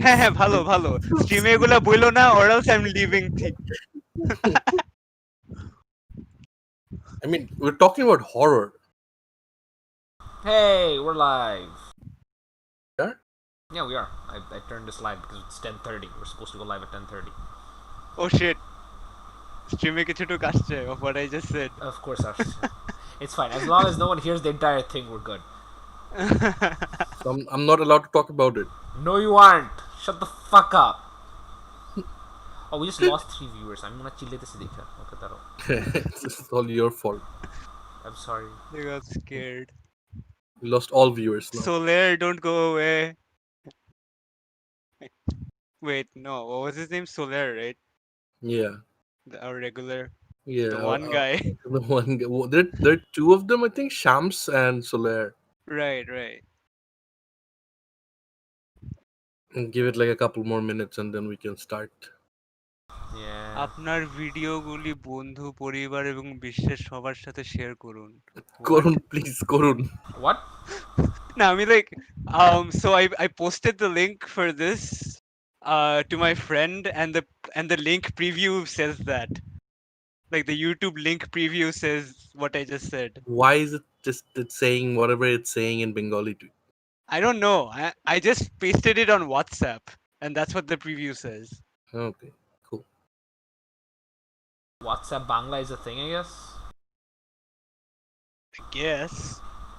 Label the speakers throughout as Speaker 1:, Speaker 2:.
Speaker 1: হ্যাঁ ভালো ভালো স্ট্রিমে এগুলা বইলো না or else I'm leaving
Speaker 2: I mean, we're talking about horror.
Speaker 3: Hey, we're live.
Speaker 2: Yeah?
Speaker 3: Yeah, we are. I turned this live because it's 10:30. We're supposed to go live at 10:30.
Speaker 1: oh shit স্ট্রিমে কিছু টুক আসছে of what I just said
Speaker 3: Of course, it's fine. As long as no one hears the entire thing, we're good.
Speaker 2: So I'm not allowed to talk about it.
Speaker 3: No, you aren't. Shut the fuck up. Oh, we just lost 3 viewers. I'm gonna chill this dekha. Okay, taro.
Speaker 2: It's all your fault.
Speaker 3: I'm sorry.
Speaker 1: they got scared
Speaker 2: We lost all viewers now.
Speaker 1: Soler don't go away wait no what was his name Soler right
Speaker 2: Yeah.
Speaker 1: our regular
Speaker 2: Yeah.
Speaker 1: the one guy
Speaker 2: The one guy. Well, there are two of them, I think, Shams and Soler.
Speaker 1: right
Speaker 2: And give it like a couple more minutes and then we can start.
Speaker 3: Yeah.
Speaker 1: আপনার ভিডিওগুলি বন্ধু পরিবার এবং বিশ্বের সবার সাথে share করুন
Speaker 2: Korun, please, Korun.
Speaker 3: What?
Speaker 1: no I mean like so I posted the link for this to my friend and the link preview says that like the YouTube link preview says what I just said
Speaker 2: Why is it just it's saying whatever it's saying in Bengali to you?
Speaker 1: I don't know I just pasted it on WhatsApp and that's what the preview says
Speaker 2: Okay, cool.
Speaker 3: WhatsApp Bangla is a thing, I guess.
Speaker 1: I guess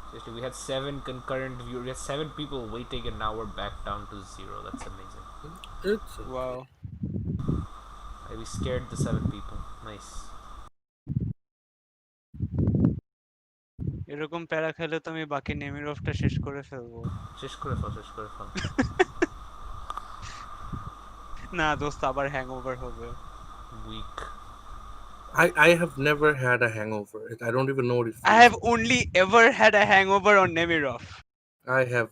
Speaker 3: Seriously, we had 7 concurrent viewers. We had 7 people waiting, and now we're back down to 0. That's amazing.
Speaker 2: It's
Speaker 1: wow
Speaker 3: We scared the 7 people. Nice.
Speaker 1: এরকম প্যারা খেলে তো আমি বাকি নেমিরফটা শেষ করে ফেলবো
Speaker 3: শেষ করে ফেল.
Speaker 1: না দোস্ত আবার হ্যাংওভার হবে
Speaker 3: Weak.
Speaker 2: I have never had a hangover. I don't even know what it feels.
Speaker 1: I have only ever had a hangover on Nemirov.
Speaker 2: I have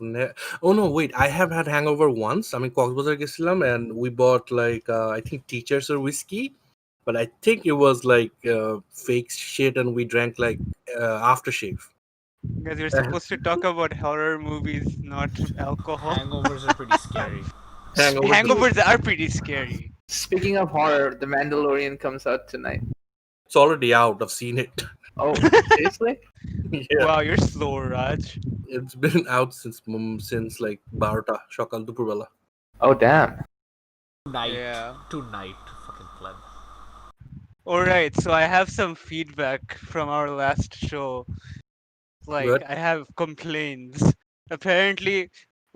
Speaker 2: Oh no, wait! I have had hangover once. I mean, Coxbazar gesilam and we bought like I think Teachers or whiskey, but I think it was like fake shit, and we drank like aftershave.
Speaker 1: Because you're supposed to talk about horror movies, not alcohol.
Speaker 3: Hangovers are pretty scary.
Speaker 1: Hangovers are pretty scary.
Speaker 4: Speaking of horror, The Mandalorian comes out tonight.
Speaker 2: It's already out. I've seen it.
Speaker 4: Oh, seriously?
Speaker 2: Yeah,
Speaker 1: Wow, you're slow, Raj.
Speaker 2: it's been out since like Barta Shakal Dupurwala.
Speaker 4: Oh, damn.
Speaker 3: Tonight. Fucking pleb.
Speaker 1: Alright, so I have some feedback from our last show. Like,
Speaker 2: Good.
Speaker 1: I have complaints. Apparently,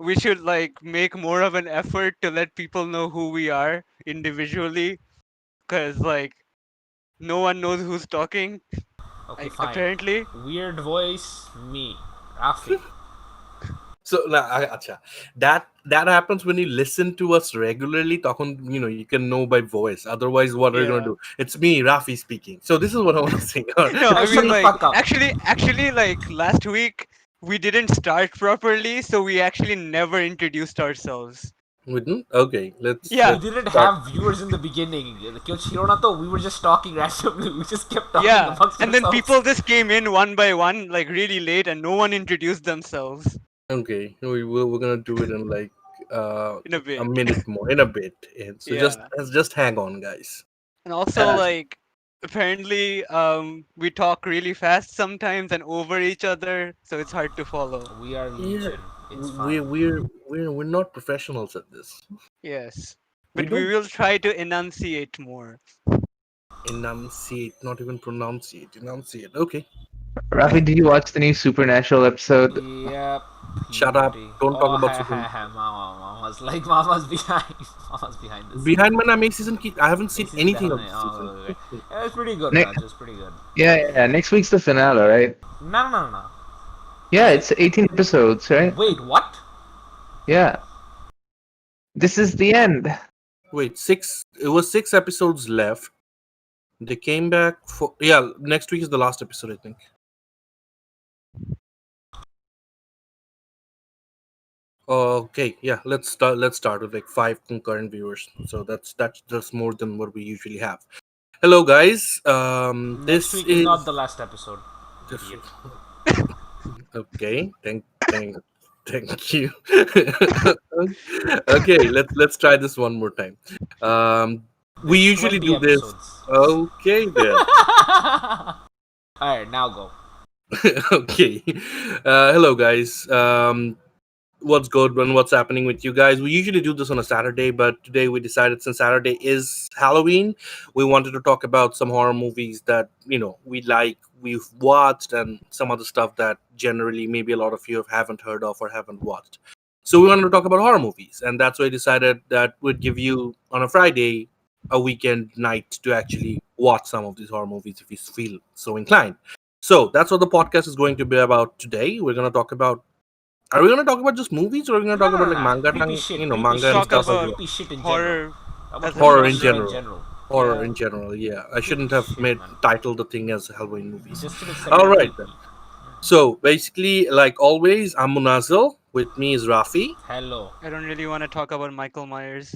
Speaker 1: we should like make more of an effort to let people know who we are individually. Because like, no one knows who's talking.
Speaker 3: Okay,
Speaker 1: Like,
Speaker 3: fine.
Speaker 1: apparently.
Speaker 3: Weird voice, me. Rafi.
Speaker 2: So acha, that happens when you listen to us regularly. Tokon, you can know by voice. Otherwise, what are you gonna do? It's me, Rafi, speaking. So this is what I want to say.
Speaker 1: No, I
Speaker 3: Shut
Speaker 1: mean
Speaker 3: the
Speaker 1: like
Speaker 3: fuck up.
Speaker 1: actually like last week we didn't start properly, so we actually never introduced ourselves.
Speaker 2: We didn't? Okay, let's.
Speaker 1: Yeah.
Speaker 3: We didn't
Speaker 2: start.
Speaker 3: have viewers in the beginning. We were just talking randomly. We just kept talking
Speaker 1: Yeah,
Speaker 3: amongst
Speaker 1: and then
Speaker 3: ourselves.
Speaker 1: people just came in one by one, like really late, and no one introduced themselves.
Speaker 2: Okay, we're gonna do it in like
Speaker 1: In a bit.
Speaker 2: a minute more, in a bit. And so
Speaker 1: Yeah.
Speaker 2: just hang on, guys.
Speaker 1: And also like apparently we talk really fast sometimes and over each other, so it's hard to follow.
Speaker 3: We are legion. It's fine.
Speaker 2: We're not professionals at this.
Speaker 1: Yes.
Speaker 2: We
Speaker 1: But we
Speaker 2: don't-
Speaker 1: will try to enunciate more.
Speaker 2: Enunciate, not even pronunciate. Enunciate. Okay.
Speaker 4: Rafi, did you watch the new Supernatural episode?
Speaker 3: Yep.
Speaker 2: Shut up. Don't talk about Super.
Speaker 3: Mama's behind. Mama's behind this.
Speaker 2: Behind my name season, I haven't seen
Speaker 3: Season
Speaker 2: anything of
Speaker 3: behind
Speaker 2: this
Speaker 3: it.
Speaker 2: season.
Speaker 3: Yeah, it's pretty good,
Speaker 4: Nick-
Speaker 3: Raj. It's pretty good.
Speaker 4: Yeah, next week's the finale, right?
Speaker 3: No.
Speaker 4: Yeah, it's 18 episodes, right?
Speaker 3: Wait, what?
Speaker 4: Yeah. This is the end.
Speaker 2: Wait, 6. It was 6 episodes left. They came back for next week is the last episode, I think. Okay, yeah, let's start with like 5 concurrent viewers. So that's more than what we usually have. Hello guys.
Speaker 3: Next
Speaker 2: This
Speaker 3: week
Speaker 2: is
Speaker 3: not the last episode.
Speaker 2: this-
Speaker 3: Idiot.
Speaker 2: Okay, thank Thank you. Okay, let's try this one more time. We
Speaker 3: There's
Speaker 2: usually
Speaker 3: 20
Speaker 2: do this.
Speaker 3: episodes.
Speaker 2: Okay then.
Speaker 3: Alright, now go.
Speaker 2: Okay. Hello guys. What's good and what's happening with you guys? We usually do this on a Saturday, but today we decided since Saturday is Halloween, we wanted to talk about some horror movies that we like, we've watched, and some other stuff that generally maybe a lot of you haven't heard of or haven't watched. So we wanted to talk about horror movies, and that's why I decided that we'd give you on a Friday a weekend night to actually watch some of these horror movies if you feel so inclined. So that's what the podcast is going to be about today. We're going to talk about, are we going to talk about just movies, or are we going to talk about like manga,
Speaker 3: Creepy shit. Creepy
Speaker 2: manga
Speaker 3: shit.
Speaker 2: and
Speaker 1: Talk
Speaker 2: stuff as
Speaker 1: about
Speaker 2: well?
Speaker 3: Creepy shit in general.
Speaker 1: horror
Speaker 3: About
Speaker 1: as a
Speaker 2: Horror in
Speaker 1: genre.
Speaker 2: general. Horror
Speaker 1: Yeah.
Speaker 2: in general, yeah. I shouldn't have
Speaker 3: Shit,
Speaker 2: made
Speaker 3: man.
Speaker 2: titled the thing as Halloween movies.
Speaker 3: Just to make
Speaker 2: All
Speaker 3: sense.
Speaker 2: right then. So basically, like always, I'm Munazil. With me is Rafi.
Speaker 3: Hello.
Speaker 1: I don't really want to talk about Michael Myers.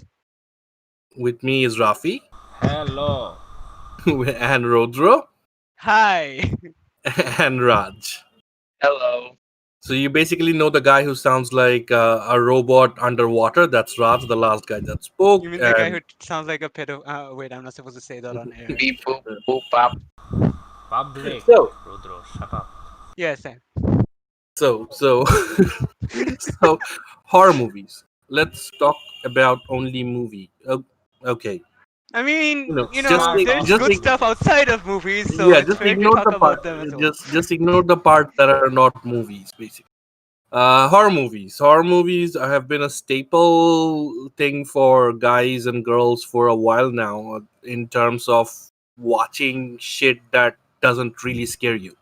Speaker 2: With me is Rafi
Speaker 3: Hello.
Speaker 2: and Rodro
Speaker 1: Hi.
Speaker 2: and Raj.
Speaker 4: Hello.
Speaker 2: So you basically know the guy who sounds like a robot underwater. That's Raj, the last guy that spoke.
Speaker 1: You mean the guy
Speaker 2: And
Speaker 1: who sounds like a pedo? Wait, I'm not supposed to say that on air.
Speaker 4: Beep boop boop pop.
Speaker 3: Public.
Speaker 2: So-
Speaker 3: Rodro, shut up.
Speaker 1: Yes. Sam.
Speaker 2: so so horror movies. Let's talk about only movie. Okay.
Speaker 1: I mean,
Speaker 3: just
Speaker 1: there's good
Speaker 3: ig-
Speaker 1: stuff outside of movies, so
Speaker 2: Yeah,
Speaker 1: it's
Speaker 2: just
Speaker 1: fair to
Speaker 2: ignore
Speaker 1: talk
Speaker 2: the part.
Speaker 1: about them as well.
Speaker 2: Just ignore the parts that are not movies, basically. Horror movies. Horror movies have been a staple thing for guys and girls for a while now, in terms of watching shit that doesn't really scare you.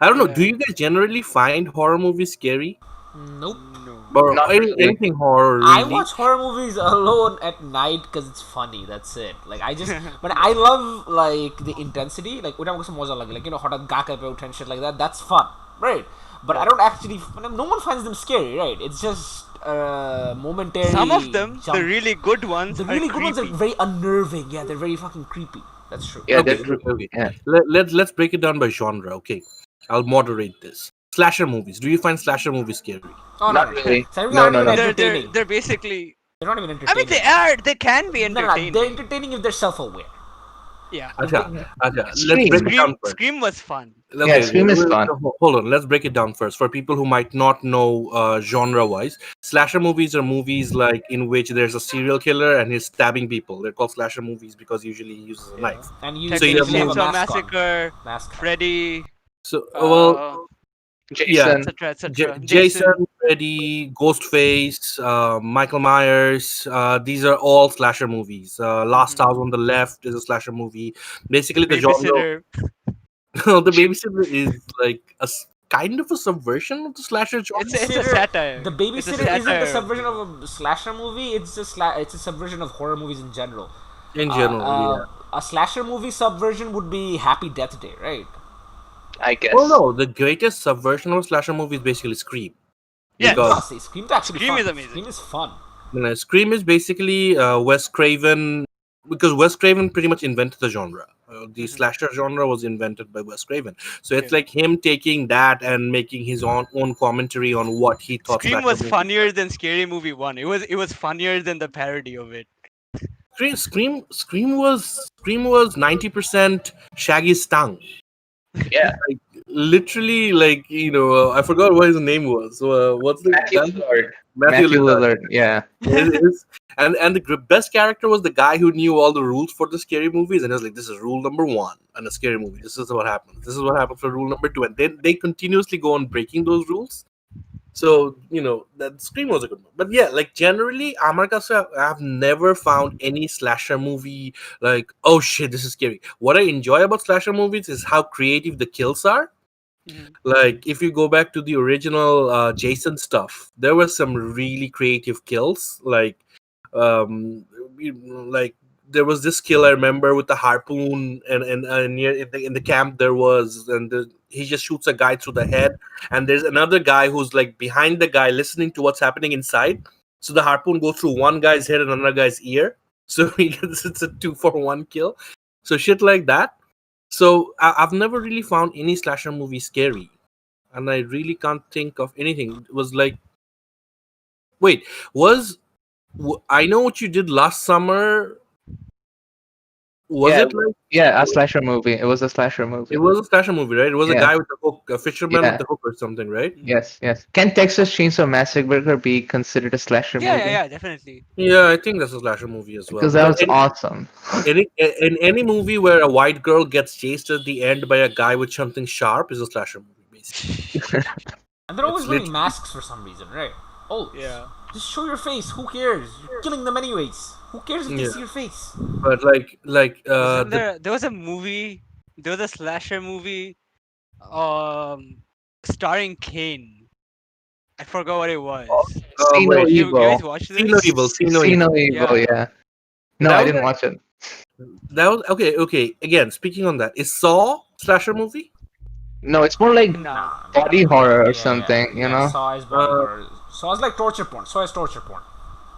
Speaker 2: I don't know. Do
Speaker 1: Yeah.
Speaker 2: you guys generally find horror movies scary,
Speaker 3: Nope.
Speaker 1: No.
Speaker 2: or
Speaker 4: Not really.
Speaker 2: anything horror?
Speaker 3: I
Speaker 2: Really?
Speaker 3: watch horror movies alone at night because it's funny. That's it. Like I just, but I love like the intensity. Like when I'm like hotat ga kape and shit like that. That's fun, right? But I don't actually. No one finds them scary, right? It's just momentary.
Speaker 1: Some of them,
Speaker 3: jump.
Speaker 1: the really good ones,
Speaker 3: The really
Speaker 1: are
Speaker 3: good ones are
Speaker 1: creepy.
Speaker 3: very unnerving. Yeah, they're very fucking creepy. That's true.
Speaker 4: Yeah,
Speaker 2: Okay,
Speaker 4: that's true.
Speaker 2: okay.
Speaker 4: Yeah.
Speaker 2: Let's break it down by genre. Okay, I'll moderate this. Slasher movies. Do you find slasher movies scary?
Speaker 3: Oh,
Speaker 4: Not
Speaker 3: no,
Speaker 4: really.
Speaker 3: So
Speaker 4: No,
Speaker 3: not
Speaker 4: no,
Speaker 3: even
Speaker 4: no.
Speaker 1: They're
Speaker 3: entertaining.
Speaker 1: they're basically.
Speaker 3: They're not even
Speaker 1: I
Speaker 3: entertaining.
Speaker 1: mean, they can be
Speaker 3: No,
Speaker 1: entertaining.
Speaker 3: they're entertaining if they're self-aware.
Speaker 1: Yeah.
Speaker 2: Acha, let's
Speaker 4: Scream.
Speaker 2: break it down
Speaker 1: Scream,
Speaker 2: first.
Speaker 1: Scream was fun.
Speaker 2: Okay,
Speaker 4: Scream is fun.
Speaker 2: Hold on, let's break it down first. For people who might not know genre-wise, slasher movies are movies like in which there's a serial killer and he's stabbing people. They're called slasher movies because usually he uses a knife.
Speaker 3: And you
Speaker 2: So
Speaker 1: Texas
Speaker 2: you have
Speaker 3: usually have a
Speaker 1: Chainsaw
Speaker 3: mask on.
Speaker 1: Massacre,
Speaker 3: Mask on.
Speaker 1: Freddy,
Speaker 2: So, well,
Speaker 4: Jason.
Speaker 1: etc., etc.
Speaker 2: Jason, Freddy, Ghostface, Michael Myers. These are all slasher movies. Last
Speaker 1: Mhm.
Speaker 2: House on the Left is a slasher movie. Basically, the genre.
Speaker 1: Babysitter.
Speaker 2: The Babysitter is like kind of a subversion of the slasher genre.
Speaker 1: It's a
Speaker 3: Babysitter-
Speaker 1: satire.
Speaker 3: The
Speaker 1: It's a
Speaker 3: Babysitter isn't
Speaker 1: satire
Speaker 3: the
Speaker 1: of
Speaker 3: subversion of a slasher movie. It's it's a subversion of horror movies in general.
Speaker 2: In general, yeah.
Speaker 3: A slasher movie subversion would be Happy Death Day, right?
Speaker 4: I guess.
Speaker 2: Well, no, the greatest subversion of a slasher movie is basically Scream.
Speaker 1: Yes.
Speaker 2: Because
Speaker 3: Oh, see, Scream's actually
Speaker 1: Scream
Speaker 3: fun.
Speaker 1: is amazing.
Speaker 3: Scream is fun.
Speaker 2: Scream is basically Wes Craven, because Wes Craven pretty much invented the genre. The
Speaker 1: Mhm.
Speaker 2: slasher genre was invented by Wes Craven. So it's
Speaker 1: Okay.
Speaker 2: like him taking that and making his own commentary on what he thought
Speaker 1: Scream
Speaker 2: slasher
Speaker 1: was
Speaker 2: movies
Speaker 1: funnier than Scary Movie 1. It was funnier than the parody of it.
Speaker 2: Scream was 90% Shaggy's tongue.
Speaker 4: Yeah.
Speaker 2: Like, literally, like I forgot what his name was. What's the
Speaker 4: Matthew
Speaker 2: guy?
Speaker 4: Lillard.
Speaker 2: Matthew Lillard.
Speaker 4: Lillard. Yeah.
Speaker 2: And the best character was the guy who knew all the rules for the scary movies, and he was like, "This is rule number 1 in a scary movie. This is what happens. This is what happens for rule number 2," and then they continuously go on breaking those rules. So that Scream was a good one, but yeah, like generally, I've never found any slasher movie like, oh shit, this is scary. What I enjoy about slasher movies is how creative the kills are.
Speaker 1: Mhm.
Speaker 2: Like if you go back to the original Jason stuff, there were some really creative kills. Um, like there was this kill I remember with the harpoon, and near in the camp there was, and he just shoots a guy through the head, and there's another guy who's like behind the guy listening to what's happening inside. So the harpoon goes through one guy's head and another guy's ear. So it's a 2-for-1 kill. So shit like that. So I've never really found any slasher movie scary, and I really can't think of anything. It was like Wait, was I know what you did last summer. Was
Speaker 4: Yeah,
Speaker 2: it like
Speaker 4: yeah, a slasher movie. It was a slasher
Speaker 2: it
Speaker 4: movie.
Speaker 2: was a slasher movie, right? It was a
Speaker 4: Yeah,
Speaker 2: guy with a hook, a fisherman with
Speaker 4: yeah,
Speaker 2: the hook or something, right?
Speaker 1: Mhm.
Speaker 4: yes. Can Texas Chainsaw Massacre be considered a slasher
Speaker 1: Yeah, yeah,
Speaker 4: movie?
Speaker 1: yeah, definitely.
Speaker 2: Yeah, I think that's a slasher movie as well.
Speaker 4: Because that
Speaker 2: Because
Speaker 4: was awesome.
Speaker 2: in any movie where a white girl gets chased at the end by a guy with something sharp is a slasher movie, basically.
Speaker 3: And they're always
Speaker 2: It's
Speaker 3: wearing
Speaker 2: literally
Speaker 3: masks for some reason, right? Oh,
Speaker 1: Yeah.
Speaker 3: just show your face. Who cares? You're killing them anyways. Who cares if they
Speaker 2: yeah.
Speaker 3: see your face?
Speaker 2: But
Speaker 1: Wasn't
Speaker 2: the
Speaker 1: there was a movie, there was a slasher movie um starring Kane. I forgot what it was.
Speaker 4: See no
Speaker 2: wait,
Speaker 1: You guys
Speaker 4: evil.
Speaker 1: watched
Speaker 2: see no
Speaker 1: this?
Speaker 2: evil, see no
Speaker 4: See
Speaker 2: evil.
Speaker 4: no evil.
Speaker 1: Yeah.
Speaker 4: Yeah. No,
Speaker 2: That
Speaker 4: I
Speaker 2: was
Speaker 4: didn't watch it.
Speaker 2: okay. Again, speaking on that, is Saw slasher movie?
Speaker 4: No, it's more like
Speaker 1: Nah.
Speaker 4: body horror or
Speaker 3: Yeah,
Speaker 4: something. You
Speaker 3: yeah.
Speaker 4: know.
Speaker 3: Saw is body
Speaker 2: Uh,
Speaker 3: horror. Saw is like torture porn. Saw is torture porn.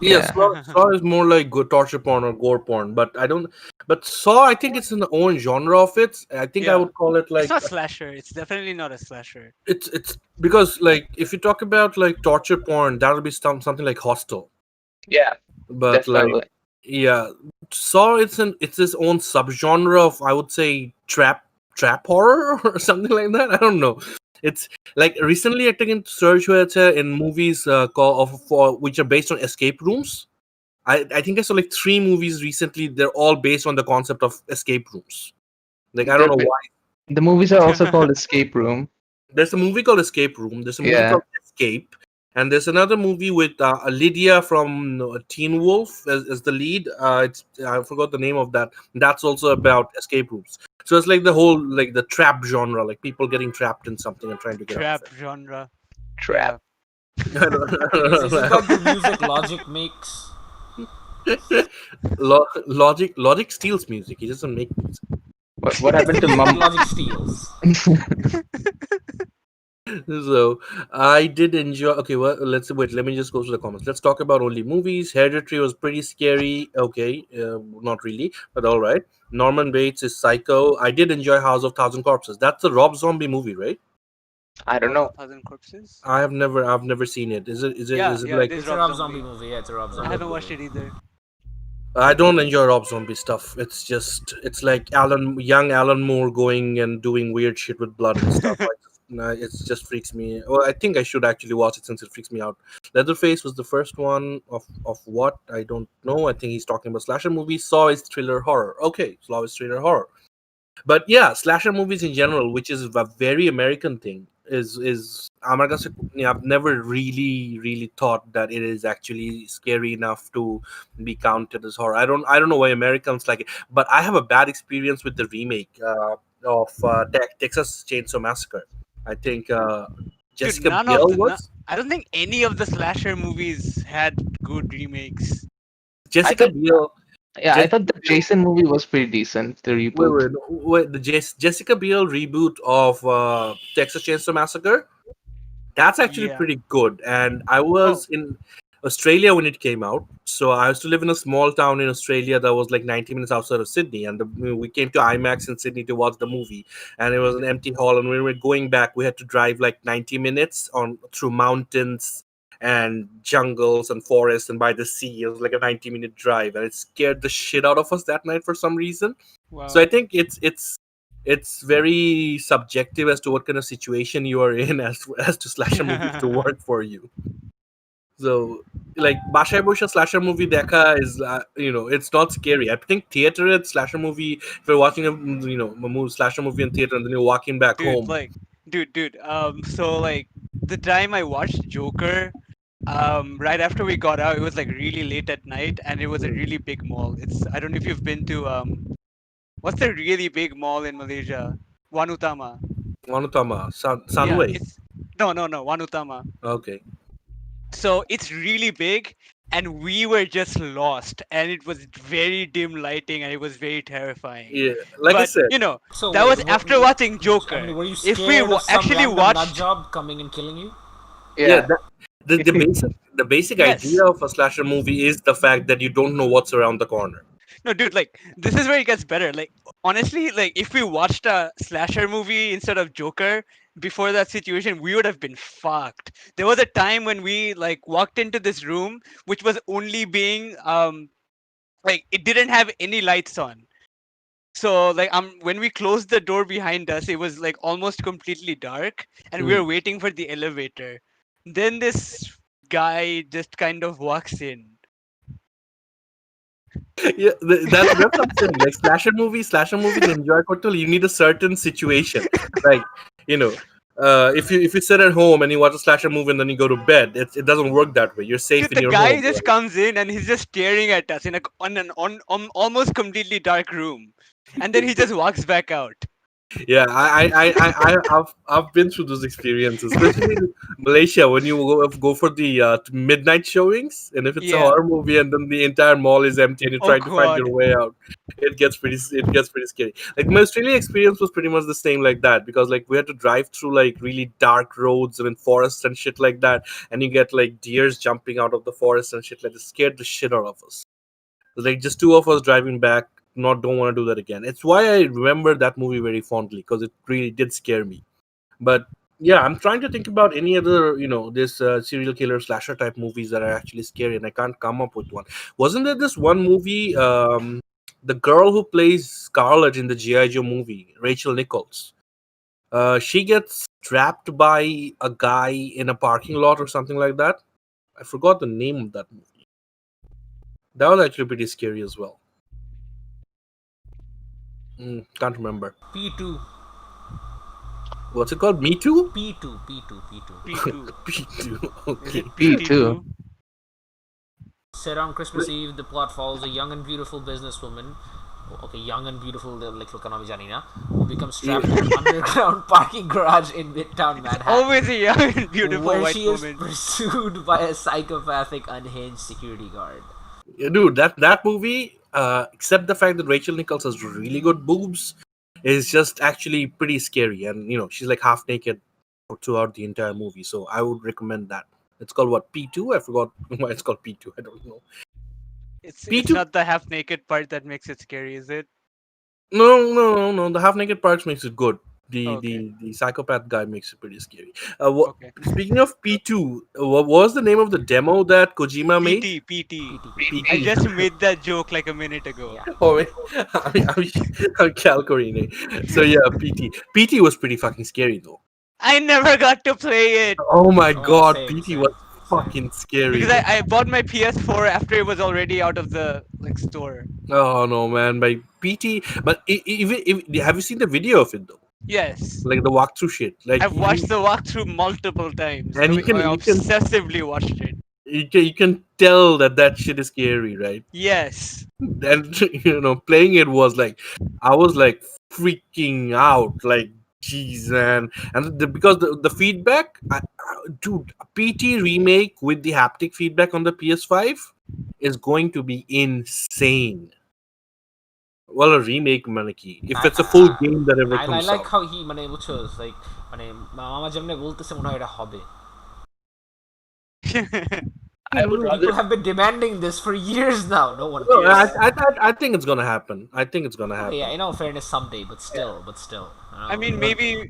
Speaker 2: yeah,
Speaker 4: Yeah.
Speaker 2: Saw is more like torture porn or gore porn, but I don't. But Saw, I think it's in the own genre of it. I think I
Speaker 1: Yeah.
Speaker 2: would call it
Speaker 1: It's
Speaker 2: like
Speaker 1: not slasher. It's definitely not a slasher.
Speaker 2: it's because like if you talk about like torture porn, that'll be something like Hostel.
Speaker 4: Yeah.
Speaker 2: But like
Speaker 4: Definitely.
Speaker 2: yeah, Saw it's its own subgenre of I would say trap horror or something like that. I don't know. It's like recently I think in search in movies called of for which are based on escape rooms. I think I saw like three movies recently. They're all based on the concept of escape rooms. Like I don't
Speaker 4: The
Speaker 2: know why.
Speaker 4: the movies are also called Escape Room.
Speaker 2: There's a movie called Escape Room. There's a movie
Speaker 4: Yeah.
Speaker 2: called Escape, and there's another movie with Lydia from Teen Wolf as the lead. It's I forgot the name of that. That's also about escape rooms. So it's like the whole like the trap genre, like people getting trapped in something and trying to get out of
Speaker 1: Trap genre.
Speaker 4: Trap.
Speaker 1: Yeah.
Speaker 2: it. I
Speaker 3: Isn't
Speaker 2: don't
Speaker 3: that the music Logic makes?
Speaker 2: Logic steals music. He doesn't make music.
Speaker 4: What happened to Mum?
Speaker 3: Logic steals.
Speaker 2: So I did enjoy. Okay, well, let's wait. Let me just go to the comments. Let's talk about only movies. Hereditary was pretty scary. Okay, not really, but all right. Norman Bates is Psycho. I did enjoy House of Thousand Corpses. That's the Rob Zombie movie, right?
Speaker 4: I don't
Speaker 1: House
Speaker 4: know.
Speaker 1: of Thousand Corpses.
Speaker 2: I've never seen it.
Speaker 1: Yeah,
Speaker 2: Is it
Speaker 1: yeah, it
Speaker 2: like?
Speaker 1: is
Speaker 3: It's a
Speaker 1: Rob
Speaker 3: Rob Zombie
Speaker 1: Zombie.
Speaker 3: movie. Yeah, it's a Rob
Speaker 1: I
Speaker 3: Zombie
Speaker 1: haven't
Speaker 3: movie.
Speaker 1: watched it either.
Speaker 2: I don't enjoy Rob Zombie stuff. It's just it's like young Alan Moore going and doing weird shit with blood and stuff. Nah, it just freaks me. Well, I think I should actually watch it since it freaks me out. Leatherface was the first one of what I don't know. I think he's talking about slasher movies. Saw is thriller horror. Okay, Saw is thriller horror. But yeah, slasher movies in general, which is a very American thing, is আমার কাছে, I've never really thought that it is actually scary enough to be counted as horror. I don't know why Americans like it, but I have a bad experience with the remake of Texas Chainsaw Massacre. I think
Speaker 1: Dude,
Speaker 2: Jessica Biel was
Speaker 1: I don't think any of the slasher movies had good remakes.
Speaker 4: I
Speaker 2: Jessica
Speaker 4: thought.
Speaker 2: Biel.
Speaker 4: Yeah, I thought the
Speaker 2: Jessica Biel.
Speaker 4: Jason movie was pretty decent. The
Speaker 2: Wait,
Speaker 4: reboot.
Speaker 2: wait. The Jessica Biel reboot of Texas Chainsaw Massacre. That's actually
Speaker 1: Yeah.
Speaker 2: pretty good. And I
Speaker 1: Oh,
Speaker 2: was in Australia when it came out. So I used to live in a small town in Australia that was like 90 minutes outside of Sydney. And we came to IMAX in Sydney to watch the movie. And it was an empty hall. And when we were going back, we had to drive like 90 minutes on through mountains and jungles and forests and by the sea. It was like a 90-minute drive. And it scared the shit out of us that night for some reason. So
Speaker 1: wow.
Speaker 2: I think it's very subjective as to what kind of situation you are in as to slasher movies to work for you. So like Bashay Bosha slasher movie dekha is it's not scary. I think theater at slasher movie, if you're watching a slasher movie in theater and then you're walking back
Speaker 1: Dude,
Speaker 2: home.
Speaker 1: like, dude. So like the time I watched Joker, right after we got out, it was like really late at night, and it was a really big mall. I don't know if you've been to what's the really big mall in Malaysia? Wanutama.
Speaker 2: Wanutama,
Speaker 1: Yeah,
Speaker 2: Sunway.
Speaker 1: it's no Wanutama.
Speaker 2: Okay.
Speaker 1: So it's really big, and we were just lost, and it was very dim lighting, and it was very terrifying.
Speaker 2: Yeah. Like I
Speaker 1: But
Speaker 2: said,
Speaker 3: So
Speaker 1: that
Speaker 3: wait,
Speaker 1: was after watching
Speaker 3: I
Speaker 1: Joker.
Speaker 3: mean, were you
Speaker 1: If we
Speaker 3: scared of some
Speaker 1: actually
Speaker 3: random nut
Speaker 1: watched,
Speaker 3: job coming and killing you?
Speaker 2: yeah,
Speaker 4: Yeah.
Speaker 2: the basic
Speaker 1: yes,
Speaker 2: idea of a slasher movie is the fact that you don't know what's around the corner.
Speaker 1: No, dude, like this is where it gets better. Like honestly, like if we watched a slasher movie instead of Joker before that situation, we would have been fucked. There was a time when we like walked into this room which was only being like it didn't have any lights on. So like when we closed the door behind us, it was like almost completely dark and we
Speaker 2: Hmm.
Speaker 1: were waiting for the elevator. Then this guy just kind of walks in.
Speaker 2: Yeah, that's what I'm saying. Like slasher movies enjoy total. You need a certain situation, like you know, if you sit at home and you watch a slasher movie and then you go to bed, it doesn't work that way. You're safe
Speaker 1: Dude,
Speaker 2: in
Speaker 1: the
Speaker 2: your
Speaker 1: guy
Speaker 2: home,
Speaker 1: just
Speaker 2: right?
Speaker 1: comes in and he's just staring at us in a on an on almost completely dark room, and then he just walks back out.
Speaker 2: Yeah, I've been through those experiences, especially in Malaysia when you go for the midnight showings, and if it's a
Speaker 1: Yeah.
Speaker 2: horror movie and then the entire mall is empty and you
Speaker 1: Oh
Speaker 2: try to find
Speaker 1: god.
Speaker 2: your way out, it gets pretty scary. Like my Australia experience was pretty much the same like that because like we had to drive through like really dark roads and in forests and shit like that, and you get like deers jumping out of the forest and shit like that. It scared the shit out of us. Like just two of us driving back, not don't want to do that again. It's why I remember that movie very fondly because it really did scare me. But yeah, I'm trying to think about any other this serial killer slasher type movies that are actually scary, and I can't come up with one. Wasn't there this one movie, the girl who plays Scarlet in the GI Joe movie, Rachel Nichols? She gets trapped by a guy in a parking lot or something like that. I forgot the name of that movie. That was actually pretty scary as well. Can't remember.
Speaker 3: P2.
Speaker 2: What's it called? Me Too?
Speaker 3: P2. P2. P2.
Speaker 1: P2.
Speaker 2: P2.
Speaker 1: Is
Speaker 2: Okay.
Speaker 1: it
Speaker 4: P2.
Speaker 1: PT2?
Speaker 3: Set on Christmas Eve, the plot follows a young and beautiful businesswoman. Okay, young and beautiful, like look na jani na, who becomes trapped in an underground parking garage in Midtown Manhattan,
Speaker 1: Always a young and beautiful
Speaker 3: where
Speaker 1: white
Speaker 3: she is
Speaker 1: woman.
Speaker 3: pursued by a psychopathic, unhinged security guard.
Speaker 2: Yeah, dude, that movie, except the fact that Rachel Nichols has really good boobs, is just actually pretty scary. And she's like half naked throughout the entire movie. So I would recommend that. It's called what, P2? I forgot why it's called P2. I don't know.
Speaker 1: It's
Speaker 2: P2?
Speaker 1: not the half naked part that makes it scary, is it?
Speaker 2: No, no, no, no. The half naked parts makes it good. The
Speaker 1: Okay.
Speaker 2: the the psychopath guy makes it pretty scary.
Speaker 1: Okay.
Speaker 2: Speaking of P2, what was the name of the demo that Kojima made?
Speaker 1: PT.
Speaker 3: PT.
Speaker 1: I
Speaker 2: PT.
Speaker 1: just made that joke like a minute ago.
Speaker 3: Yeah.
Speaker 2: Oh, wait. I'm Calcorine. So yeah, PT. PT was pretty fucking scary though.
Speaker 1: I never got to play it
Speaker 2: Oh my
Speaker 3: Oh,
Speaker 2: god,
Speaker 3: same,
Speaker 2: PT
Speaker 3: same,
Speaker 2: was
Speaker 3: same.
Speaker 2: fucking scary
Speaker 1: because
Speaker 2: though.
Speaker 1: I bought my PS4 after it was already out of the like store.
Speaker 2: Oh no, man, by PT. But if have you seen the video of it though?
Speaker 1: Yes.
Speaker 2: Like the walkthrough shit. Like
Speaker 1: I've watched the walkthrough multiple times.
Speaker 2: and
Speaker 1: I obsessively watched it.
Speaker 2: you can tell that shit is scary, right?
Speaker 1: Yes.
Speaker 2: And playing it was like I was like freaking out, like jeez, man. And because the feedback, dude, PT remake with the haptic feedback on the PS5 is going to be insane. Well, a remake, Manaki, if it's a full game that ever
Speaker 3: I
Speaker 2: comes
Speaker 3: like
Speaker 2: out.
Speaker 3: how he বুঝছো like মামা যেমনে বলতেছে মনে হয় এটা হবে.
Speaker 4: I would rather.
Speaker 3: People have been demanding this for years now. No one
Speaker 2: No,
Speaker 3: cares.
Speaker 2: I think it's gonna happen. I think it's gonna
Speaker 3: Oh,
Speaker 2: happen.
Speaker 3: yeah, in all fairness, someday, but still.
Speaker 1: I mean, maybe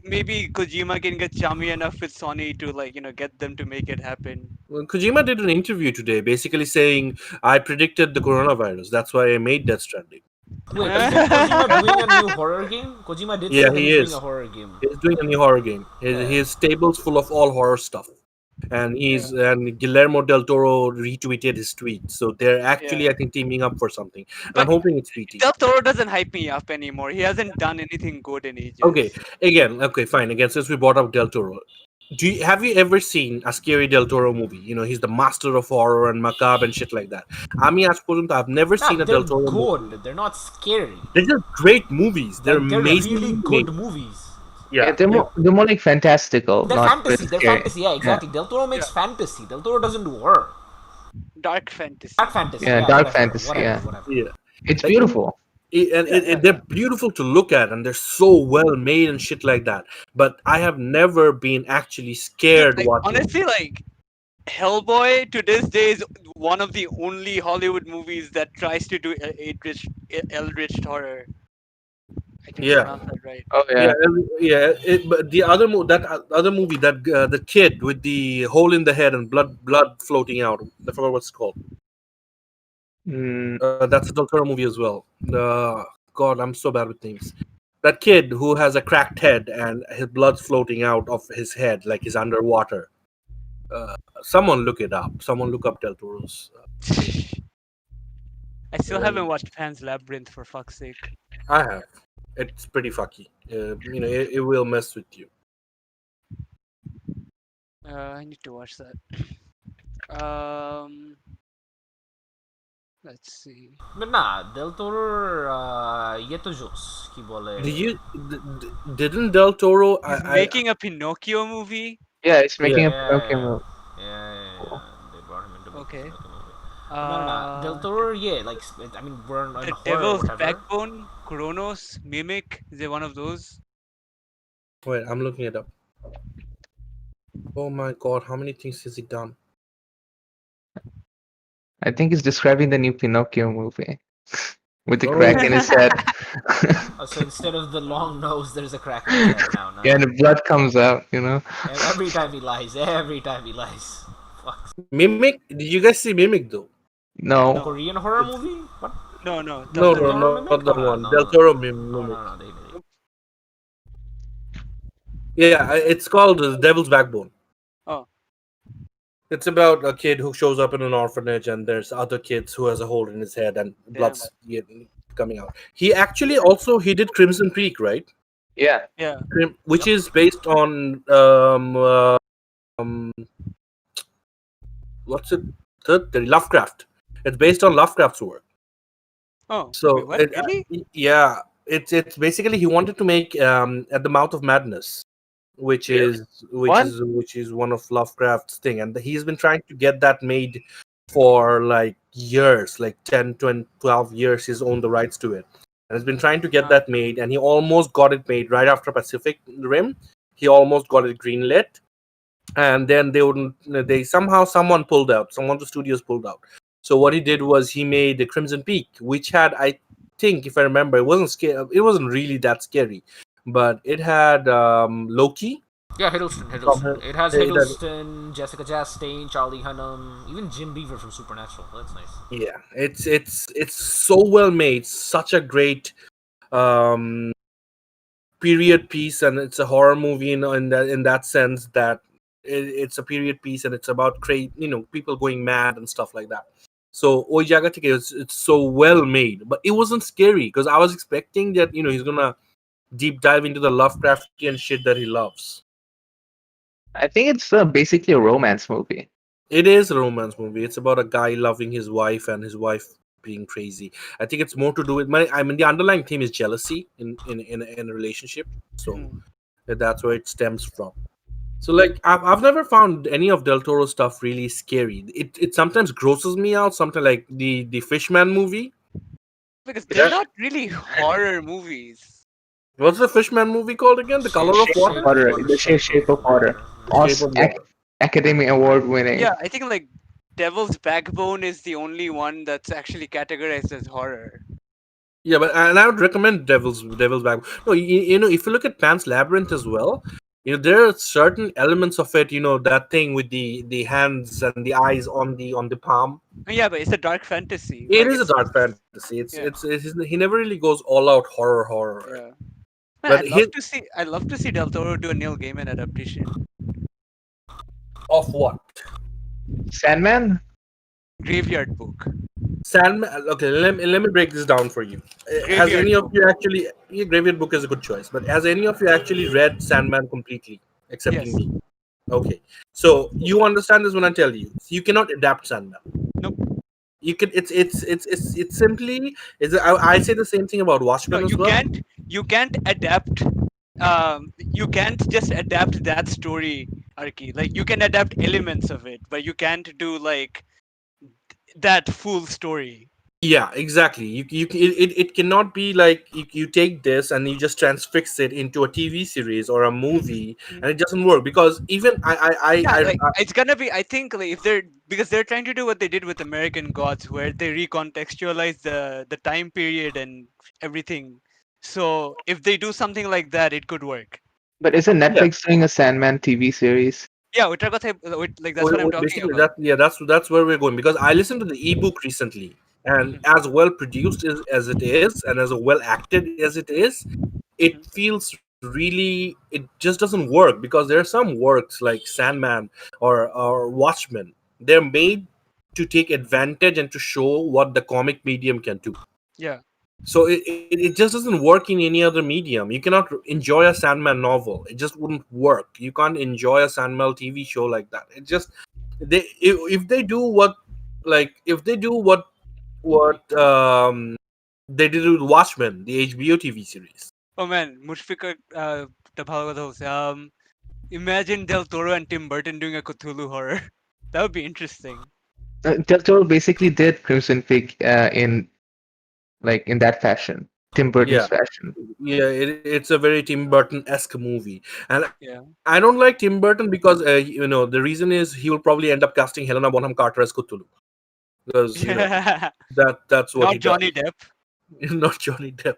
Speaker 1: Kojima can get chummy enough with Sony to like get them to make it happen.
Speaker 2: Well, Kojima did an interview today, basically saying, "I predicted the coronavirus. That's why I made Death Stranding."
Speaker 3: Wait, isn't Kojima doing a new horror game? Kojima did say
Speaker 2: Yeah,
Speaker 3: that
Speaker 2: he
Speaker 3: he's
Speaker 2: is.
Speaker 3: doing a horror game.
Speaker 2: He's doing a new horror game.
Speaker 3: Yeah.
Speaker 2: His table's full of all horror stuff, and and Guillermo del Toro retweeted his tweet. So they're actually,
Speaker 1: Yeah.
Speaker 2: I think, teaming up for something. And
Speaker 1: But
Speaker 2: I'm hoping it's PT.
Speaker 1: Del Toro doesn't hype me up anymore. He hasn't done anything good in ages.
Speaker 2: Okay, fine. Again, since we brought up del Toro, have you ever seen a scary del Toro movie? He's the master of horror and macabre and shit like that. I've never seen a
Speaker 3: They're
Speaker 2: del Toro
Speaker 3: good.
Speaker 2: movie.
Speaker 3: They're not scary.
Speaker 2: They're just great movies. They're
Speaker 3: They're
Speaker 2: amazingly
Speaker 3: really
Speaker 2: made.
Speaker 3: good movies.
Speaker 4: Yeah, they're more like fantastical,
Speaker 3: They're
Speaker 4: not
Speaker 3: fantasy. They're
Speaker 4: scary.
Speaker 3: fantasy. Yeah, exactly. Del Toro makes fantasy. Del Toro doesn't do horror.
Speaker 1: Dark fantasy.
Speaker 3: Dark fantasy.
Speaker 4: Yeah, dark
Speaker 3: whatever,
Speaker 4: fantasy,
Speaker 3: Whatever,
Speaker 4: yeah.
Speaker 3: whatever.
Speaker 2: Yeah.
Speaker 4: It's beautiful.
Speaker 2: They're beautiful to look at, and they're so well made and shit like that. But I have never been actually
Speaker 1: Dude,
Speaker 2: scared
Speaker 1: like,
Speaker 2: watching.
Speaker 1: honestly, like Hellboy to this day is one of the only Hollywood movies that tries to do eldritch horror. I think I
Speaker 2: Yeah,
Speaker 1: pronounced that right.
Speaker 4: Oh
Speaker 2: yeah,
Speaker 4: yeah.
Speaker 2: yeah. But the other movie, that the kid with the hole in the head and blood floating out. I forgot what's it called.
Speaker 4: Mm,
Speaker 2: That's a Del Toro movie as well. God, I'm so bad with names. That kid who has a cracked head and his blood's floating out of his head like he's underwater. Someone look it up. Someone look up Del Toro's thing.
Speaker 1: I still
Speaker 2: Uh,
Speaker 1: haven't watched Pan's Labyrinth for fuck's sake.
Speaker 2: I have. It's pretty fucky. It will mess with you.
Speaker 1: I need to watch that. Um, let's see.
Speaker 3: But nah, Del Toro, ये तो जोस की बोले.
Speaker 2: Didn't Del Toro?
Speaker 1: He's making a Pinocchio movie.
Speaker 4: yeah, it's making
Speaker 2: Yeah.
Speaker 4: a Pinocchio movie.
Speaker 3: Yeah. They brought him in to make
Speaker 1: Okay.
Speaker 3: the Pinocchio movie. No. Del
Speaker 1: Uh,
Speaker 3: Toro, yeah, like I mean, we're in
Speaker 1: The
Speaker 3: horror or
Speaker 1: Devil's
Speaker 3: whatever.
Speaker 1: Backbone, Kronos, Mimic. Is it one of those?
Speaker 2: Wait, I'm looking it up. Oh my god, how many things has he done?
Speaker 4: I think he's describing the new Pinocchio movie with the
Speaker 2: Oh.
Speaker 4: crack in his head.
Speaker 3: Oh, so instead of the long nose, there's a crack in his head now. No?
Speaker 4: Yeah, and the blood comes out.
Speaker 3: Every time he lies. Fuck.
Speaker 2: Mimic? Did you guys see Mimic though?
Speaker 4: No.
Speaker 3: Korean horror movie? What?
Speaker 1: No,
Speaker 2: No,
Speaker 1: Del
Speaker 3: Toro
Speaker 2: not
Speaker 3: Mimic?
Speaker 2: that
Speaker 3: No,
Speaker 2: one.
Speaker 3: no,
Speaker 2: Del
Speaker 3: no.
Speaker 2: Toro
Speaker 3: Oh,
Speaker 2: Mimic.
Speaker 3: no, they.
Speaker 2: Yeah, it's called The Devil's Backbone.
Speaker 1: Oh.
Speaker 2: It's about a kid who shows up in an orphanage, and there's other kids who has a hole in his head, and blood's coming out. He did Crimson Peak, right?
Speaker 4: Yeah.
Speaker 1: Yeah.
Speaker 2: Which is based on um, what's it? The Lovecraft. It's based on Lovecraft's work.
Speaker 1: Oh.
Speaker 2: So
Speaker 1: Wait, what? Really?
Speaker 2: yeah, it's basically he wanted to make At the Mouth of Madness, which
Speaker 4: Really?
Speaker 2: is one of Lovecraft's thing, and he's been trying to get that made for like years, like 10, 20, 12 years. He's owned the rights to it, and has been trying to get that made, and he almost got it made right after Pacific Rim. He almost got it greenlit, and then someone pulled out. Someone the studios pulled out. So what he did was he made the Crimson Peak, which had, I think, if I remember, it wasn't scary. It wasn't really that scary, but it had Loki.
Speaker 3: Yeah, Hiddleston. It has Hiddleston, Jessica Chastain, Charlie Hunnam, even Jim Beaver from Supernatural. That's nice.
Speaker 2: Yeah, it's so well made. Such a great um, period piece, and it's a horror movie in that sense that it's a period piece, and it's about people going mad and stuff like that. So Oi Jaga Theke, it's so well made, but it wasn't scary because I was expecting that he's gonna deep dive into the Lovecraftian shit that he loves.
Speaker 4: I think it's basically a romance movie.
Speaker 2: It is a romance movie. It's about a guy loving his wife and his wife being crazy. I think it's more to do with the underlying theme is jealousy in a relationship. So that's where it stems from. So like I've never found any of Del Toro's stuff really scary. It sometimes grosses me out. Sometimes like the Fishman movie.
Speaker 1: Because they're not really horror movies.
Speaker 2: What's the Fishman movie called again? The Color of Water?
Speaker 4: The Shape of Water.
Speaker 2: Shape of Water.
Speaker 4: Academy Award winning.
Speaker 1: Yeah, I think like Devil's Backbone is the only one that's actually categorized as horror.
Speaker 2: Yeah, and I would recommend Devil's Backbone. No, if you look at Pan's Labyrinth as well, there are certain elements of it. That thing with the hands and the eyes on the palm.
Speaker 1: Yeah, but it's a dark fantasy.
Speaker 2: It is a dark fantasy. He never really goes all out horror.
Speaker 1: Yeah. Man,
Speaker 2: But
Speaker 1: I'd love to see Del Toro do a Neil Gaiman adaptation.
Speaker 2: Of what?
Speaker 4: Sandman?
Speaker 1: Graveyard Book.
Speaker 2: Sandman. Okay, let me break this down for you. Has any of you actually? Graveyard Book is a good choice, but has any of you actually read Sandman completely, excepting me? Okay, so you understand this when I tell you. You cannot adapt Sandman.
Speaker 1: Nope.
Speaker 2: You can. It's simply. I say the same thing about Watchmen as well.
Speaker 1: You can't adapt. You can't just adapt that story, Arki. Like you can adapt elements of it, but you can't do like that full story.
Speaker 2: Yeah, exactly. It cannot be like you take this and you just transfix it into a TV series or a movie,
Speaker 1: Mm.
Speaker 2: and it doesn't work because even
Speaker 1: Yeah, like it's gonna be. I think like if they're because they're trying to do what they did with American Gods, where they recontextualize the time period and everything. So if they do something like that, it could work.
Speaker 4: But isn't
Speaker 2: yeah.
Speaker 4: Netflix doing a Sandman TV series?
Speaker 1: Yeah, like that's what I'm talking
Speaker 2: Basically,
Speaker 1: about.
Speaker 2: that's where we're going because I listened to the ebook recently, and
Speaker 1: Mhm,
Speaker 2: as well produced as it is, and as well acted as it is, it
Speaker 1: mhm.
Speaker 2: feels really, it just doesn't work because there are some works like Sandman or Watchmen. They're made to take advantage and to show what the comic medium can do.
Speaker 1: Yeah.
Speaker 2: So it just doesn't work in any other medium. You cannot enjoy a Sandman novel. It just wouldn't work. You can't enjoy a Sandman TV show like that. It just, if they do what, like if they do what they did with Watchmen, the HBO TV series.
Speaker 1: Oh man, Mushfika the ভালো কথা বলছে. Imagine Del Toro and Tim Burton doing a Cthulhu horror. That would be interesting.
Speaker 4: Del Toro basically did Crimson Peak in that fashion, Tim
Speaker 2: Yeah,
Speaker 4: Burton's fashion.
Speaker 2: yeah, it's a very Tim Burton-esque movie, and I
Speaker 1: Yeah.
Speaker 2: don't like Tim Burton because the reason is he will probably end up casting Helena Bonham Carter as Cthulhu because that's what he
Speaker 1: Not
Speaker 2: does.
Speaker 1: Johnny Depp.
Speaker 2: Not Johnny Depp.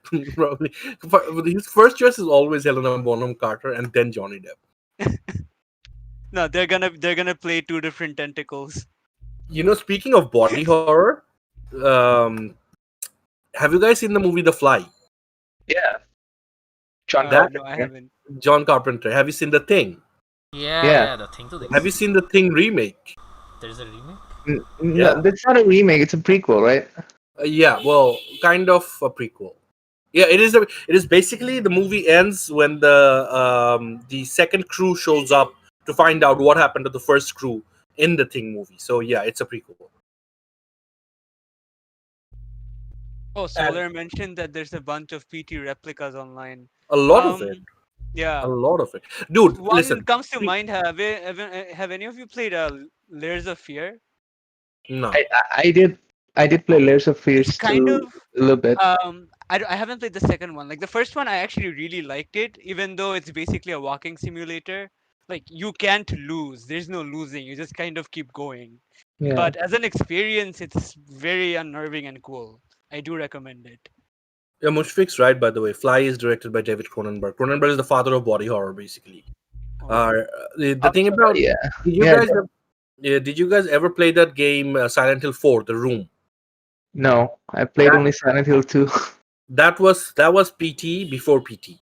Speaker 2: Probably his first choice is always Helena Bonham Carter and then Johnny Depp.
Speaker 1: No, they're gonna play two different tentacles.
Speaker 2: Speaking of body horror, um, have you guys seen the movie The Fly?
Speaker 4: Yeah, John
Speaker 2: That
Speaker 1: No, I
Speaker 4: Carpenter.
Speaker 1: haven't.
Speaker 2: John Carpenter. Have you seen The Thing?
Speaker 3: Yeah,
Speaker 4: Yeah.
Speaker 3: yeah, the thing to
Speaker 2: Have you
Speaker 3: this.
Speaker 2: seen The Thing remake?
Speaker 3: There's a remake.
Speaker 2: Yeah.
Speaker 4: No, that's not a remake. It's a prequel, right?
Speaker 2: Yeah. Well, kind of a prequel. Yeah, it is. It is basically the movie ends when the second crew shows up to find out what happened to the first crew in the Thing movie. So yeah, it's a prequel.
Speaker 1: Oh,
Speaker 2: And
Speaker 1: Solar mentioned that there's a bunch of PT replicas online.
Speaker 2: a lot of it.
Speaker 1: Um,
Speaker 2: A
Speaker 1: yeah.
Speaker 2: lot of it. Dude,
Speaker 1: One
Speaker 2: listen.
Speaker 1: comes to mind. Have any of you played Layers of Fear?
Speaker 2: No.
Speaker 4: I did play Layers of
Speaker 1: It's
Speaker 4: Fears
Speaker 1: kind of
Speaker 4: too a little bit.
Speaker 1: I haven't played the second one. Like the first one, I actually really liked it, even though it's basically a walking simulator. Like you can't lose. There's no losing. You just kind of keep going.
Speaker 4: Yeah.
Speaker 1: But as an experience, it's very unnerving and cool. I do recommend it.
Speaker 2: Yeah, Mushfiq's right, by the way. Fly is directed by David Cronenberg. Cronenberg is the father of body horror, basically.
Speaker 1: Oh.
Speaker 2: Uh, the
Speaker 4: Oh,
Speaker 2: thing about,
Speaker 4: yeah.
Speaker 2: did you
Speaker 4: Yeah.
Speaker 2: guys yeah, did you guys ever play that game Silent Hill 4, The Room?
Speaker 4: No, I played
Speaker 2: That
Speaker 4: only Silent Hill 2.
Speaker 2: that was PT before PT.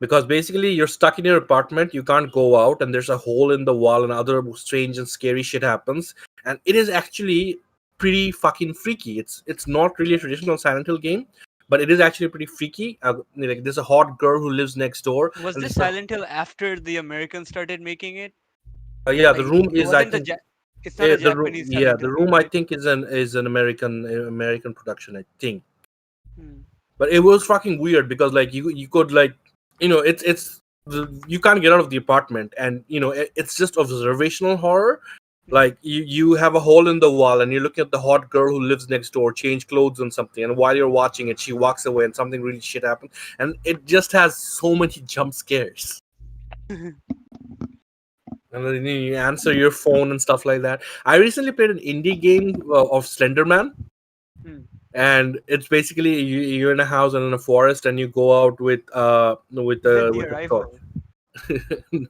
Speaker 2: Because basically you're stuck in your apartment, you can't go out, and there's a hole in the wall, and other strange and scary shit happens. And it is actually pretty fucking freaky. It's not really a traditional Silent Hill game, but it is actually pretty freaky. Like there's a hot girl who lives next door,
Speaker 1: Was
Speaker 2: and
Speaker 1: this
Speaker 2: there's a,
Speaker 1: Silent Hill after the Americans started making it?
Speaker 2: yeah,
Speaker 1: Like
Speaker 2: the room
Speaker 1: it
Speaker 2: is, I
Speaker 1: wasn't
Speaker 2: think,
Speaker 1: it's not a
Speaker 2: the room,
Speaker 1: Japanese
Speaker 2: yeah,
Speaker 1: Silent
Speaker 2: the
Speaker 1: Hill
Speaker 2: room
Speaker 1: game,
Speaker 2: I
Speaker 1: right?
Speaker 2: think is an American production, I think.
Speaker 1: Hmm.
Speaker 2: But it was fucking weird because like you could like, you can't get out of the apartment, and it's just observational horror.
Speaker 1: Hmm.
Speaker 2: Like you have a hole in the wall, and you're looking at the hot girl who lives next door change clothes and something, and while you're watching it she walks away and something really shit happens, and it just has so many jump scares, and then you answer your phone and stuff like that. I recently played an indie game of Slenderman,
Speaker 1: Hmm.
Speaker 2: and it's basically you're in a house and in a forest, and you go out
Speaker 1: Is it The
Speaker 2: with a torch.
Speaker 1: Arrival?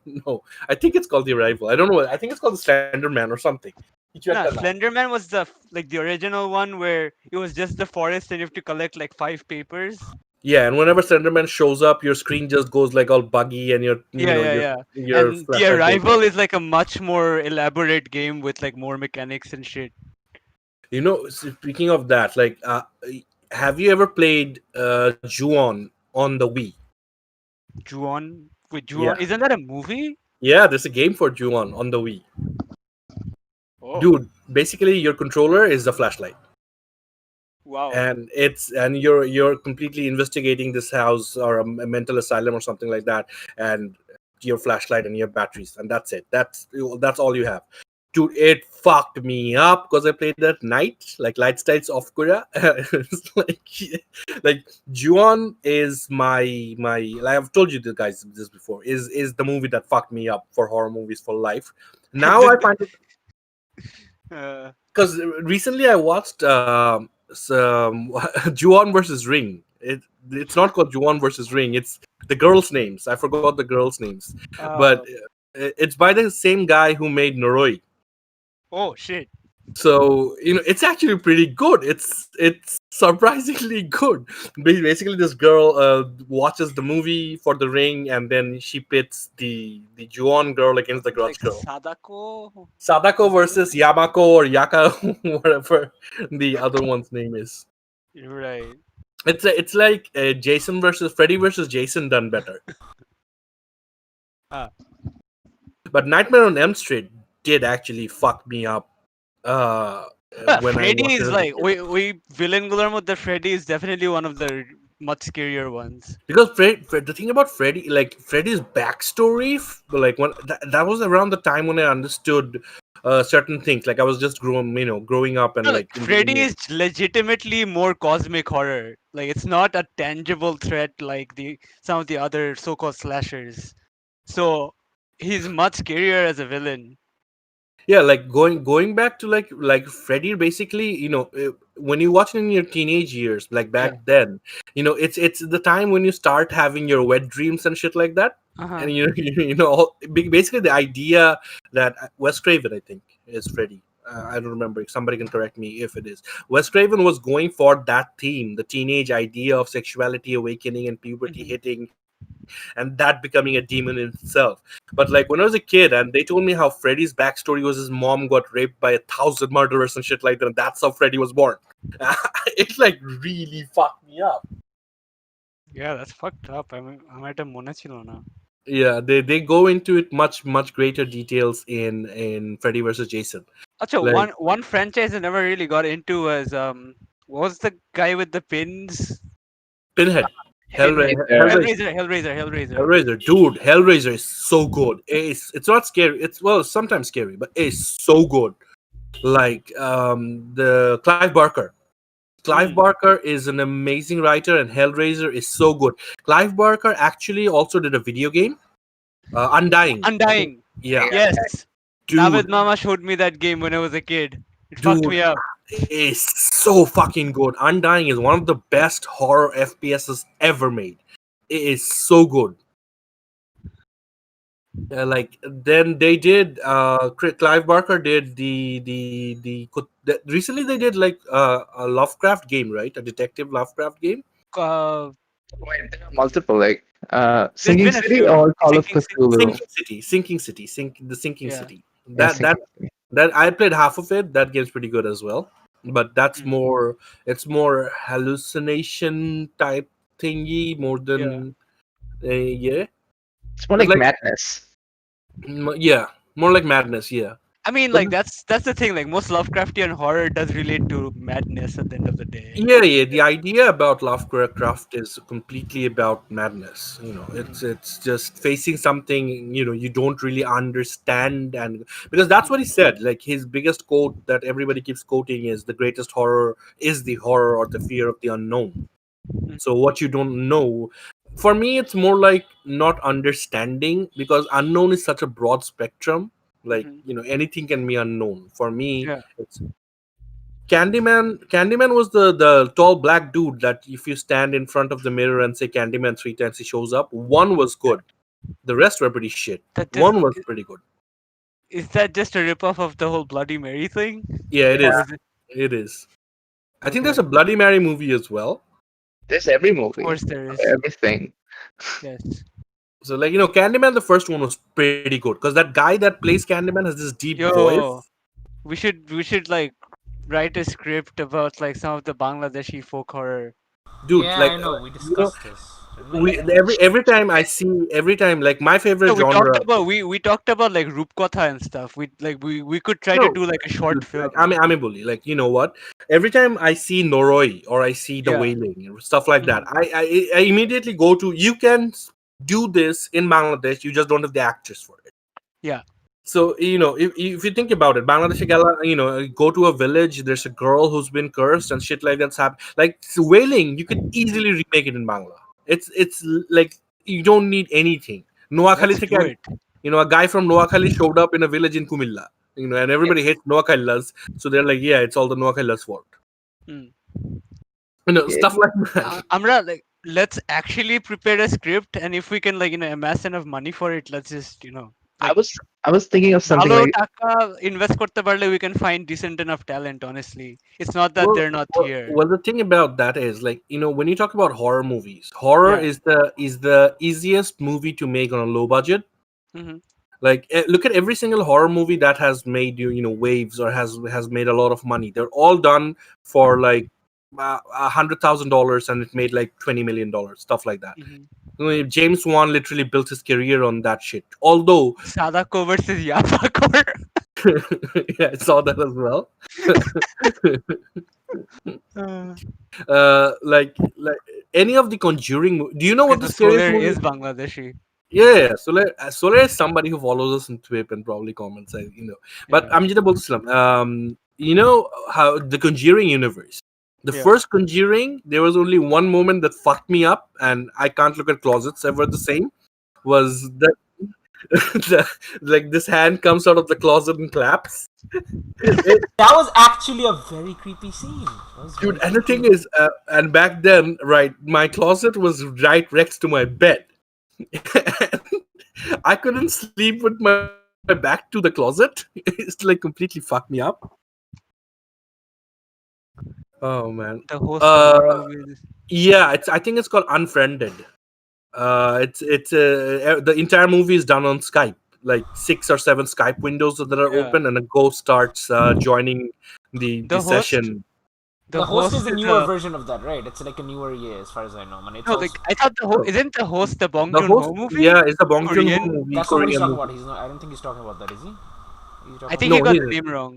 Speaker 2: No, I think it's called The Arrival. I don't know. I think it's called the Slenderman or something. You check that
Speaker 1: No,
Speaker 2: out.
Speaker 1: Slenderman was like the original one where it was just the forest and you have to collect like five papers.
Speaker 2: Yeah, and whenever Slenderman shows up, your screen just goes like all buggy, and your
Speaker 1: Yeah, yeah, yeah.
Speaker 2: your
Speaker 1: And The
Speaker 2: flashlight goes off.
Speaker 1: Arrival is like a much more elaborate game with like more mechanics and shit.
Speaker 2: Speaking of that, like, have you ever played Juon on the Wii?
Speaker 1: Juon, wait, Juon,
Speaker 2: Yeah,
Speaker 1: isn't that a movie?
Speaker 2: yeah. There's a game for Juon on the Wii,
Speaker 1: Oh,
Speaker 2: dude. Basically, your controller is the flashlight,
Speaker 1: wow.
Speaker 2: and you're completely investigating this house or a mental asylum or something like that, and your flashlight and your batteries, and that's it. That's all you have. Dude, it fucked me up because I played at night, like light styles off Korea. It's like Juon is my like I've told you the guys this before, is the movie that fucked me up for horror movies for life. Now I find it
Speaker 1: uh,
Speaker 2: because recently I watched Juon versus Ring. It's not called Juon versus Ring. It's the girls' names. I forgot the girls' names, but
Speaker 1: uh,
Speaker 2: it's by the same guy who made Noroi.
Speaker 1: oh shit.
Speaker 2: So it's actually pretty good. It's surprisingly good. Basically, this girl watches the movie for the ring, and then she pits the Juon girl against the
Speaker 1: It's like
Speaker 2: grudge girl.
Speaker 1: Sadako.
Speaker 2: Sadako versus Yamako or Yaka, whatever the other one's name is.
Speaker 1: Right.
Speaker 2: It's like Jason versus Freddy versus Jason done better.
Speaker 1: Ah.
Speaker 2: But Nightmare on Elm Street did actually fuck me up when I
Speaker 1: Freddy
Speaker 2: watched it
Speaker 1: is
Speaker 2: as a
Speaker 1: like
Speaker 2: kid.
Speaker 1: we villain Guillermo. The Freddy is definitely one of the much scarier ones.
Speaker 2: Because the thing about Freddy, like Freddy's backstory, like when that was around the time when I understood certain things. Like I was just growing up and
Speaker 1: No, like
Speaker 2: like in the
Speaker 1: Freddy
Speaker 2: Indian.
Speaker 1: is legitimately more cosmic horror. Like it's not a tangible threat like the some of the other so-called slashers. So he's much scarier as a villain.
Speaker 2: Yeah, like going back to like Freddy, basically, when you watch it in your teenage years, like
Speaker 1: Yeah.
Speaker 2: back then, it's the time when you start having your wet dreams and shit like that.
Speaker 1: Uh-huh.
Speaker 2: And basically the idea that Wes Craven, I think, is Freddy. I don't remember. Somebody can correct me if it is. Wes Craven was going for that theme, the teenage idea of sexuality awakening and puberty
Speaker 1: Mhm.
Speaker 2: hitting, and that becoming a demon in itself. But like when I was a kid and they told me how Freddy's backstory was his mom got raped by 1,000 murderers and shit like that, and that's how Freddy was born. It like really fucked me up.
Speaker 1: Yeah, that's fucked up. I might have mone chilo na.
Speaker 2: Yeah, they go into it much greater details in Freddy versus Jason.
Speaker 1: Acha,
Speaker 2: Like
Speaker 1: one franchise I never really got into was what was the guy with the pins?
Speaker 2: Pinhead,
Speaker 1: Pinhead.
Speaker 4: Hellraiser.
Speaker 2: Hellraiser,
Speaker 1: Hellraiser.
Speaker 2: Hellraiser, dude, Hellraiser is so good. It's not scary. It's well sometimes scary, but it's so good. Like the Clive Barker. Clive
Speaker 1: Hmm.
Speaker 2: Barker is an amazing writer, and Hellraiser is so good. Clive Barker actually also did a video game, Undying. I think,
Speaker 1: Undying.
Speaker 2: yeah,
Speaker 1: Yes.
Speaker 2: dude,
Speaker 1: Navid Mama showed me that game when I was a kid. It fucked
Speaker 2: dude,
Speaker 1: me up.
Speaker 2: is so fucking good. Undying is one of the best horror FPSs ever made. It is so good. Like then they did Clive Barker did recently they did like a Lovecraft game, right? A detective Lovecraft game.
Speaker 1: Uh,
Speaker 4: Wait, there are multiple, like
Speaker 1: there's
Speaker 4: Singing
Speaker 1: been a
Speaker 4: City
Speaker 1: few.
Speaker 4: or Call of
Speaker 1: Sinking City.
Speaker 4: Cthulhu.
Speaker 2: The Sinking
Speaker 1: Yeah.
Speaker 2: City.
Speaker 4: Yeah,
Speaker 2: That
Speaker 4: Sinking
Speaker 2: that
Speaker 4: City.
Speaker 2: that I played half of it. That game's pretty good as well. But that's
Speaker 1: Mm.
Speaker 2: more it's more hallucination type thingy more
Speaker 1: Yeah.
Speaker 2: than yeah.
Speaker 4: It's more
Speaker 2: But
Speaker 4: like
Speaker 2: like
Speaker 4: madness.
Speaker 2: yeah, more like madness. Yeah.
Speaker 1: I mean,
Speaker 2: But
Speaker 1: like that's the thing. Like most Lovecraftian horror does relate to madness at the end of the day.
Speaker 2: yeah. The idea about Lovecraft is completely about madness.
Speaker 1: Mhm.
Speaker 2: It's just facing something you don't really understand, and because that's what he said. Like his biggest quote that everybody keeps quoting is the greatest horror is the horror or the fear of the unknown.
Speaker 1: Mhm.
Speaker 2: So what you don't know, for me, it's more like not understanding because unknown is such a broad spectrum. Like
Speaker 1: Mhm.
Speaker 2: anything can be unknown. For me,
Speaker 1: Yeah.
Speaker 2: it's Candyman was the tall black dude that if you stand in front of the mirror and say Candyman three times, he shows up. One was good. The rest were pretty shit.
Speaker 1: That does.
Speaker 2: One was pretty good.
Speaker 1: Is that just a ripoff of the whole Bloody Mary thing?
Speaker 2: Yeah, it
Speaker 1: Or
Speaker 2: is.
Speaker 1: is it
Speaker 2: It is. I think there's
Speaker 1: okay?
Speaker 2: a Bloody Mary movie as well.
Speaker 4: There's every
Speaker 1: Of
Speaker 4: movie,
Speaker 1: course there is.
Speaker 4: everything.
Speaker 1: Yes.
Speaker 2: So like Candyman, the first one was pretty good because that guy that plays Candyman has this deep voice.
Speaker 1: Yo, we should like write a script about like some of the Bangladeshi folk horror.
Speaker 2: Dude.
Speaker 3: Yeah,
Speaker 2: Like
Speaker 3: I know. We
Speaker 2: you know,
Speaker 3: discussed this, didn't we?
Speaker 2: every time like my favorite
Speaker 1: No,
Speaker 2: genre.
Speaker 1: we talked about like Rupkatha and stuff. We could try to
Speaker 2: No,
Speaker 1: do like a short
Speaker 2: dude, like
Speaker 1: film.
Speaker 2: I'm a bully. Like you know what? Every time I see Noroi or I see the
Speaker 1: Yeah.
Speaker 2: wailing stuff like that,
Speaker 1: Mhm.
Speaker 2: I immediately go to you can do this in Bangladesh. You just don't have the actors for it.
Speaker 1: Yeah.
Speaker 2: So if you think about it, Bangladeshi gala, go to a village. There's a girl who's been cursed and shit like that's happened. Like wailing, you could easily remake it in Bangla. It's like you don't need anything. Noakhali
Speaker 1: Let's
Speaker 2: থেকে,
Speaker 1: do it.
Speaker 2: a guy from Noakhali showed up in a village in Kumilla. And everybody hates Noakhalilas, so they're like, yeah, it's all the Noakhalilas' fault.
Speaker 1: Hmm.
Speaker 4: Yeah.
Speaker 2: Stuff like that.
Speaker 1: Amra, like, let's actually prepare a script, and if we can, like, amass enough money for it, let's just,
Speaker 4: I
Speaker 1: like,
Speaker 4: was I was thinking of something
Speaker 1: ভালো
Speaker 4: like
Speaker 1: টাকা invest করতে পারলে we can find decent enough talent, honestly. It's not that
Speaker 2: Well,
Speaker 1: they're not
Speaker 2: well,
Speaker 1: here.
Speaker 2: well, the thing about that is, like, when you talk about horror movies, horror
Speaker 1: Yeah.
Speaker 2: is the easiest movie to make on a low budget.
Speaker 1: Hmm.
Speaker 2: Like, look at every single horror movie that has made waves or has made a lot of money. They're all done for like $100,000, and it made like $20 million, stuff like that.
Speaker 1: Hmm.
Speaker 2: James Wan literally built his career on that shit. Although,
Speaker 1: Sadako versus Yapakor.
Speaker 2: yeah, I saw that as well.
Speaker 1: Uh,
Speaker 2: Like any of the Conjuring. Do you know
Speaker 1: okay,
Speaker 2: what the
Speaker 1: so
Speaker 2: scariest
Speaker 1: Soler
Speaker 2: movie?
Speaker 1: is Bangladeshi.
Speaker 2: Yeah, Solar is somebody who follows us in Thwip and probably comments. But
Speaker 1: Yeah.
Speaker 2: I'm just about to you know how the Conjuring universe. The
Speaker 1: Yeah.
Speaker 2: first Conjuring, there was only one moment that fucked me up, and I can't look at closets ever the same. Was that like this hand comes out of the closet and claps?
Speaker 3: That was actually a very creepy scene. That was
Speaker 2: Dude,
Speaker 3: very
Speaker 2: and the
Speaker 3: creepy.
Speaker 2: thing is, and back then, right, my closet was right next to my bed. I couldn't sleep with my back to the closet. It's like completely fucked me up. Oh man.
Speaker 1: The host of horror movies.
Speaker 2: Yeah, I think it's called Unfriended. It's the entire movie is done on Skype, like 6 or 7 Skype windows that are
Speaker 1: Yeah.
Speaker 2: open, and a ghost starts joining the
Speaker 1: The host.
Speaker 2: session.
Speaker 3: The host is a newer
Speaker 1: a
Speaker 3: version of that, right? It's like a newer year, as far as I know. Man, it's
Speaker 1: no,
Speaker 3: also,
Speaker 1: like I thought isn't the host the Bong
Speaker 2: The
Speaker 1: Joon
Speaker 2: host,
Speaker 1: Ho movie?
Speaker 2: yeah, it's a Bong Joon Ho
Speaker 1: Korean.
Speaker 2: movie,
Speaker 3: that's not what he's
Speaker 2: Korean
Speaker 3: talking
Speaker 2: movie.
Speaker 3: about. He's not. I don't think he's talking about that, is he? He's
Speaker 1: I
Speaker 3: talking
Speaker 1: think
Speaker 2: No,
Speaker 1: he got
Speaker 2: he
Speaker 1: the
Speaker 2: is.
Speaker 1: name wrong.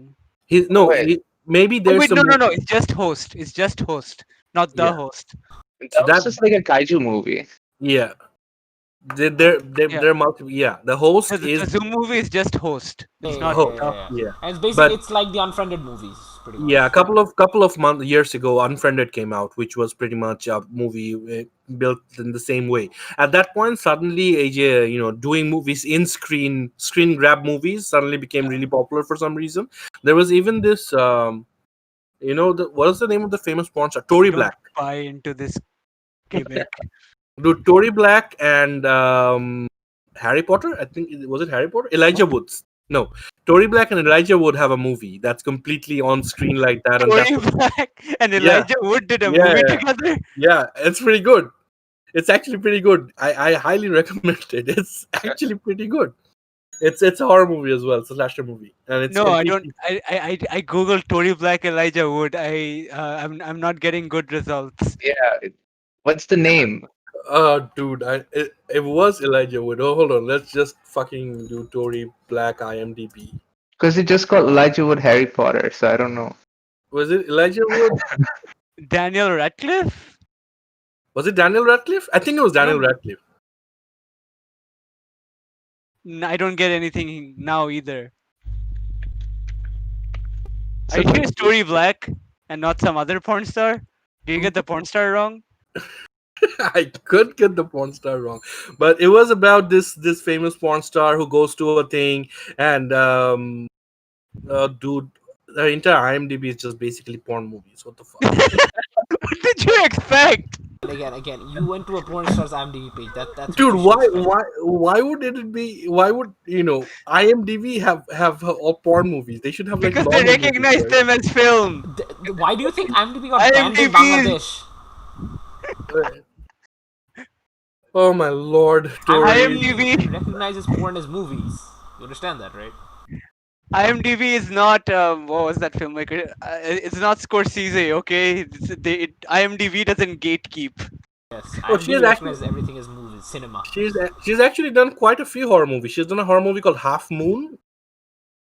Speaker 4: wait,
Speaker 2: Maybe
Speaker 1: Oh
Speaker 2: there's
Speaker 1: wait,
Speaker 2: a
Speaker 1: no, no, no.
Speaker 2: movie.
Speaker 1: It's just host. It's just host, not the
Speaker 2: Yeah,
Speaker 1: host.
Speaker 2: so
Speaker 4: that was
Speaker 2: that
Speaker 4: just like a kaiju movie.
Speaker 2: yeah,
Speaker 1: Yeah.
Speaker 2: they're multiple. Yeah, the host
Speaker 1: The
Speaker 2: is
Speaker 1: Zoom movie is just host.
Speaker 3: yeah,
Speaker 1: It's
Speaker 3: yeah,
Speaker 1: not
Speaker 3: yeah,
Speaker 2: host.
Speaker 3: yeah,
Speaker 1: the
Speaker 3: yeah.
Speaker 2: Yeah,
Speaker 3: And it's basically
Speaker 2: but
Speaker 3: it's like the Unfriended movies, pretty much.
Speaker 2: yeah, a couple of years ago, Unfriended came out, which was pretty much a movie built in the same way. At that point, suddenly, AJ, doing movies in screen grab movies suddenly became really popular for some reason. There was even this, what is the name of the famous porn star?
Speaker 1: I
Speaker 2: Tory
Speaker 1: don't
Speaker 2: Black.
Speaker 1: buy into this gimmick.
Speaker 2: Dude, Tory Black and Harry Potter. I think was it Harry Potter? Elijah
Speaker 1: What?
Speaker 2: Woods. No, Tory Black and Elijah Wood have a movie that's completely on screen like that, and
Speaker 1: Tory
Speaker 2: that's what.
Speaker 1: Black and
Speaker 2: Yeah,
Speaker 1: Elijah Wood did a
Speaker 2: yeah,
Speaker 1: movie
Speaker 2: yeah,
Speaker 1: together.
Speaker 2: yeah. It's pretty good. It's actually pretty good. I highly recommend it. It's actually pretty good. It's a horror movie as well. It's a slasher movie, and it's
Speaker 1: No, I don't.
Speaker 2: completely.
Speaker 1: I googled Tory Black Elijah Wood. I'm not getting good results.
Speaker 4: Yeah. What's the name?
Speaker 2: Dude, it was Elijah Wood. Oh, hold on. Let's just fucking do Tory Black IMDb.
Speaker 4: Because it just called Elijah Wood Harry Potter, so I don't know.
Speaker 2: Was it Elijah Wood?
Speaker 1: Daniel Radcliffe?
Speaker 2: Was it Daniel Radcliffe? I think it was Daniel
Speaker 1: No,
Speaker 2: Radcliffe.
Speaker 1: I don't get anything now either. Are
Speaker 4: So
Speaker 1: you sure it's Tory Black and not some other porn star? Did you get the porn star wrong?
Speaker 2: I could get the porn star wrong, but it was about this famous porn star who goes to a thing, and dude, the entire IMDb is just basically porn movies. What the fuck?
Speaker 1: What did you expect?
Speaker 3: Again, you went to a porn star's IMDb page. That's
Speaker 2: Dude,
Speaker 3: what you should expect.
Speaker 2: why would it be? Why would IMDb have all porn movies? They should have like
Speaker 1: Because they
Speaker 2: normal movies,
Speaker 1: recognize
Speaker 2: right?
Speaker 1: them as film.
Speaker 3: Why do you think IMDb got banned in
Speaker 1: IMDb
Speaker 3: Bangladesh?
Speaker 2: Oh my lord, Tory.
Speaker 1: IMDb
Speaker 3: recognizes porn as movies. You understand that, right?
Speaker 1: IMDb is not what was that filmmaker? It's not Scorsese, okay? IMDb doesn't gatekeep.
Speaker 3: Yes,
Speaker 2: Oh, she
Speaker 3: IMDb
Speaker 2: has actually
Speaker 3: recognizes everything as movies, cinema.
Speaker 2: she's actually done quite a few horror movies. She's done a horror movie called Half Moon,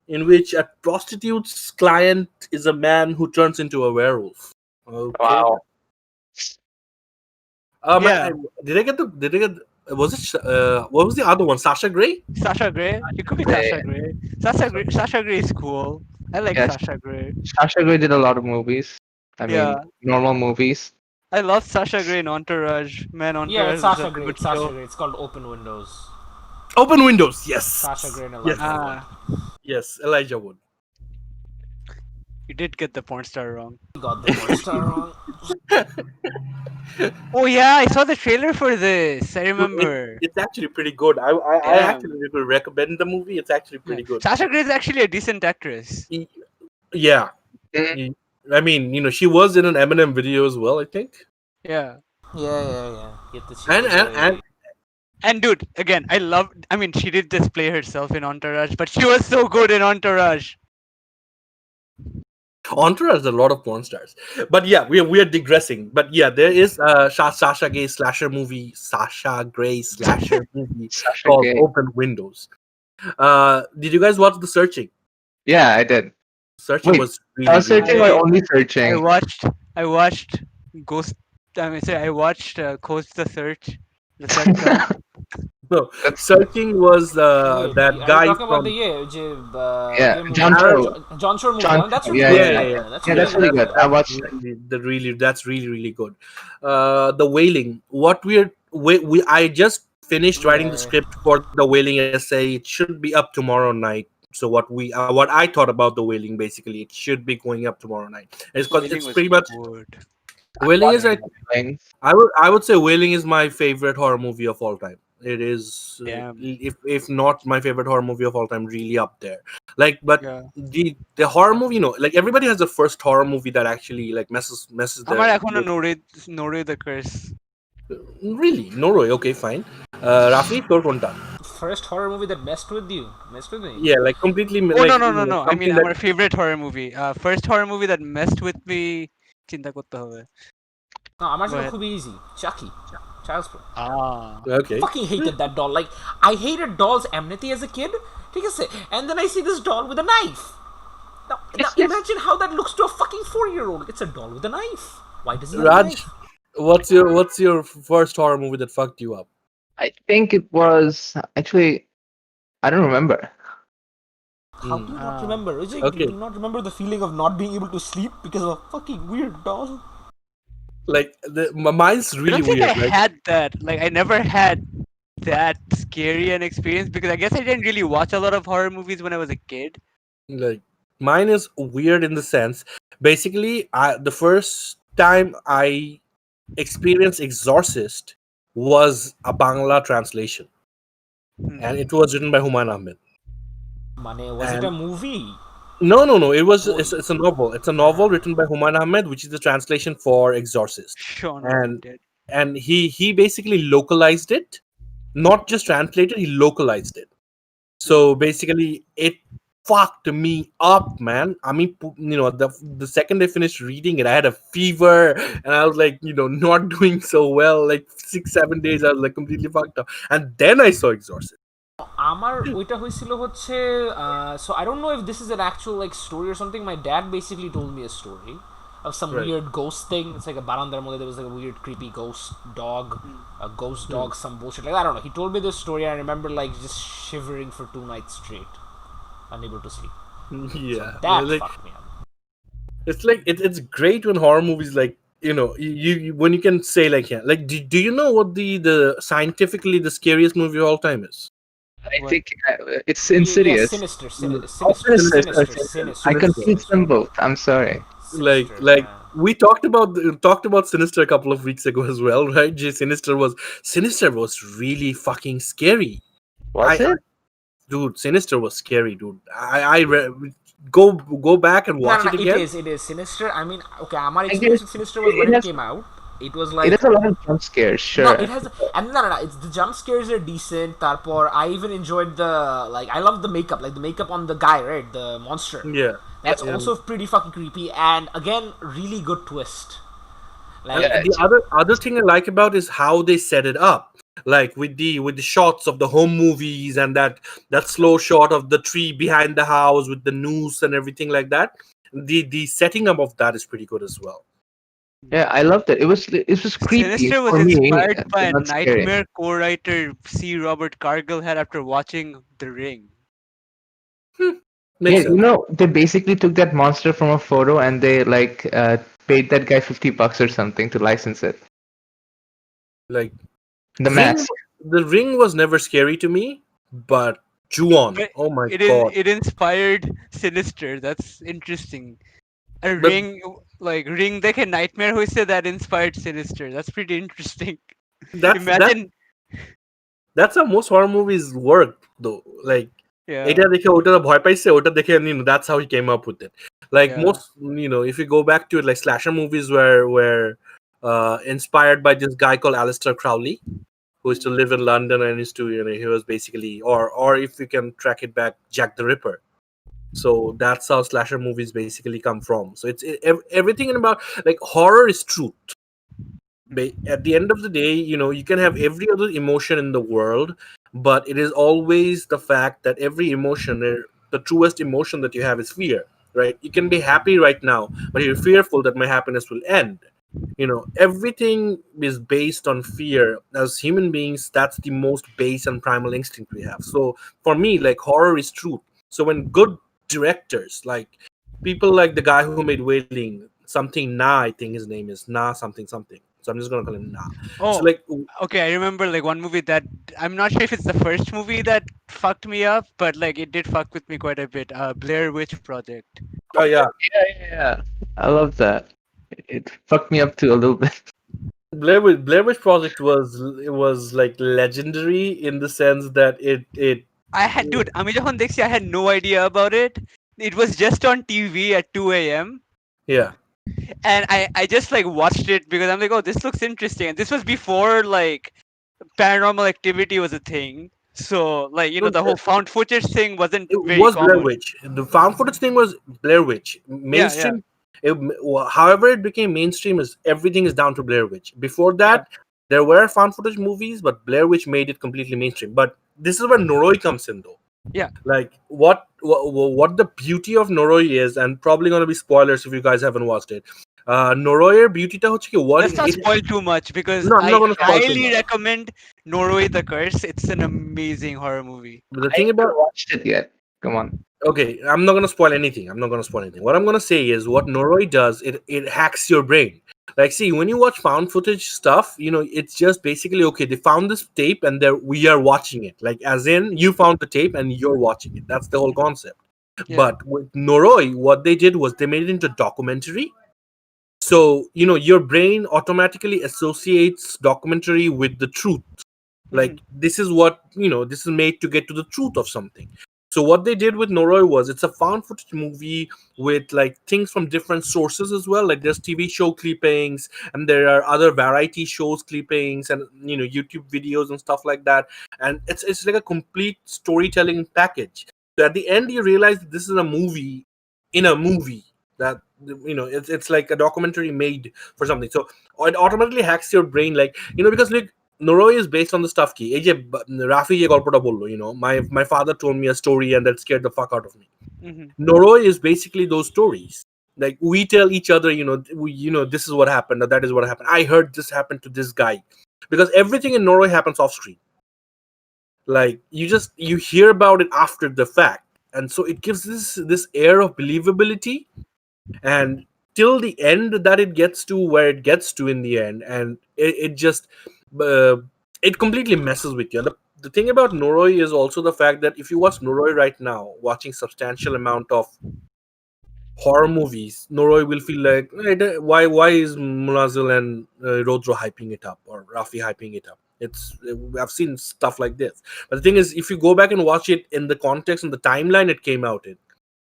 Speaker 2: in which a prostitute's client is a man who turns into a werewolf. Okay.
Speaker 4: Wow.
Speaker 1: Yeah.
Speaker 2: Did I get Was it? What was the other one? Sasha Grey.
Speaker 1: Sasha Grey. It could be
Speaker 4: Yeah,
Speaker 1: Sasha Grey. Sasha Grey is cool. I like
Speaker 4: yes.
Speaker 1: Sasha Grey.
Speaker 4: Sasha Grey did a lot of movies. I mean,
Speaker 1: Yeah,
Speaker 4: normal movies.
Speaker 1: I love Sasha Grey in Entourage. Man,
Speaker 3: Yeah, it's
Speaker 1: Entourage is
Speaker 3: Sasha
Speaker 1: such a
Speaker 3: Grey.
Speaker 1: good
Speaker 3: It's Sasha
Speaker 1: show.
Speaker 3: Grey. It's called Open Windows.
Speaker 2: Open Windows. Yes.
Speaker 3: Sasha Grey and
Speaker 2: Yes.
Speaker 3: Elijah Wood.
Speaker 2: Yes. Elijah Wood.
Speaker 1: You did get the porn star wrong.
Speaker 3: You got the porn star wrong.
Speaker 1: Oh yeah, I saw the trailer for this. I
Speaker 2: Dude,
Speaker 1: remember.
Speaker 2: it's actually pretty good. I
Speaker 1: Damn.
Speaker 2: actually would recommend the movie. It's actually
Speaker 1: Yeah.
Speaker 2: pretty good.
Speaker 1: Sasha Grey is actually a decent actress.
Speaker 2: Yeah.
Speaker 4: Mhm.
Speaker 2: I mean, she was in an Eminem video as well, I think.
Speaker 1: Yeah.
Speaker 3: Yeah. Get the
Speaker 2: And
Speaker 1: Dude, again, I mean, she did just play herself in Entourage, but she was so good in Entourage.
Speaker 2: Entourage has a lot of porn stars. But yeah, we are digressing. But yeah, there is a Sasha Grey slasher movie
Speaker 4: Sasha
Speaker 2: called
Speaker 4: Grey.
Speaker 2: Open Windows. Did you guys watch The Searching?
Speaker 4: Yeah, I did.
Speaker 2: Searching
Speaker 4: Wait,
Speaker 2: was
Speaker 4: I
Speaker 2: really,
Speaker 4: was
Speaker 2: really
Speaker 4: searching
Speaker 1: I-
Speaker 4: or only
Speaker 1: I
Speaker 4: searching?
Speaker 1: watched Ghost. I watched Coast the Search. The search term.
Speaker 2: No,
Speaker 4: That's-
Speaker 2: Searching was
Speaker 3: Wait,
Speaker 2: that
Speaker 3: are
Speaker 2: guy
Speaker 3: you talking about
Speaker 2: from
Speaker 3: the
Speaker 4: Yeah,
Speaker 3: game movie?
Speaker 4: John
Speaker 2: Cho.
Speaker 3: John Shore movie.
Speaker 4: John
Speaker 3: That's
Speaker 4: Cho,
Speaker 3: really
Speaker 4: yeah,
Speaker 3: good.
Speaker 2: yeah.
Speaker 3: That's
Speaker 4: Yeah,
Speaker 3: really
Speaker 4: that's really good. I watched it.
Speaker 2: That's really, really good. The Wailing. What we I just finished writing the
Speaker 3: Yeah.
Speaker 2: script for the Wailing essay. It should be up tomorrow night. So what I thought about the Wailing, basically, it should be going up tomorrow night. It's because
Speaker 1: Wailing
Speaker 2: it's
Speaker 1: was
Speaker 2: pretty much
Speaker 1: good.
Speaker 2: Wailing is like
Speaker 4: Things.
Speaker 2: I would say Wailing is my favorite horror movie of all time. It is
Speaker 1: Damn.
Speaker 2: if not my favorite horror movie of all time, really up there. Like, but
Speaker 1: Yeah.
Speaker 2: the horror movie, like everybody has a first horror movie that actually like messes
Speaker 1: আমার
Speaker 2: their
Speaker 1: এখনো Nore the Curse.
Speaker 2: really Norway. Okay, fine. Rafi, তোর কোনটা?
Speaker 3: First horror movie that messed with me.
Speaker 2: Yeah, like completely.
Speaker 1: Oh
Speaker 2: like,
Speaker 1: no. I mean,
Speaker 2: something that
Speaker 1: our favorite horror movie. First horror movie that messed with me. চিন্তা করতে হবে.
Speaker 3: No, আমার জন্য
Speaker 1: But-
Speaker 3: খুবই easy. Chucky. Child's Play.
Speaker 2: okay.
Speaker 3: Fucking hated that doll. Like, I hated dolls enmity as a kid. ঠিক আছে? And then I see this doll with a knife. Now imagine how that looks to a fucking 4-year-old. It's a doll with a knife. Why does it have a
Speaker 2: Raj,
Speaker 3: knife?
Speaker 2: what's your first horror movie that fucked you up?
Speaker 4: I think it was actually. I don't remember.
Speaker 3: How do you not remember? Is it,
Speaker 2: Okay.
Speaker 3: Do you not remember the feeling of not being able to sleep because of a fucking weird doll?
Speaker 2: Like mine's
Speaker 1: I
Speaker 2: really
Speaker 1: don't think
Speaker 2: weird.
Speaker 1: I
Speaker 2: Like,
Speaker 1: had that. Like, I never had that scary an experience because I guess I didn't really watch a lot of horror movies when I was a kid.
Speaker 2: like mine is weird in the sense basically the first time I experienced Exorcist was a Bangla translation
Speaker 1: Hmm.
Speaker 2: and it was written by Humayun Ahmed.
Speaker 3: Mane, was it a
Speaker 2: And-
Speaker 3: movie?
Speaker 2: No, it's a novel. It's a novel written by Humayun Ahmed, which is the translation for Exorcist.
Speaker 1: Sean
Speaker 2: And-
Speaker 1: did.
Speaker 2: And he basically localized it, not just translated, he localized it. So basically it fucked me up, man. I mean, the second I finished reading it, I had a fever and I was like, not doing so well. Like 6-7 days, I was like completely fucked up. And then I saw Exorcist.
Speaker 3: আমার ওইটা হয়েছিল হচ্ছে so I don't know if this is an actual like story or something. My dad basically told me a story of some
Speaker 2: Right.
Speaker 3: weird ghost thing. It's like a barandar mode. There was like a weird creepy ghost dog, a ghost dog, some bullshit like that. I don't know. He told me this story and I remember like just shivering for 2 nights straight, unable to sleep.
Speaker 2: Yeah.
Speaker 3: That
Speaker 2: like,
Speaker 3: fucked me up.
Speaker 2: it's like it's great when horror movies like you when you can say like, yeah, like do you know what the scientifically the scariest movie of all time is?
Speaker 4: I
Speaker 1: What?
Speaker 4: think it's Insidious.
Speaker 3: Yeah, sinister.
Speaker 4: I confused them both. I'm sorry.
Speaker 2: Like we talked about Sinister a couple of weeks ago as well, right? Sinister was really fucking scary.
Speaker 4: Was it?
Speaker 2: Dude, Sinister was scary, dude. Go back and watch it again.
Speaker 3: It is sinister. I mean, okay, my
Speaker 4: I
Speaker 3: experience
Speaker 4: guess
Speaker 3: with Sinister was when
Speaker 4: it
Speaker 3: it
Speaker 4: has-
Speaker 3: came out. It was like
Speaker 4: It has a lot of jump scares, sure.
Speaker 3: No, it has, and no. It's the jump scares are decent. Tarpor, I even enjoyed I love the makeup, like the makeup on the guy, right, the monster.
Speaker 2: Yeah.
Speaker 3: That's also pretty fucking creepy, and again, really good twist. Like,
Speaker 2: And the other thing I like about is how they set it up, like with the shots of the home movies and that slow shot of the tree behind the house with the noose and everything like that. The setting up of that is pretty good as well.
Speaker 5: Yeah, I loved it. It was creepy
Speaker 1: Sinister was
Speaker 5: for me,
Speaker 1: inspired by
Speaker 5: but
Speaker 1: a
Speaker 5: not scary.
Speaker 1: nightmare co-writer C. Robert Cargill had after watching The Ring.
Speaker 2: Hmm,
Speaker 5: Yeah,
Speaker 2: makes
Speaker 5: you
Speaker 2: sense.
Speaker 5: know, they basically took that monster from a photo and they like paid that guy $50 or something to license it.
Speaker 2: Like
Speaker 5: The
Speaker 2: Ring,
Speaker 5: mask.
Speaker 2: the Ring was never scary to me, but Ju-on,
Speaker 1: But
Speaker 2: oh my
Speaker 1: it
Speaker 2: god!
Speaker 1: it inspired Sinister. That's interesting. A
Speaker 2: But
Speaker 1: ring like Ring Dekhe Nightmare hoise that inspired Sinister. That's pretty interesting.
Speaker 2: that's that
Speaker 1: Imagine,
Speaker 2: that's how most horror movies work, though. Like
Speaker 1: yeah,
Speaker 2: এটা দেখে ওটা ভয় পাইছে, ওটা দেখে that's how he came up with it. Like
Speaker 1: yeah.
Speaker 2: most, if you go back to it, like slasher movies were inspired by this guy called Aleister Crowley, who used to
Speaker 1: Mm.
Speaker 2: live in London and used to, he was basically, or if you can track it back, Jack the Ripper. So that's how slasher movies basically come from. So everything about, like, horror is truth. At the end of the day, you can have every other emotion in the world, but it is always the fact that every emotion, the truest emotion that you have is fear, right? You can be happy right now, but you're fearful that my happiness will end. Everything is based on fear. As human beings, that's the most base and primal instinct we have. So for me, like, horror is truth. So when good directors, like people like the guy who made Wailing, something Na, I think his name is Na something something, so I'm just gonna call him Na. So,
Speaker 1: Oh,
Speaker 2: like,
Speaker 1: okay. I remember like one movie that I'm not sure if it's the first movie that fucked me up, but like it did fuck with me quite a bit. Blair Witch Project.
Speaker 2: oh yeah,
Speaker 5: Yeah. I love that. It fucked me up too a little bit.
Speaker 2: Blair Witch Project was like legendary in the sense that it
Speaker 1: I had, dude, আমি যখন দেখছি, I had no idea about it. It was just on TV at 2 a.m.
Speaker 2: yeah.
Speaker 1: and I just like watched it because I'm like, oh, this looks interesting. And this was before like paranormal activity was a thing. So like,
Speaker 2: No,
Speaker 1: the whole found footage thing wasn't
Speaker 2: it
Speaker 1: very
Speaker 2: was Blair
Speaker 1: common.
Speaker 2: Witch. The found footage thing was Blair Witch.
Speaker 1: Yeah, yeah,
Speaker 2: Mainstream, however it became mainstream, is everything is down to Blair Witch. Before
Speaker 1: yeah,
Speaker 2: that, there were found footage movies, but Blair Witch made it completely mainstream. But this is where Noroi comes in, though.
Speaker 1: yeah.
Speaker 2: Like what the beauty of Noroi is, and probably gonna be spoilers if you guys haven't watched it. Noroyer beauty ta হচ্ছে কি, what
Speaker 1: Let's not
Speaker 2: it.
Speaker 1: spoil too much because
Speaker 2: No, I'm not
Speaker 1: I
Speaker 2: gonna spoil too
Speaker 1: highly
Speaker 2: much.
Speaker 1: recommend Norway the Curse. It's an amazing horror movie.
Speaker 2: But the
Speaker 5: I
Speaker 2: thing about
Speaker 5: haven't watched it yet. Come on.
Speaker 2: Okay, I'm not gonna spoil anything. I'm not gonna spoil anything. What I'm gonna say is what Noroi does, it hacks your brain. Like, see, when you watch found footage stuff, it's just basically, okay, they found this tape and we are watching it. Like, as in, you found the tape and you're watching it. That's the whole concept.
Speaker 1: Yeah.
Speaker 2: But with Noroi, what they did was they made it into a documentary. So, your brain automatically associates documentary with the truth. Like,
Speaker 1: Mhm.
Speaker 2: this is made to get to the truth of something. So what they did with Noroi was, it's a found footage movie with like things from different sources as well. Like, there's TV show clippings, and there are other variety shows clippings, and YouTube videos and stuff like that. And it's like a complete storytelling package. So at the end, you realize that this is a movie in a movie, that it's like a documentary made for something. So it automatically hacks your brain, like, because, like, Noroi is based on the stuff কি এই যে রাফি যে গল্পটা বললো, my father told me a story and that scared the fuck out of me.
Speaker 1: Mhm.
Speaker 2: Noroi is basically those stories. Like, we tell each other, this is what happened, or that is what happened. I heard this happened to this guy, because everything in Noroi happens off screen. Like, you hear about it after the fact, and so it gives this air of believability, and till the end that it gets to where it gets to in the end, and it just uh, it completely messes with you. The thing about Noroi is also the fact that if you watch Noroi right now, watching substantial amount of horror movies, Noroi will feel like, why is Munazil and Rodro hyping it up, or Rafi hyping it up? I've seen stuff like this. But the thing is, if you go back and watch it in the context and the timeline it came out in,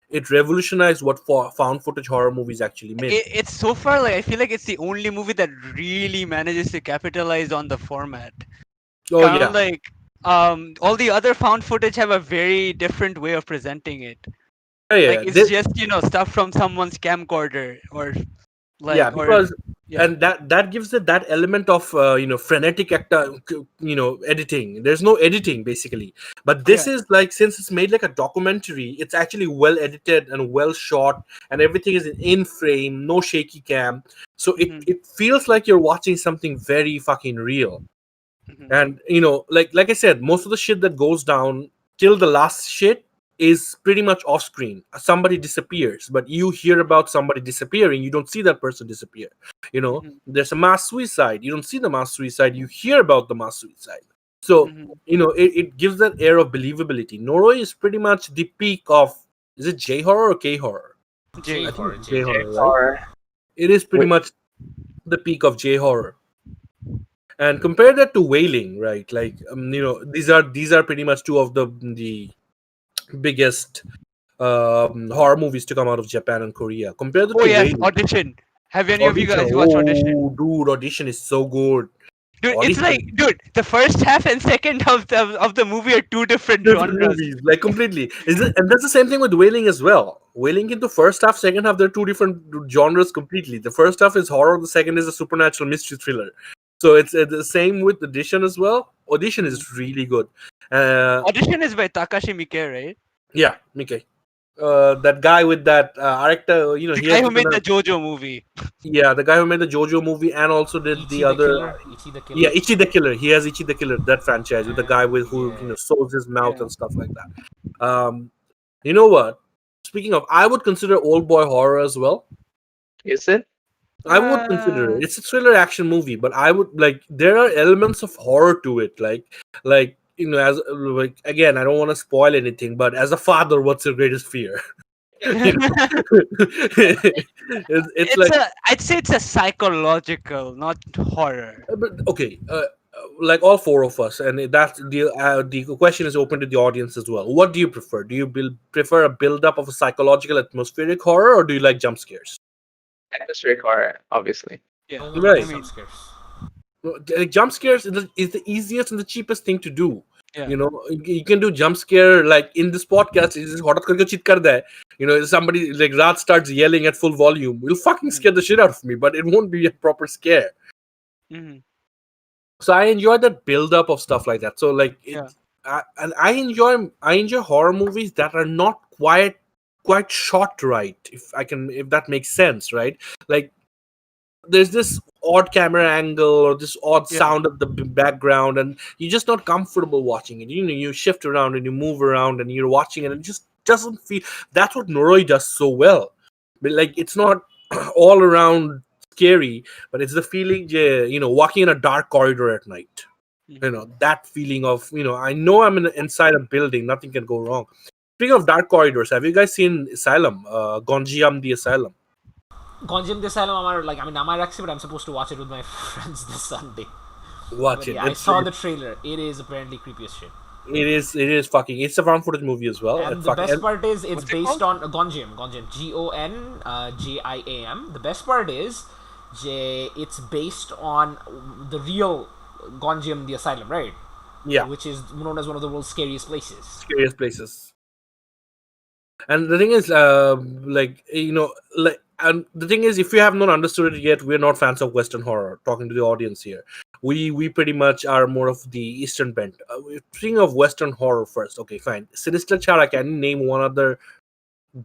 Speaker 2: it revolutionized what found footage horror movies actually meant.
Speaker 1: It's so far like I feel like it's the only movie that really manages to capitalize on the format.
Speaker 2: Oh
Speaker 1: Kind
Speaker 2: yeah,
Speaker 1: of like all the other found footage have a very different way of presenting it.
Speaker 2: yeah,
Speaker 1: Like
Speaker 2: yeah.
Speaker 1: it's just stuff from someone's camcorder or
Speaker 2: Yeah,
Speaker 1: Like or
Speaker 2: because
Speaker 1: yeah.
Speaker 2: and that gives it that element of frenetic actor, editing. There's no editing basically, but this
Speaker 1: Yeah.
Speaker 2: is like, since it's made like a documentary, it's actually well edited and well shot, and everything is in frame, no shaky cam, so
Speaker 1: Hmm.
Speaker 2: it feels like you're watching something very fucking real.
Speaker 1: Hmm.
Speaker 2: And like I said, most of the shit that goes down till the last shit is pretty much off screen. Somebody disappears, but you hear about somebody disappearing, you don't see that person disappear.
Speaker 1: Hmm.
Speaker 2: There's a mass suicide, you don't see the mass suicide, you hear about the mass suicide. So
Speaker 1: Hmm.
Speaker 2: it gives that air of believability. Norway is pretty much the peak of, is it J horror or K horror?
Speaker 3: J
Speaker 2: I
Speaker 1: J.
Speaker 2: think
Speaker 3: horror,
Speaker 2: it's
Speaker 3: J
Speaker 2: J
Speaker 3: horror.
Speaker 2: horror, right?
Speaker 4: Or
Speaker 2: It is pretty
Speaker 5: Wait,
Speaker 2: much the peak of J horror. And compare that to whaling, right? Like these are pretty much two of the biggest horror movies to come out of Japan and Korea. Compare that
Speaker 1: Oh
Speaker 2: to
Speaker 1: yes,
Speaker 2: whaling.
Speaker 1: Audition. Have any of you
Speaker 2: Audition,
Speaker 1: guys watched Audition?
Speaker 2: oh dude, Audition is so good.
Speaker 1: Dude, it's like,
Speaker 2: Audition,
Speaker 1: dude, the first half and second of the movie are two different
Speaker 2: different
Speaker 1: genres.
Speaker 2: movies, like completely. Is it? And that's the same thing with whaling as well. Whaling into first half, second half, they're two different genres completely. The first half is horror, the second is a supernatural mystery thriller. So it's the same with Audition as well. Audition
Speaker 1: Mhm.
Speaker 2: is really good. Uh,
Speaker 1: Audition is by Takashi Miike, right?
Speaker 2: Yeah, Mickey. That guy with that actor,
Speaker 1: The
Speaker 2: he
Speaker 1: guy
Speaker 2: has
Speaker 1: who made
Speaker 2: different.
Speaker 1: the JoJo movie.
Speaker 2: Yeah, the guy who made the JoJo movie and also did
Speaker 3: Ichi
Speaker 2: the
Speaker 3: the
Speaker 2: other.
Speaker 3: Killer. Ichi the
Speaker 2: Yeah,
Speaker 3: Killer.
Speaker 2: Ichi the Killer. He has Ichi the Killer, that franchise with the guy with who
Speaker 3: Yeah.
Speaker 2: sews his mouth
Speaker 1: Yeah.
Speaker 2: and stuff like that. You know what? Speaking of, I would consider Old Boy horror as well.
Speaker 5: is it?
Speaker 2: I would consider
Speaker 1: Uh,
Speaker 2: it. It's a thriller action movie, but I would like, there are elements of horror to it. Like as like, again, I don't want to spoil anything, but as a father, what's your greatest fear? you know, it's like,
Speaker 1: I'd say it's a psychological, not horror.
Speaker 2: but okay, like all four of us, and that's the question is open to the audience as well. What do you prefer? Do you prefer a build up of a psychological atmospheric horror, or do you like jump scares?
Speaker 5: Atmospheric horror, obviously.
Speaker 1: Yeah.
Speaker 3: No one
Speaker 2: Right.
Speaker 1: I
Speaker 3: likes
Speaker 1: mean,
Speaker 3: jump scares.
Speaker 2: Like, jump scares is the easiest and the cheapest thing to do.
Speaker 1: yeah.
Speaker 2: You can do jump scare like in this podcast. Is hotat karke cheat kar de. Somebody like Raj starts yelling at full volume. Will fucking
Speaker 1: Mhm.
Speaker 2: scare the shit out of me, but it won't be a proper scare.
Speaker 1: Mhm.
Speaker 2: So I enjoy that build up of stuff like that. So like
Speaker 1: Yeah.
Speaker 2: and I enjoy horror movies that are not quite shot right. If that makes sense, right? Like, there's this odd camera angle or this odd
Speaker 1: Yeah.
Speaker 2: sound at the background, and you're just not comfortable watching it. You shift around and you move around and you're watching it, and it just doesn't feel. That's what Noroi does so well. But like, it's not all around scary, but it's the feeling, walking in a dark corridor at night.
Speaker 1: Mhm.
Speaker 2: That feeling of, I know I'm inside a building, nothing can go wrong. Speaking of dark corridors, have you guys seen Asylum, Gonjiam the Asylum?
Speaker 3: Gonjam the Asylum, আমার রাখছি, but I'm supposed to watch it with my friends this Sunday.
Speaker 2: Watch
Speaker 3: But
Speaker 2: it.
Speaker 3: yeah, I saw the trailer. It is apparently creepy as shit.
Speaker 2: It is fucking. It's a found footage movie as well.
Speaker 3: And the best part is it's
Speaker 1: What's it
Speaker 3: based
Speaker 1: called?
Speaker 3: on Gonjam, Gonjiam. The best part is it's based on the real Gonjam the Asylum, right?
Speaker 2: Yeah,
Speaker 3: Which is known as one of the world's scariest places.
Speaker 2: scariest places. And the thing is, and the thing is, if you have not understood it yet, we're not fans of Western horror. Talking to the audience here, we pretty much are more of the Eastern bent. Speaking of Western horror first, okay, fine. Sinister Chara, can you name one other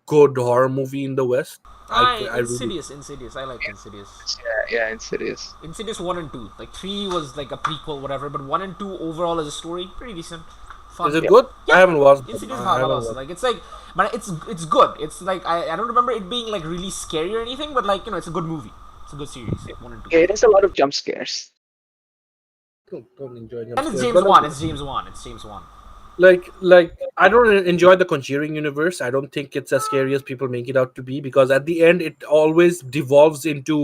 Speaker 2: good horror movie in the West? I really.
Speaker 3: Insidious. I like Insidious.
Speaker 5: Yeah, Insidious.
Speaker 3: Insidious 1 and 2. Like 3 was like a prequel, whatever, but 1 and 2 overall as a story, pretty decent. Fun.
Speaker 2: Is it good?
Speaker 3: Yeah.
Speaker 2: I haven't watched.
Speaker 3: Insidious
Speaker 2: I haven't
Speaker 3: also.
Speaker 2: watched.
Speaker 3: Like it's like, but it's good. It's like I don't remember it being like really scary or anything, but like it's a good movie. It's a good series. 1 and 2.
Speaker 5: Yeah, it has a lot of jump scares.
Speaker 2: Don't enjoy jump
Speaker 3: And it's
Speaker 2: scares,
Speaker 3: James
Speaker 2: but
Speaker 3: Wan. It's James Wan.
Speaker 2: like I don't enjoy the Conjuring universe. I don't think it's as scary as people make it out to be, because at the end it always devolves into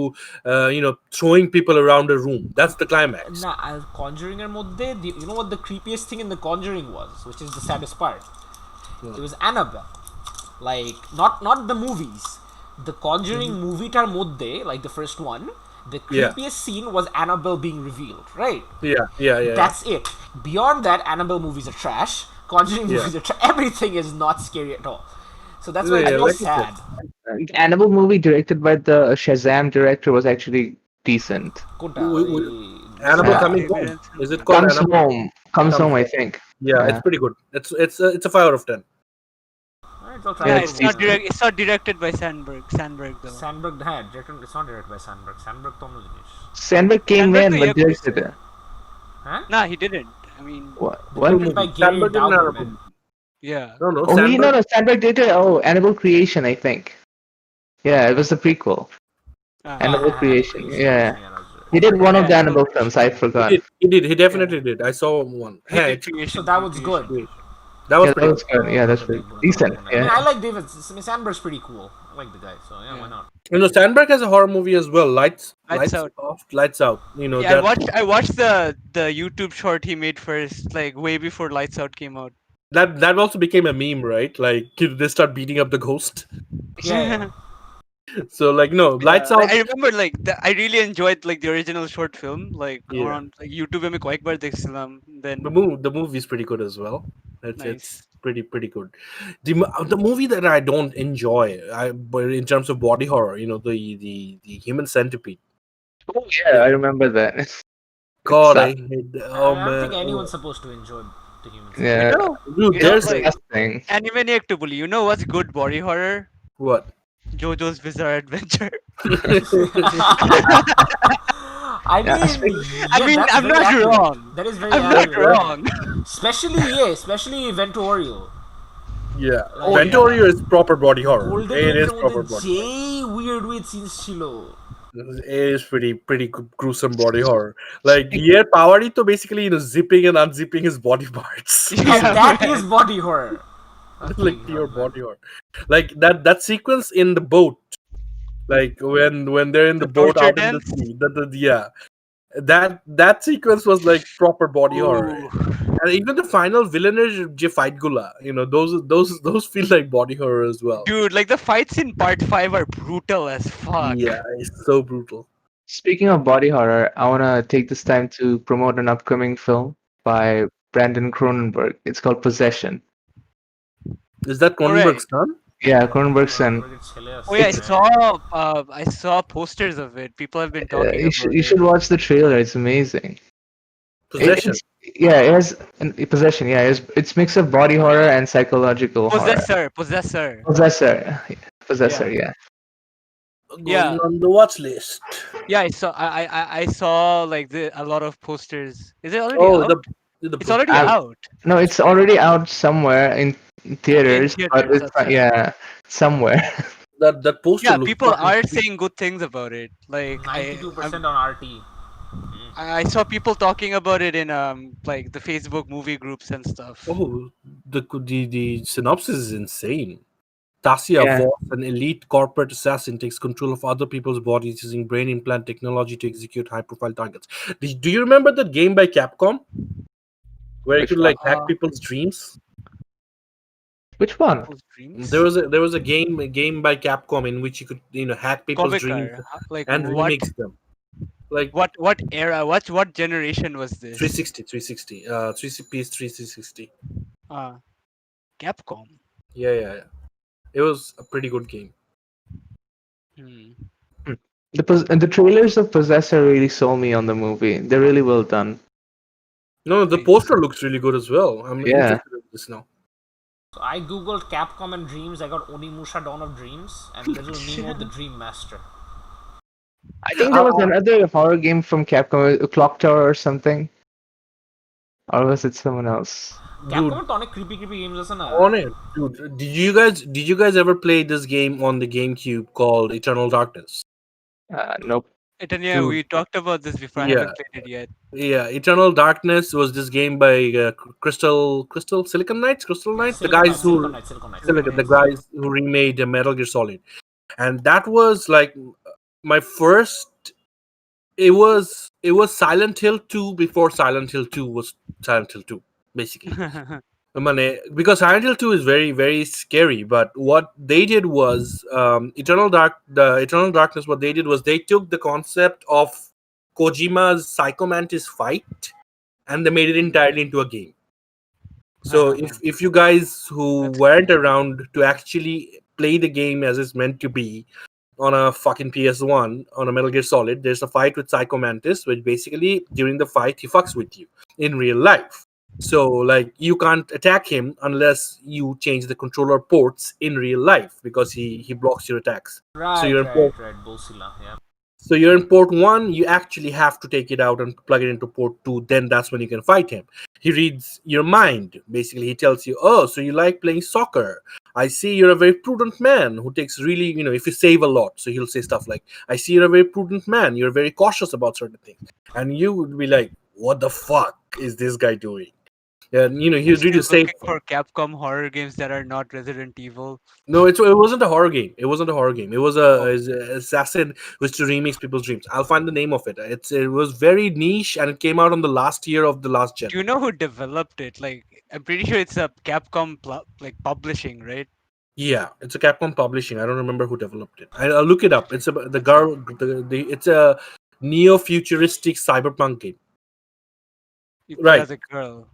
Speaker 2: throwing people around a room. That's the climax.
Speaker 3: Nah, Conjuring এর মধ্যে, you know what the creepiest thing in the Conjuring was, which is the saddest part. It was Annabelle. Like not the movies. The Conjuring movie-টার মধ্যে, like the first one, the creepiest scene was Annabelle being revealed, right?
Speaker 2: Yeah.
Speaker 3: That's it. Beyond that, Annabelle movies are trash. Conjuring movies are trash. Everything is not scary at all. So that's why
Speaker 2: Yeah,
Speaker 3: it's
Speaker 2: like you
Speaker 3: sad.
Speaker 5: The Annabelle movie directed by the Shazam director was actually decent.
Speaker 2: Annabelle
Speaker 5: Yeah.
Speaker 2: Coming
Speaker 1: Maybe
Speaker 2: Home.
Speaker 1: that's
Speaker 2: Is it
Speaker 1: something.
Speaker 2: called
Speaker 5: Comes
Speaker 2: Annabelle?
Speaker 5: home. Comes
Speaker 2: Comes
Speaker 5: home, I
Speaker 2: Home.
Speaker 5: think.
Speaker 2: Yeah, it's
Speaker 5: Yeah.
Speaker 2: pretty good. It's a 5 out of 10.
Speaker 3: Alright, I'll try
Speaker 5: Yeah,
Speaker 1: Yeah,
Speaker 3: it
Speaker 5: it's
Speaker 3: out.
Speaker 1: it's not
Speaker 5: decent.
Speaker 1: direct. It's not directed by Sandberg though.
Speaker 3: Sandberg, it's not directed by Sandberg. Sandberg to অন্য জিনিস।
Speaker 5: Sandberg came
Speaker 1: Sandberg to
Speaker 5: in, but
Speaker 1: Yakuza.
Speaker 5: directed it.
Speaker 3: Huh?
Speaker 1: Nah, he didn't. I mean,
Speaker 5: What?
Speaker 3: Directed by Gary
Speaker 2: Sandberg did an Annabelle
Speaker 3: Dauberman.
Speaker 2: movie.
Speaker 1: yeah.
Speaker 2: No,
Speaker 5: Oh,
Speaker 2: Sandberg.
Speaker 5: no, Sandberg did it. Oh, Annabelle Creation, I think. Yeah, it was the prequel. Annabelle Creation. Yeah. He did one of the
Speaker 1: Yeah,
Speaker 5: Annabelle films. I
Speaker 2: He
Speaker 5: forgot.
Speaker 2: did. He did. He definitely did. I saw one.
Speaker 1: He
Speaker 2: Yeah,
Speaker 1: did
Speaker 2: it's
Speaker 1: creation.
Speaker 3: So that
Speaker 1: he
Speaker 3: was
Speaker 1: creation.
Speaker 3: good.
Speaker 2: that was
Speaker 5: Yeah, that
Speaker 2: pretty
Speaker 5: was
Speaker 2: good.
Speaker 5: good. Yeah, that's pretty decent.
Speaker 3: I mean,
Speaker 5: Yeah.
Speaker 3: I like David. Sandberg's pretty cool. I like the guy, so yeah, why
Speaker 1: Yeah.
Speaker 3: not?
Speaker 2: You know, Sandberg has a horror movie as well. Lights
Speaker 1: Out.
Speaker 2: off, lights out. You know
Speaker 1: Yeah,
Speaker 2: that
Speaker 1: I watched the YouTube short he made first, like way before Lights Out came out.
Speaker 2: that also became a meme, right? Like they start beating up the ghost.
Speaker 3: Yeah.
Speaker 2: So like no, lights
Speaker 1: Like,
Speaker 2: out.
Speaker 1: I remember I really enjoyed like the original short film. Like
Speaker 2: Yeah,
Speaker 1: on like YouTube में को एक बार देखছিলাम. Then
Speaker 2: the movie is pretty good as well. It's
Speaker 1: nice.
Speaker 2: pretty good. The movie that I don't enjoy, but in terms of body horror, you know, the Human Centipede.
Speaker 5: Oh, yeah, I remember that. It
Speaker 2: God, I
Speaker 5: sucked.
Speaker 2: hate.
Speaker 3: I
Speaker 2: Oh
Speaker 3: don't think
Speaker 2: man,
Speaker 3: anyone's supposed to enjoy the human
Speaker 5: Yeah,
Speaker 1: You know,
Speaker 2: dude,
Speaker 1: you know,
Speaker 2: there's
Speaker 1: like
Speaker 5: disgusting.
Speaker 1: Animaniac to bully. You know what's good body horror?
Speaker 2: what?
Speaker 1: JoJo's Bizarre Adventure.
Speaker 3: I
Speaker 5: Yeah,
Speaker 3: mean,
Speaker 1: I mean,
Speaker 3: that's
Speaker 1: I'm
Speaker 3: very
Speaker 1: not
Speaker 3: accurate.
Speaker 1: wrong.
Speaker 3: That is very
Speaker 1: I'm not
Speaker 3: accurate.
Speaker 1: wrong.
Speaker 3: Especially Ventorio.
Speaker 2: Yeah,
Speaker 3: Oh,
Speaker 2: Ventorio is proper body horror.
Speaker 3: Golden
Speaker 2: It is
Speaker 3: Age
Speaker 2: proper
Speaker 3: মধ্যে
Speaker 2: body.
Speaker 3: যেই weird scenes ছিল।
Speaker 2: It is pretty gruesome body horror. Like yeah, Pawari to basically zipping and unzipping his body parts.
Speaker 3: Now
Speaker 1: Yeah,
Speaker 3: that
Speaker 1: man.
Speaker 3: is body horror.
Speaker 2: Like pure body horror. Like that sequence in the boat, like when they're in
Speaker 1: The
Speaker 2: the boat
Speaker 1: torture
Speaker 2: out in the
Speaker 1: dance?
Speaker 2: sea. Yeah, that sequence was like proper body horror.
Speaker 1: Ooh.
Speaker 2: And even the final villain is je fight gula. You know, those feel like body horror as well.
Speaker 1: Dude, like the fights in part 5 are brutal as fuck.
Speaker 2: Yeah, it's so brutal.
Speaker 5: Speaking of body horror, I want to take this time to promote an upcoming film by Brandon Cronenberg. It's called Possession.
Speaker 2: Is that Cronenberg's
Speaker 1: Alright.
Speaker 2: son?
Speaker 5: Yeah, Cronenberg's son.
Speaker 1: Oh yeah,
Speaker 5: It's-
Speaker 1: I saw posters of it. People have been talking about
Speaker 5: you
Speaker 1: it.
Speaker 5: should watch the trailer. It's amazing.
Speaker 2: Possession.
Speaker 5: It has Possession. Yeah, it's mix of body horror and psychological horror.
Speaker 1: Possessor.
Speaker 5: Possessor. Yeah.
Speaker 2: Going
Speaker 1: Yeah.
Speaker 2: on the watch list.
Speaker 1: Yeah, I saw like a lot of posters. Is it already
Speaker 2: Oh,
Speaker 1: out?
Speaker 2: the
Speaker 1: It's already
Speaker 5: Um,
Speaker 1: out.
Speaker 5: No, it's already out somewhere in theaters, but
Speaker 1: theaters,
Speaker 5: it's
Speaker 1: that's right.
Speaker 5: yeah, somewhere.
Speaker 2: that poster.
Speaker 1: Yeah,
Speaker 2: looks
Speaker 1: people
Speaker 2: fucking
Speaker 1: are
Speaker 2: sweet.
Speaker 1: saying good things about it. Like
Speaker 3: 92% on RT.
Speaker 1: I saw people talking about it in like the Facebook movie groups and stuff.
Speaker 2: Oh, the synopsis is insane. Tasia
Speaker 5: Yeah.
Speaker 2: Voss, an elite corporate assassin, takes control of other people's bodies using brain implant technology to execute high-profile targets. Do you remember that game by Capcom where you
Speaker 5: Which
Speaker 2: could
Speaker 5: one?
Speaker 2: like hack people's dreams?
Speaker 5: Which one?
Speaker 1: People's dreams.
Speaker 2: There was a game by Capcom in which you could hack people's dreams
Speaker 1: Kovikar. Like
Speaker 2: and
Speaker 1: what?
Speaker 2: remix them. Like
Speaker 1: What era? What generation was this?
Speaker 2: 360, 360.
Speaker 1: Capcom.
Speaker 2: Yeah. It was a pretty good game.
Speaker 1: Hmm.
Speaker 5: The trailers of Possessor really sold me on the movie. They're really well done.
Speaker 2: No, the
Speaker 1: Nice.
Speaker 2: poster looks really good as well. I'm
Speaker 5: Yeah.
Speaker 2: interested in this now.
Speaker 3: So I googled Capcom and Dreams. I got Onimusha Dawn of Dreams and Little Nemo the Dream Master.
Speaker 5: I think there was another horror game from Capcom, Clock Tower or something. Or was it someone else?
Speaker 3: Capcom তো অনেক creepy games আছে না?
Speaker 2: On it, dude. Did you guys ever play this game on the GameCube called Eternal Darkness?
Speaker 5: Nope.
Speaker 1: Yeah,
Speaker 2: Dude.
Speaker 1: we talked about this before. I
Speaker 2: Yeah.
Speaker 1: haven't played it yet.
Speaker 2: Yeah, Eternal Darkness was this game by Silicon Knights, the guys who the guys who remade Metal Gear Solid, and that was like my first. It was Silent Hill 2 before Silent Hill 2 was Silent Hill 2, basically. Because Silent Hill 2 is very, very scary, but what they did was the Eternal Darkness, what they did was they took the concept of Kojima's Psycho Mantis fight and they made it entirely into a game. So if you guys who weren't around to actually play the game as it's meant to be on a fucking PS1 on a Metal Gear Solid, there's a fight with Psycho Mantis, which basically during the fight he fucks with you in real life. So like you can't attack him unless you change the controller ports in real life because he blocks your attacks. So
Speaker 3: Right,
Speaker 2: you're in port,
Speaker 3: Bullsila, yeah.
Speaker 2: so you're in port 1, you actually have to take it out and plug it into port 2, then that's when you can fight him. He reads your mind. Basically, he tells you, "Oh, so you like playing soccer. I see you're a very prudent man who takes really, if you save a lot." So he'll say stuff like, "I see you're a very prudent man. You're very cautious about certain things." And you would be like, "What the fuck is this guy doing?" And, he'd read
Speaker 1: Still
Speaker 2: you save.
Speaker 1: looking for Capcom horror games that are not Resident Evil.
Speaker 2: No, it wasn't a horror game. It wasn't a horror game. It was
Speaker 1: Oh.
Speaker 2: a assassin which to remix people's dreams. I'll find the name of it. It was very niche and it came out on the last year of the last gen.
Speaker 1: Do you know who developed it? Like, I'm pretty sure it's a Capcom publishing, right?
Speaker 2: Yeah, it's a Capcom publishing. I don't remember who developed it. I'll look it up. It's about the girl. It's a neo-futuristic cyberpunk game.
Speaker 1: You play
Speaker 2: Right.
Speaker 1: as a girl.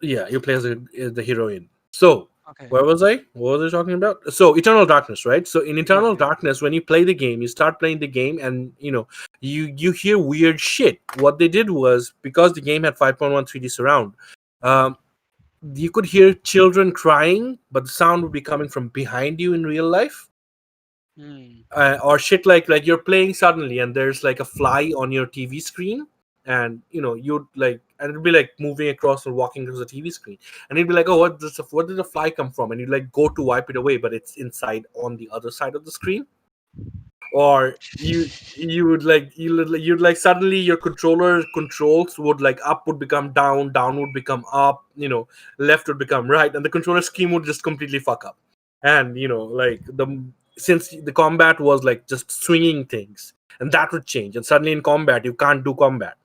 Speaker 2: Yeah, you play as the heroine. So
Speaker 1: Okay.
Speaker 2: where was I? What was I talking about? So Eternal Darkness, right? So in Eternal
Speaker 1: Okay.
Speaker 2: Darkness, when you play the game, you start playing the game, and you hear weird shit. What they did was, because the game had 5.1 3D surround, you could hear children crying, but the sound would be coming from behind you in real life.
Speaker 1: Hmm.
Speaker 2: Or shit like you're playing suddenly and there's like a fly on your TV screen, and you'd like, and it'd be like moving across or walking across the TV screen, and you'd be like, "Oh, what did the fly come from?" And you'd like go to wipe it away, but it's inside on the other side of the screen. Or you'd like suddenly your controller controls would like up would become down, down would become up, left would become right, and the controller scheme would just completely fuck up. And like since the combat was like just swinging things, and that would change, and suddenly in combat you can't do combat,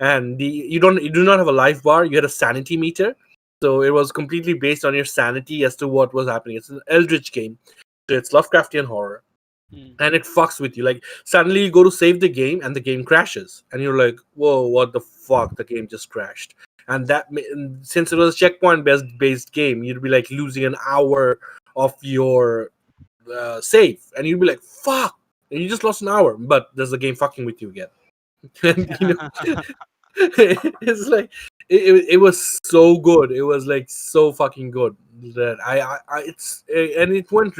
Speaker 2: and you do not have a life bar, you had a sanity meter. So it was completely based on your sanity as to what was happening. It's an eldritch game, so it's Lovecraftian horror.
Speaker 1: Hmm.
Speaker 2: And it fucks with you. Like suddenly you go to save the game and the game crashes, and you're like, "Whoa, what the fuck? The game just crashed." And since it was a checkpoint based game, you'd be like losing an hour of your save, and you'd be like, "Fuck!" And you just lost an hour, but there's the game fucking with you again. And it's like it was so good. It was like so fucking good that and it went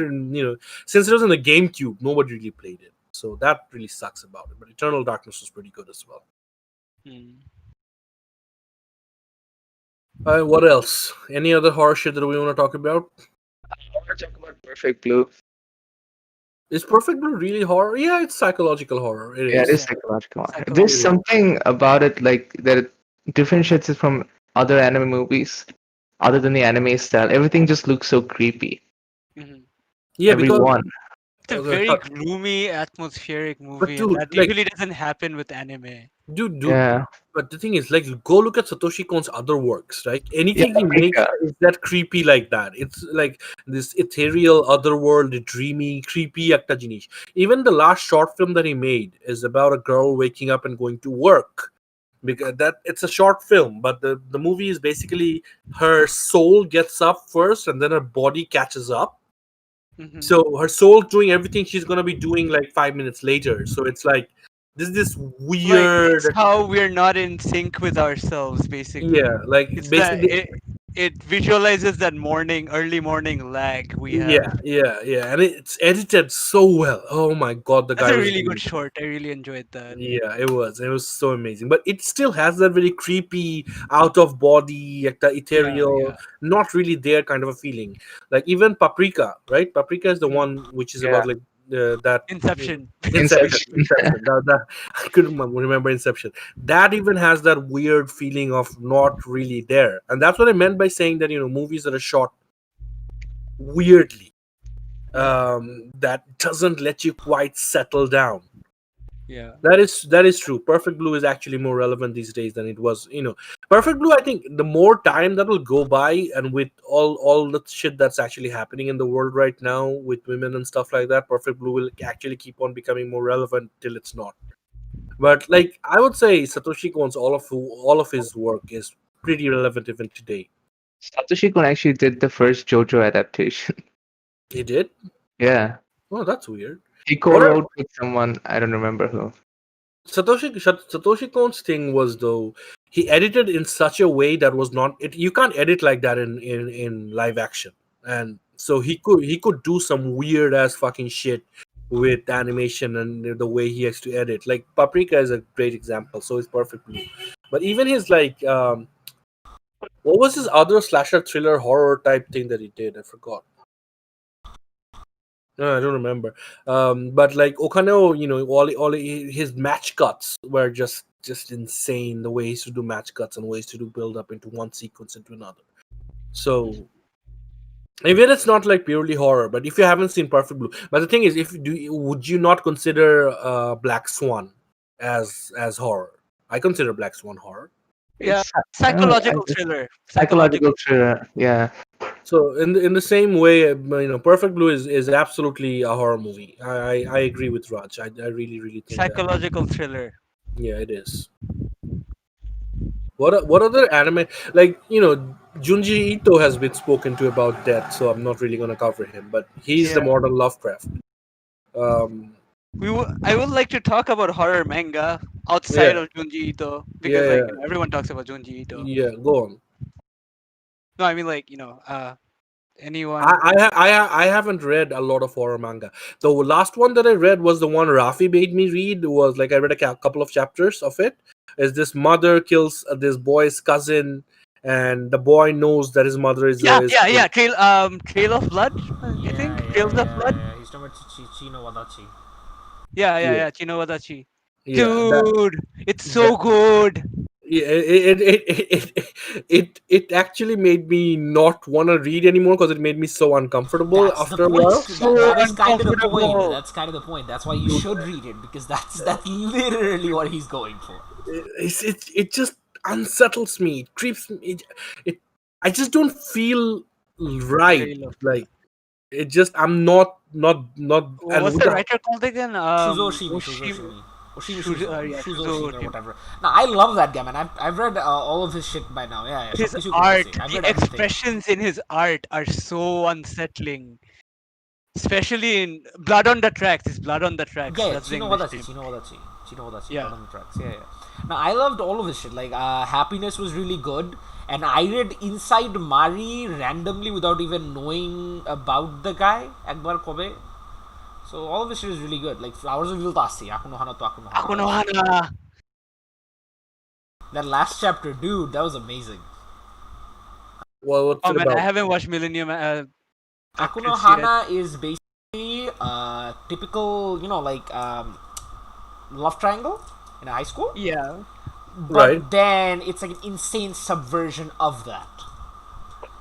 Speaker 2: since it was on the GameCube, nobody really played it, so that really sucks about it. But Eternal Darkness was pretty good as well.
Speaker 1: Hmm.
Speaker 2: What else? Any other horror shit that we want to talk about?
Speaker 5: I want to talk about Perfect Blue.
Speaker 2: Is Perfect Blue really horror? Yeah, it's psychological horror. It
Speaker 5: Yeah, it
Speaker 2: is.
Speaker 5: is psychological.
Speaker 1: Psychological.
Speaker 5: There's something about it like that it differentiates it from other anime movies, other than the anime style. Everything just looks so creepy.
Speaker 1: Mhm.
Speaker 2: Yeah, because
Speaker 5: Everyone.
Speaker 1: It's a very gloomy, atmospheric movie, and
Speaker 2: dude,
Speaker 1: that
Speaker 2: like-
Speaker 1: usually doesn't happen with anime.
Speaker 2: dude.
Speaker 5: Yeah.
Speaker 2: But the thing is, like, go look at Satoshi Kon's other works, right? Anything he makes
Speaker 5: Paprika.
Speaker 2: is that creepy like that. It's like this ethereal, otherworld, dreamy, creepy Akta Jinish. Even the last short film that he made is about a girl waking up and going to work. Because it's a short film, but the movie is basically her soul gets up first and then her body catches up.
Speaker 1: Mhm.
Speaker 2: So her soul doing everything she's gonna be doing like 5 minutes later. So it's like this
Speaker 1: Like,
Speaker 2: weird.
Speaker 1: it's how we're not in sync with ourselves, basically.
Speaker 2: Yeah, like
Speaker 1: It's
Speaker 2: basically.
Speaker 1: it visualizes that early morning lag we have.
Speaker 2: Yeah, and it's edited so well. Oh my god, the
Speaker 1: That's
Speaker 2: guy
Speaker 1: a
Speaker 2: was
Speaker 1: really good
Speaker 2: amazing.
Speaker 1: short. I really enjoyed that.
Speaker 2: Yeah, it was so amazing. But it still has that very creepy, out of body, like the ethereal,
Speaker 1: Yeah.
Speaker 2: not really there kind of a feeling. Like even Paprika, right? Paprika is the
Speaker 1: Mm.
Speaker 2: one which is
Speaker 5: Yeah.
Speaker 2: about like that
Speaker 1: Inception.
Speaker 2: Inception.
Speaker 5: Inception.
Speaker 2: That I couldn't remember Inception. That even has that weird feeling of not really there, and that's what I meant by saying that movies that are shot weirdly, that doesn't let you quite settle down.
Speaker 1: Yeah.
Speaker 2: That is true. Perfect Blue is actually more relevant these days than it was. Perfect Blue. I think the more time that will go by, and with all the shit that's actually happening in the world right now with women and stuff like that, Perfect Blue will actually keep on becoming more relevant till it's not. But like I would say, Satoshi Kon's all of his work is pretty relevant even today.
Speaker 5: Satoshi Kon actually did the first JoJo adaptation.
Speaker 2: He did.
Speaker 5: Yeah.
Speaker 2: Oh, that's weird.
Speaker 5: He
Speaker 2: What are,
Speaker 5: co-wrote with someone, I don't remember who.
Speaker 2: Satoshi Kon's thing was, though, he edited in such a way that was not it. You can't edit like that in live action, and so he could do some weird ass fucking shit with animation and the way he has to edit. Like Paprika is a great example. So is Perfect Blue, but even his like what was his other slasher thriller horror type thing that he did? I forgot. No, I don't remember. But like Okaneo, all his match cuts were just insane. The way he used to do match cuts and ways to do build up into one sequence into another. So even it's not like purely horror, but if you haven't seen Perfect Blue, but the thing is, if you do, would you not consider Black Swan as horror? I consider Black Swan horror.
Speaker 1: Yeah,
Speaker 5: It's I don't know,
Speaker 1: psychological thriller.
Speaker 5: psychological thriller. Yeah.
Speaker 2: So in the same way, Perfect Blue is absolutely a horror movie. I agree with Raj. I really think that.
Speaker 1: Psychological thriller.
Speaker 2: Yeah, it is. What other anime, like Junji Ito has been spoken to about death, so I'm not really gonna cover him. But he's the
Speaker 1: Yeah.
Speaker 2: modern Lovecraft. Um,
Speaker 1: I would like to talk about horror manga outside
Speaker 2: yeah,
Speaker 1: of Junji Ito because
Speaker 2: yeah,
Speaker 1: like
Speaker 2: yeah,
Speaker 1: everyone talks about Junji Ito.
Speaker 2: yeah. Go on.
Speaker 1: No, I mean like anyone.
Speaker 2: I haven't read a lot of horror manga. The last one that I read was the one Rafi made me read. Was like I read a couple of chapters of it. Is this mother kills this boy's cousin, and the boy knows that his mother is
Speaker 1: Yeah,
Speaker 2: is
Speaker 1: yeah, yeah. Trail of Blood. I think Trails of Blood.
Speaker 3: He's talking about Chino Wadachi.
Speaker 1: Yeah, yeah,
Speaker 2: yeah,
Speaker 1: yeah. Chino Wadachi.
Speaker 2: yeah,
Speaker 1: Dude, it's
Speaker 2: that
Speaker 1: so good.
Speaker 2: yeah, it actually made me not want to read anymore because it made me so uncomfortable
Speaker 3: That's the
Speaker 2: after a
Speaker 3: point.
Speaker 2: while.
Speaker 3: That is kind of the point.
Speaker 1: Uncomfortable.
Speaker 3: That's kind of the point. That's why you should read it because that's literally what he's going for.
Speaker 2: It just unsettles me. It creeps me. It I just don't feel right.
Speaker 1: Trail of Blood.
Speaker 2: Like it just I'm not and
Speaker 1: What's
Speaker 2: with
Speaker 1: the
Speaker 2: the,
Speaker 1: writer called again?
Speaker 3: Oshimi.
Speaker 1: Yeah,
Speaker 3: Shuzo
Speaker 1: Shuzo
Speaker 3: or whatever. Now I love that guy, man. I've read all of his shit by now. Yeah.
Speaker 1: his
Speaker 3: Shokushu
Speaker 1: art,
Speaker 3: Kurose. I've
Speaker 1: the
Speaker 3: read everything.
Speaker 1: expressions in his art are so unsettling. Especially in Blood on the Tracks. It's Blood on the Tracks.
Speaker 3: Yeah,
Speaker 1: That's the
Speaker 3: Chino
Speaker 1: English
Speaker 3: Wadachi,
Speaker 1: name.
Speaker 3: Chino Wadachi,
Speaker 1: Yeah.
Speaker 3: Blood on the Tracks. Yeah. Now I loved all of his shit. Like Happiness was really good, and I read Inside Mari randomly without even knowing about the guy. Akbar Kobe. So all of his shit is really good. Like Flowers of Yultasi, Akuno Hana to Akuno Hana.
Speaker 1: Akonohana.
Speaker 3: That last chapter, dude, that was amazing.
Speaker 2: what's
Speaker 1: Oh
Speaker 2: it
Speaker 1: man, I
Speaker 2: about?
Speaker 1: haven't watched Millennium
Speaker 3: Akuno
Speaker 1: Actress
Speaker 3: Hana is basically typical, like love triangle in a high school.
Speaker 1: yet. Yeah.
Speaker 3: But
Speaker 2: Right.
Speaker 3: then it's like an insane subversion of that.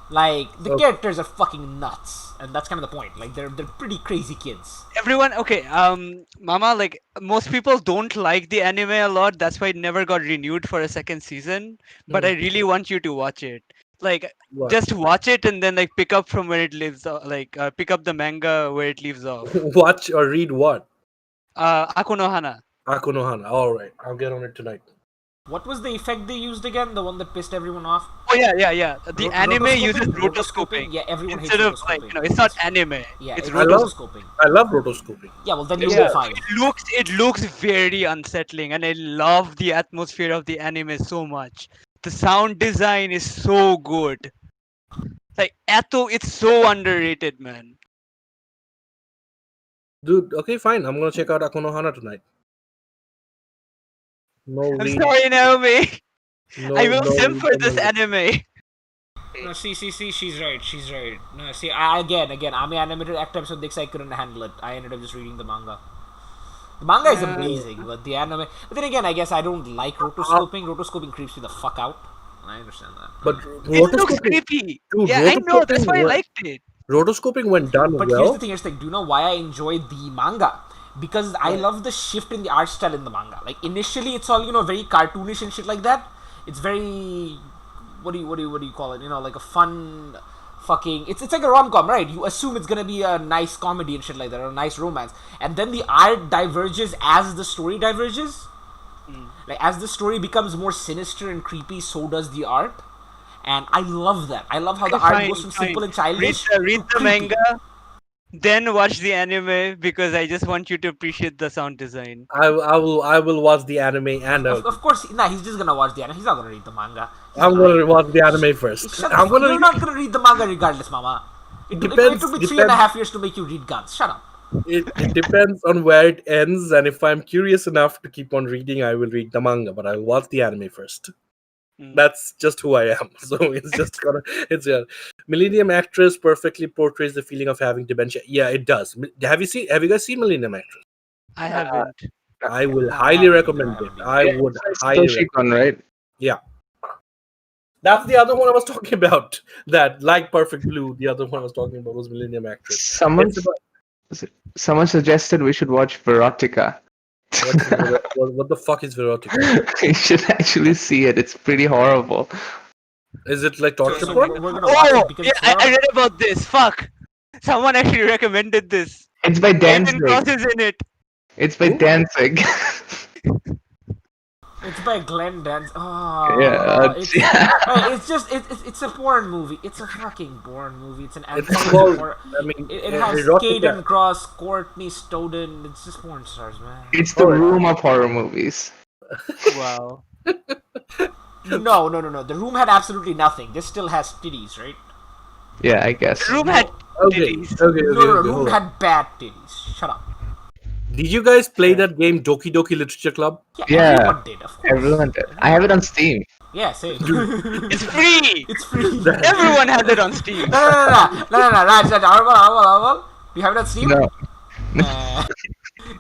Speaker 3: Like the characters are fucking nuts, and that's kind of the point. Like they're pretty crazy kids.
Speaker 1: Everyone, okay, Mama, like most people don't like the anime a lot. That's why it never got renewed for a second season. But I really want you to watch it. Like,
Speaker 2: What?
Speaker 1: just watch it and then like pick up from where it lives. Pick up the manga where it leaves off.
Speaker 2: Watch or read what?
Speaker 1: Akonohana.
Speaker 2: Akunohana. All right, I'll get on it tonight.
Speaker 3: What was the effect they used again? The one that pissed everyone off?
Speaker 1: Oh yeah. The anime
Speaker 3: Rotoscoping?
Speaker 1: uses
Speaker 3: Rotoscoping?
Speaker 1: rotoscoping.
Speaker 3: Yeah, everyone hates
Speaker 1: Instead of like
Speaker 3: rotoscoping.
Speaker 1: it's not anime.
Speaker 3: Yeah,
Speaker 1: It's
Speaker 3: it's
Speaker 2: I love-
Speaker 3: rotoscoping.
Speaker 2: I love rotoscoping.
Speaker 3: Yeah, well then you'll
Speaker 1: Yeah,
Speaker 3: be fine.
Speaker 1: it looks very unsettling, and I love the atmosphere of the anime so much. The sound design is so good. Like Eto, it's so underrated, man.
Speaker 2: Dude, okay, fine. I'm gonna check out Akunohana tonight. No
Speaker 1: I'm
Speaker 2: read.
Speaker 1: sorry, Naomi.
Speaker 2: No,
Speaker 1: I will
Speaker 2: no
Speaker 1: sim for this
Speaker 2: read.
Speaker 1: anime.
Speaker 3: No, see, she's right. No, see, again, I'm an animated actor, so I couldn't handle it. I ended up just reading the manga. The manga is amazing, but the anime. But then again, I guess I don't like rotoscoping. Rotoscoping creeps me the fuck out. I understand that.
Speaker 2: But
Speaker 1: It looks
Speaker 2: rotoscoping,
Speaker 1: creepy.
Speaker 2: dude,
Speaker 1: Yeah, I know. That's why I
Speaker 2: rotoscoping
Speaker 1: liked it.
Speaker 2: rotoscoping when done
Speaker 3: But
Speaker 2: well.
Speaker 3: here's the thing, do you know why I enjoyed the manga? Because I love the shift in the art style in the manga. Like initially it's all, very cartoonish and shit like that. It's very what do you call it? Like a fun fucking it's like a rom-com, right? You assume it's gonna be a nice comedy and shit like that, or a nice romance. And then the art diverges as the story diverges. Like as the story becomes more sinister and creepy, so does the art. And I love that. I love how the art goes from simple and childish
Speaker 1: Read
Speaker 3: to
Speaker 1: the
Speaker 3: creepy.
Speaker 1: manga. Then watch the anime because I just want you to appreciate the sound design.
Speaker 2: I will watch the anime and
Speaker 3: Of course, nah, he's just gonna watch the anime. He's not gonna read the manga.
Speaker 2: I'm gonna watch the anime first.
Speaker 3: Shut the
Speaker 2: I'm
Speaker 3: fuck.
Speaker 2: gonna.
Speaker 3: You're not gonna read the manga regardless, mama. It took me
Speaker 2: Depends.
Speaker 3: 3.5 years to make you read Guns. Shut up.
Speaker 2: It depends on where it ends, and if I'm curious enough to keep on reading, I will read the manga, but I'll watch the anime first.
Speaker 1: Mm.
Speaker 2: That's just who I am. So it's just gonna. It's a Millennium Actress perfectly portrays the feeling of having dementia. Yeah, it does. Have you seen? Have you guys seen Millennium Actress?
Speaker 1: I haven't.
Speaker 2: I will
Speaker 3: No, I
Speaker 2: highly
Speaker 3: haven't
Speaker 2: recommend
Speaker 3: either,
Speaker 2: it.
Speaker 3: I haven't
Speaker 2: I would
Speaker 5: It's
Speaker 2: highly.
Speaker 5: Satoshi-kon, right?
Speaker 2: Yeah, that's the other one I was talking about. That like Perfect Blue. The other one I was talking about was Millennium Actress.
Speaker 5: Someone,
Speaker 2: It's about
Speaker 5: someone suggested we should watch Verotica.
Speaker 2: what the fuck is Verotica?
Speaker 5: We should actually see it. It's pretty horrible.
Speaker 2: Is it like torture
Speaker 3: So
Speaker 2: porn?
Speaker 3: we're gonna watch
Speaker 1: Oh,
Speaker 3: it because
Speaker 1: yeah,
Speaker 3: it's
Speaker 1: I
Speaker 3: not.
Speaker 1: read about this. Fuck. Someone actually recommended this.
Speaker 5: It's by
Speaker 1: Nathan
Speaker 5: Danzig.
Speaker 1: Cross is in it.
Speaker 5: It's by
Speaker 2: Who?
Speaker 5: Danzig.
Speaker 3: It's by Glenn Dance. Oh,
Speaker 5: Yeah,
Speaker 3: it's a porn movie. It's a fucking porn movie. It's an
Speaker 2: It's
Speaker 3: anthology
Speaker 2: called.
Speaker 3: horror.
Speaker 2: I mean,
Speaker 3: It has
Speaker 2: Erotica.
Speaker 3: Caden Cross, Courtney Stodden. It's just porn stars, man.
Speaker 5: It's the room of horror movies.
Speaker 1: Wow.
Speaker 3: No. The Room had absolutely nothing. This still has titties, right?
Speaker 5: Yeah, I guess.
Speaker 1: Room had
Speaker 2: Okay,
Speaker 1: titties.
Speaker 2: okay,
Speaker 3: No,
Speaker 2: okay.
Speaker 3: Room
Speaker 2: Hold on.
Speaker 3: had bad titties. Shut up.
Speaker 2: Did you guys play that game Doki Doki Literature Club?
Speaker 5: Yeah.
Speaker 3: Everyone did, of course.
Speaker 5: Everyone did. I have it on Steam.
Speaker 3: Yeah, same.
Speaker 1: It's free.
Speaker 3: It's free.
Speaker 1: Everyone has it on Steam.
Speaker 3: No, Raj, Arval. Do you have it on Steam?
Speaker 5: No.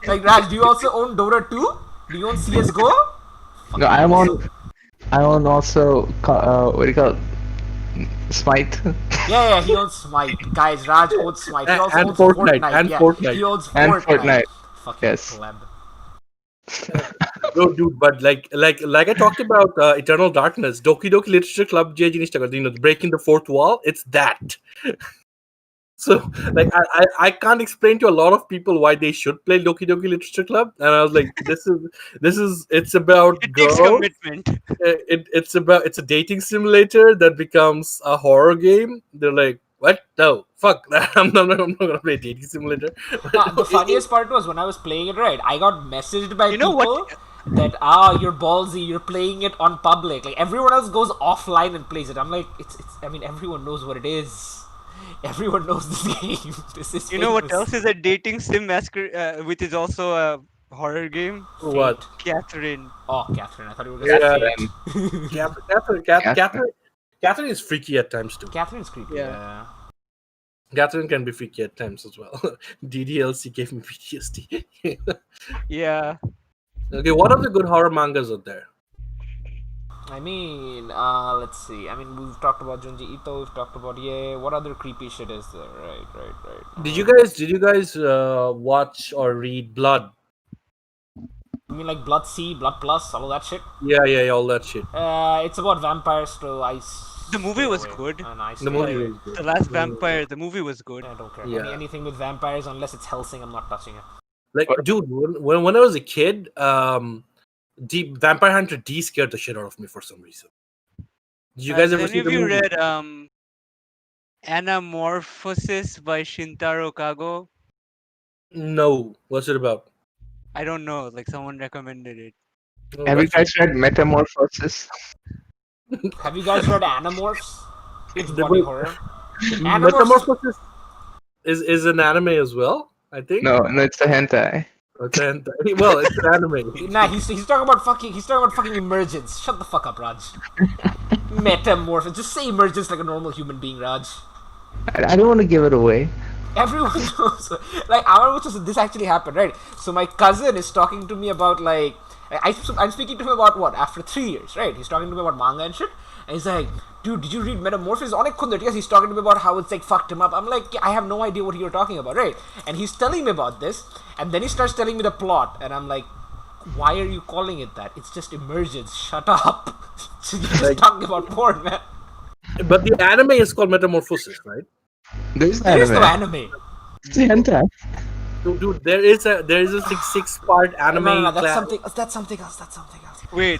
Speaker 3: Like, Raj, do you also own Dota 2? Do you own CSGO?
Speaker 5: No, I'm on. I own also. What do you call it? Smite.
Speaker 3: Yeah, he owns Smite. Guys, Raj owns Smite. He also
Speaker 2: And
Speaker 3: owns
Speaker 2: Fortnite,
Speaker 3: Fortnite.
Speaker 2: and
Speaker 3: Yeah,
Speaker 2: Fortnite.
Speaker 3: he owns
Speaker 5: And
Speaker 3: Fortnite.
Speaker 5: Fortnite.
Speaker 3: Fucking
Speaker 5: Yes.
Speaker 3: pleb.
Speaker 2: No, dude, but like I talked about Eternal Darkness, Doki Doki Literature Club, breaking the fourth wall. It's that. So, like, I can't explain to a lot of people why they should play Doki Doki Literature Club, and I was like, this is it's about
Speaker 1: It takes
Speaker 2: girls.
Speaker 1: commitment.
Speaker 2: It's a dating simulator that becomes a horror game. They're like, what? No, fuck. I'm not gonna play a dating simulator.
Speaker 3: The funniest part was when I was playing it, right? I got messaged by
Speaker 1: You know
Speaker 3: people
Speaker 1: what?
Speaker 3: that, you're ballsy, you're playing it on public. Like, everyone else goes offline and plays it. I'm like, I mean, everyone knows what it is. Everyone knows this game. This is
Speaker 1: You know what
Speaker 3: famous.
Speaker 1: else is a dating sim masquerade, which is also a horror game?
Speaker 2: What?
Speaker 1: Catherine.
Speaker 3: Oh, Catherine. I thought you were going to
Speaker 2: Yeah.
Speaker 3: say
Speaker 2: Catherine is freaky at times too.
Speaker 3: Catherine's creepy.
Speaker 1: Yeah.
Speaker 3: Yeah.
Speaker 2: Catherine can be freaky at times as well. DDLC gave me PTSD.
Speaker 1: Yeah.
Speaker 2: Okay, what are the good horror mangas out there?
Speaker 3: I mean, let's see. I mean, we've talked about Junji Ito. We've talked about What other creepy shit is there? Right.
Speaker 2: Did you guys watch or read Blood?
Speaker 3: You mean like Blood C, Blood Plus, all of that shit?
Speaker 2: Yeah, all that shit.
Speaker 3: It's about vampires, so
Speaker 1: The movie was good.
Speaker 2: The movie was good.
Speaker 1: The Last Vampire, the movie was good.
Speaker 3: I don't care.
Speaker 2: Yeah.
Speaker 3: Anything with vampires, unless it's Helsing, I'm not touching it.
Speaker 2: Like, dude, when I was a kid, Vampire Hunter D scared the shit out of me for some reason. Did you guys ever
Speaker 1: Have
Speaker 2: see the
Speaker 1: you
Speaker 2: movie?
Speaker 1: read Anamorphosis by Shintaro Kago?
Speaker 2: No. What's it about?
Speaker 1: I don't know. Like someone recommended it.
Speaker 2: Oh,
Speaker 5: Have you
Speaker 2: that's-
Speaker 5: guys read Metamorphosis?
Speaker 3: Have you guys read Animorphs? It's
Speaker 2: The
Speaker 3: body
Speaker 2: way-
Speaker 3: horror.
Speaker 2: Metamorphosis is an anime as well, I think.
Speaker 5: No, it's the hentai.
Speaker 2: It's an, well, it's an anime.
Speaker 3: Nah, he's talking about fucking emergence. Shut the fuck up, Raj. Metamorphosis. Just say emergence like a normal human being, Raj.
Speaker 5: I don't want to give it away.
Speaker 3: Everyone knows. Like, this actually happened, right? So my cousin is talking to me about, like, I'm speaking to him about what? After 3 years, right? He's talking to me about manga and shit. And he's like, dude, did you read Metamorphosis? Yes, he's talking to me about how it's like fucked him up. I'm like, yeah, I have no idea what you're talking about, right? And he's telling me about this, and then he starts telling me the plot, and I'm like, why are you calling it that? It's just emergence. Shut up. You're just
Speaker 2: Like-
Speaker 3: talking about porn, man.
Speaker 2: But the anime is called Metamorphosis, right?
Speaker 5: There's
Speaker 3: There is no
Speaker 5: anime.
Speaker 3: anime.
Speaker 5: It's the hentai.
Speaker 2: Dude, there is a 6-part anime.
Speaker 3: No, that's
Speaker 2: class.
Speaker 3: something else.
Speaker 1: Wait,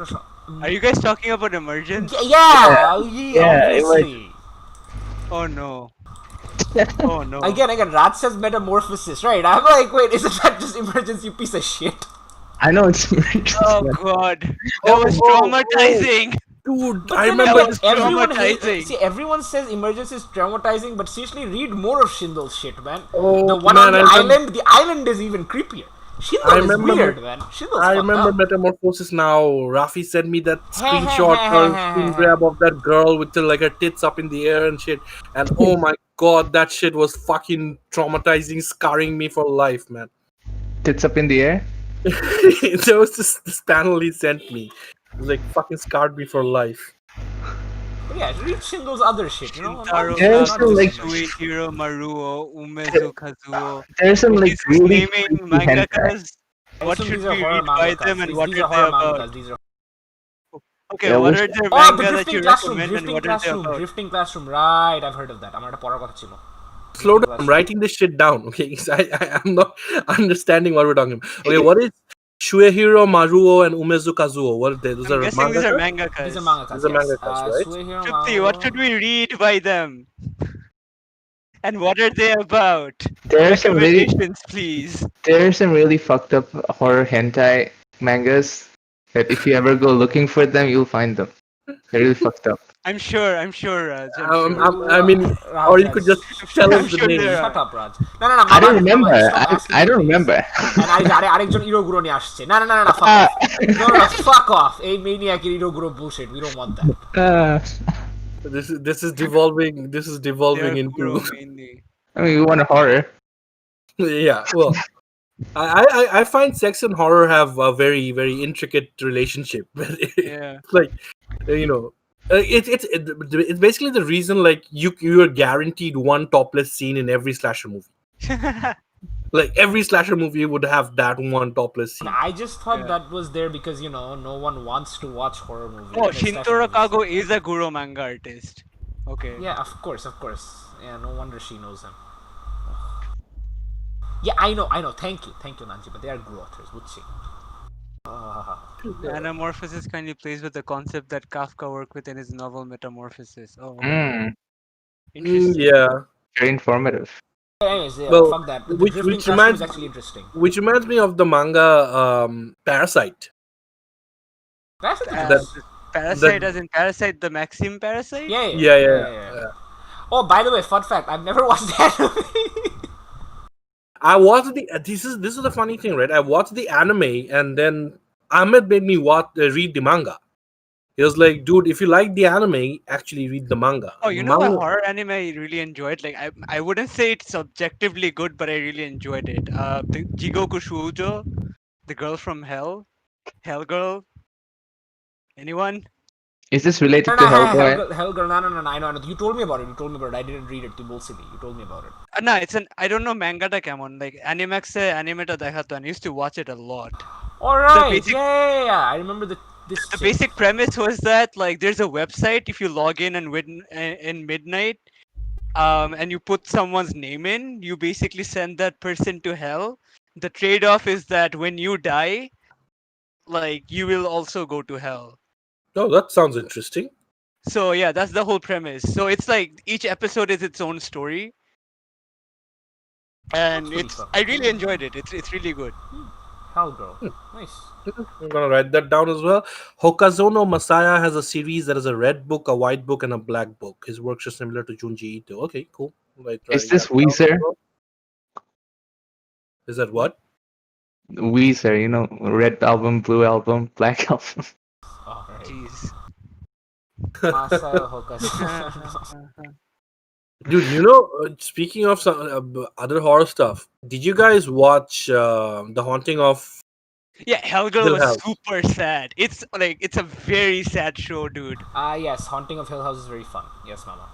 Speaker 1: are you guys talking about Emergence?
Speaker 3: Yeah,
Speaker 5: Yeah,
Speaker 3: obviously.
Speaker 1: Oh no. Oh no.
Speaker 3: Again, Raj says metamorphosis, right? I'm like, wait, isn't that just emergency, you piece of shit?
Speaker 5: I know it's
Speaker 1: Oh god. That was traumatizing.
Speaker 2: Dude,
Speaker 3: But
Speaker 2: I
Speaker 3: then
Speaker 2: remember
Speaker 3: again,
Speaker 2: this.
Speaker 3: everyone
Speaker 1: traumatizing.
Speaker 3: see, everyone says emergency is traumatizing, but seriously, read more of Shindle's shit, man.
Speaker 2: Oh,
Speaker 3: The one
Speaker 2: man,
Speaker 3: on
Speaker 2: I remember-
Speaker 3: the island is even creepier. Shindle is weird, man. Shindle's
Speaker 2: I
Speaker 3: fucked
Speaker 2: remember
Speaker 3: up.
Speaker 2: Metamorphosis now. Rafi sent me that screenshot or screen grab of that girl with like her tits up in the air and shit. And oh my god, that shit was fucking traumatizing, scarring me for life, man.
Speaker 5: tits up in the air.
Speaker 2: There was this panel he sent me. It was like fucking scarred me for life.
Speaker 3: But yeah, read Shindle's other shit, you know?
Speaker 1: Shintaro
Speaker 5: There's
Speaker 3: Not
Speaker 5: some,
Speaker 3: just
Speaker 5: like,
Speaker 1: Shuichiro Maruo, Umezu Kazuo.
Speaker 5: There's some like
Speaker 1: He's just
Speaker 5: really
Speaker 1: naming
Speaker 5: creepy hentai.
Speaker 1: mangakas.
Speaker 3: I
Speaker 1: What
Speaker 3: assume
Speaker 1: should
Speaker 3: these are
Speaker 1: we
Speaker 3: horror
Speaker 1: read by
Speaker 3: mangakas.
Speaker 1: them and
Speaker 3: These
Speaker 1: what
Speaker 3: are
Speaker 1: are they
Speaker 3: horror
Speaker 1: about?
Speaker 3: mangakas. These are
Speaker 1: Okay,
Speaker 5: Yeah,
Speaker 1: what
Speaker 5: which-
Speaker 1: are their
Speaker 3: Oh,
Speaker 1: manga
Speaker 3: the
Speaker 1: that you
Speaker 3: drifting classroom,
Speaker 1: recommend and
Speaker 3: drifting
Speaker 1: what are they
Speaker 3: classroom,
Speaker 1: about?
Speaker 3: drifting classroom. Right, I've heard of that. I'm at a poragotachino.
Speaker 2: Slow down, I'm writing this shit down, okay? 'Cause I'm not understanding what we're talking about. Okay, what is Shuehiro Maruo and Umezu Kazuo? What are they? Those
Speaker 1: I'm
Speaker 2: are
Speaker 1: guessing these are
Speaker 2: mangakas?
Speaker 3: These are
Speaker 1: mangakas.
Speaker 3: mangakas,
Speaker 2: These are
Speaker 3: yes.
Speaker 2: mangakas, right?
Speaker 3: Suehiro
Speaker 1: Trupti, what should
Speaker 3: Maruo.
Speaker 1: we read by them? And what are they about?
Speaker 5: There are some really
Speaker 1: Recommendations, please.
Speaker 5: there are some really fucked up horror hentai mangas that if you ever go looking for them, you'll find them. They're really fucked up.
Speaker 1: I'm sure, Raj. I'm
Speaker 2: Um,
Speaker 1: sure.
Speaker 2: I mean,
Speaker 3: Raj,
Speaker 2: or you could just tell
Speaker 1: I'm
Speaker 2: us the
Speaker 1: sure
Speaker 2: name.
Speaker 1: there
Speaker 3: Shut
Speaker 1: are.
Speaker 3: up, Raj. No,
Speaker 5: I don't
Speaker 3: Mama,
Speaker 5: remember.
Speaker 3: stop asking
Speaker 5: I
Speaker 3: me,
Speaker 5: don't
Speaker 3: please.
Speaker 5: remember.
Speaker 3: And আরেকজন ইরোগুরো নিয়ে আসছে না fuck off. No, fuck off. এই maniac ইরোগুরো bullshit, we don't want that.
Speaker 5: Uh,
Speaker 2: This is devolving. This is devolving
Speaker 1: They're
Speaker 2: into
Speaker 1: Kuro mainly.
Speaker 5: I mean, you want a horror?
Speaker 2: yeah. Well, I find sex and horror have a very very intricate relationship.
Speaker 1: Yeah.
Speaker 2: It's like you know, it's basically the reason like you are guaranteed one topless scene in every slasher movie. Like every slasher movie would have that one topless scene.
Speaker 3: I just thought
Speaker 1: Yeah.
Speaker 3: that was there because, you know, no one wants to watch horror movies.
Speaker 1: Oh,
Speaker 3: like slasher
Speaker 1: Shintaro
Speaker 3: movies.
Speaker 1: Kago is a Guro manga artist. Okay.
Speaker 3: Yeah, of course. Yeah, no wonder she knows him. Yeah, I know. Thank you, Nanji, but they are good authors, would she?
Speaker 1: Anamorphosis kindly plays with the concept that Kafka worked with in his novel Metamorphosis. Oh, okay.
Speaker 5: Mm,
Speaker 1: Interesting.
Speaker 2: Yeah.
Speaker 5: very informative.
Speaker 3: Anyways, yeah,
Speaker 2: Well,
Speaker 3: fuck that. The
Speaker 2: which
Speaker 3: drifting classroom
Speaker 2: reminds
Speaker 3: is actually interesting.
Speaker 2: which reminds me of the manga Parasite.
Speaker 3: That's
Speaker 1: Parasite, as in Parasite, the Maxim Parasite?
Speaker 3: yeah.
Speaker 2: Yeah.
Speaker 3: Oh, by the way, fun fact: I've never watched that movie.
Speaker 2: I watched the. This is the funny thing, right? I watched the anime and then Ahmed made me read the manga. He was like, "Dude, if you like the anime, actually read the manga."
Speaker 1: Oh, you know a horror anime I really enjoyed? Like, I wouldn't say it's subjectively good, but I really enjoyed it. The Jigoku Shujo, the girl from Hell. Hell Girl. Anyone?
Speaker 5: Is this related to Hellboy?
Speaker 3: Hellgirl, no, I know. You told me about it. I didn't read it. You told me about it.
Speaker 1: No, it's an. I don't know mangata kemon. Like, Animax se animeta dekhato, and I used to watch it a lot.
Speaker 3: Alright,
Speaker 1: basic-
Speaker 3: yeah. I remember this.
Speaker 1: The basic premise was that like there's a website if you log in and in midnight, and you put someone's name in, you basically send that person to hell. The trade-off is that when you die, like you will also go to hell.
Speaker 2: Oh, that sounds interesting.
Speaker 1: So yeah, that's the whole premise. So it's like each episode is its own story, and
Speaker 3: That's pretty
Speaker 1: I really enjoyed it. It's really good.
Speaker 3: Hellgirl. Nice.
Speaker 2: I'm gonna write that down as well. Hokazono Masaya has a series that is a red book, a white book, and a black book. His works are similar to Junji Ito. Okay, cool. Right,
Speaker 5: Is this Weezer?
Speaker 2: Is that what?
Speaker 5: Weezer, you know, red album, blue album, black album.
Speaker 3: Alright.
Speaker 1: Jeez.
Speaker 3: Masaya Hokazono.
Speaker 2: Dude, you know, speaking of some other horror stuff, did you guys watch The Haunting of
Speaker 1: Yeah, Hellgirl
Speaker 2: Hill
Speaker 1: was
Speaker 2: House?
Speaker 1: super sad. It's like it's a very sad show, dude.
Speaker 3: Yes, Haunting of Hill House is very fun. Yes, Mama.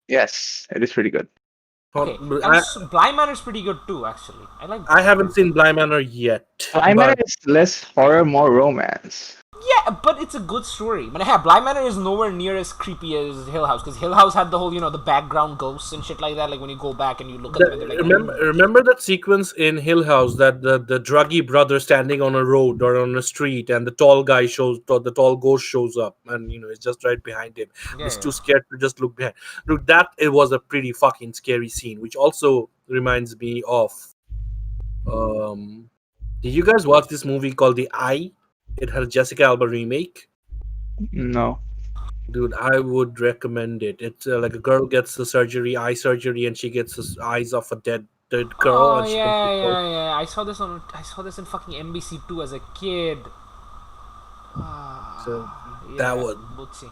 Speaker 5: Yes, it is pretty good.
Speaker 3: Okay,
Speaker 2: I,
Speaker 3: Blind Manor is pretty good too, actually. I like.
Speaker 2: I haven't seen Bly Manor yet.
Speaker 5: Blind Manor
Speaker 2: but
Speaker 5: is less horror, more romance.
Speaker 3: Yeah, but it's a good story. But yeah, Bly Manor is nowhere near as creepy as Hill House, because Hill House had the whole, the background ghosts and shit like that. Like when you go back and you look at them, and they're like,
Speaker 2: Remember that sequence in Hill House that the druggy brother standing on a road or on a street, and the tall guy the tall ghost shows up, and it's just right behind him. He's too scared to just look behind. Look, that it was a pretty fucking scary scene, which also reminds me of. Did you guys watch this movie called The Eye? It had a Jessica Alba remake.
Speaker 5: No.
Speaker 2: Dude, I would recommend it. It's like a girl gets eye surgery, and she gets the eyes of a dead girl.
Speaker 3: oh
Speaker 2: and she
Speaker 3: yeah. I saw this in fucking NBC2 as a kid.
Speaker 2: So
Speaker 3: Yeah,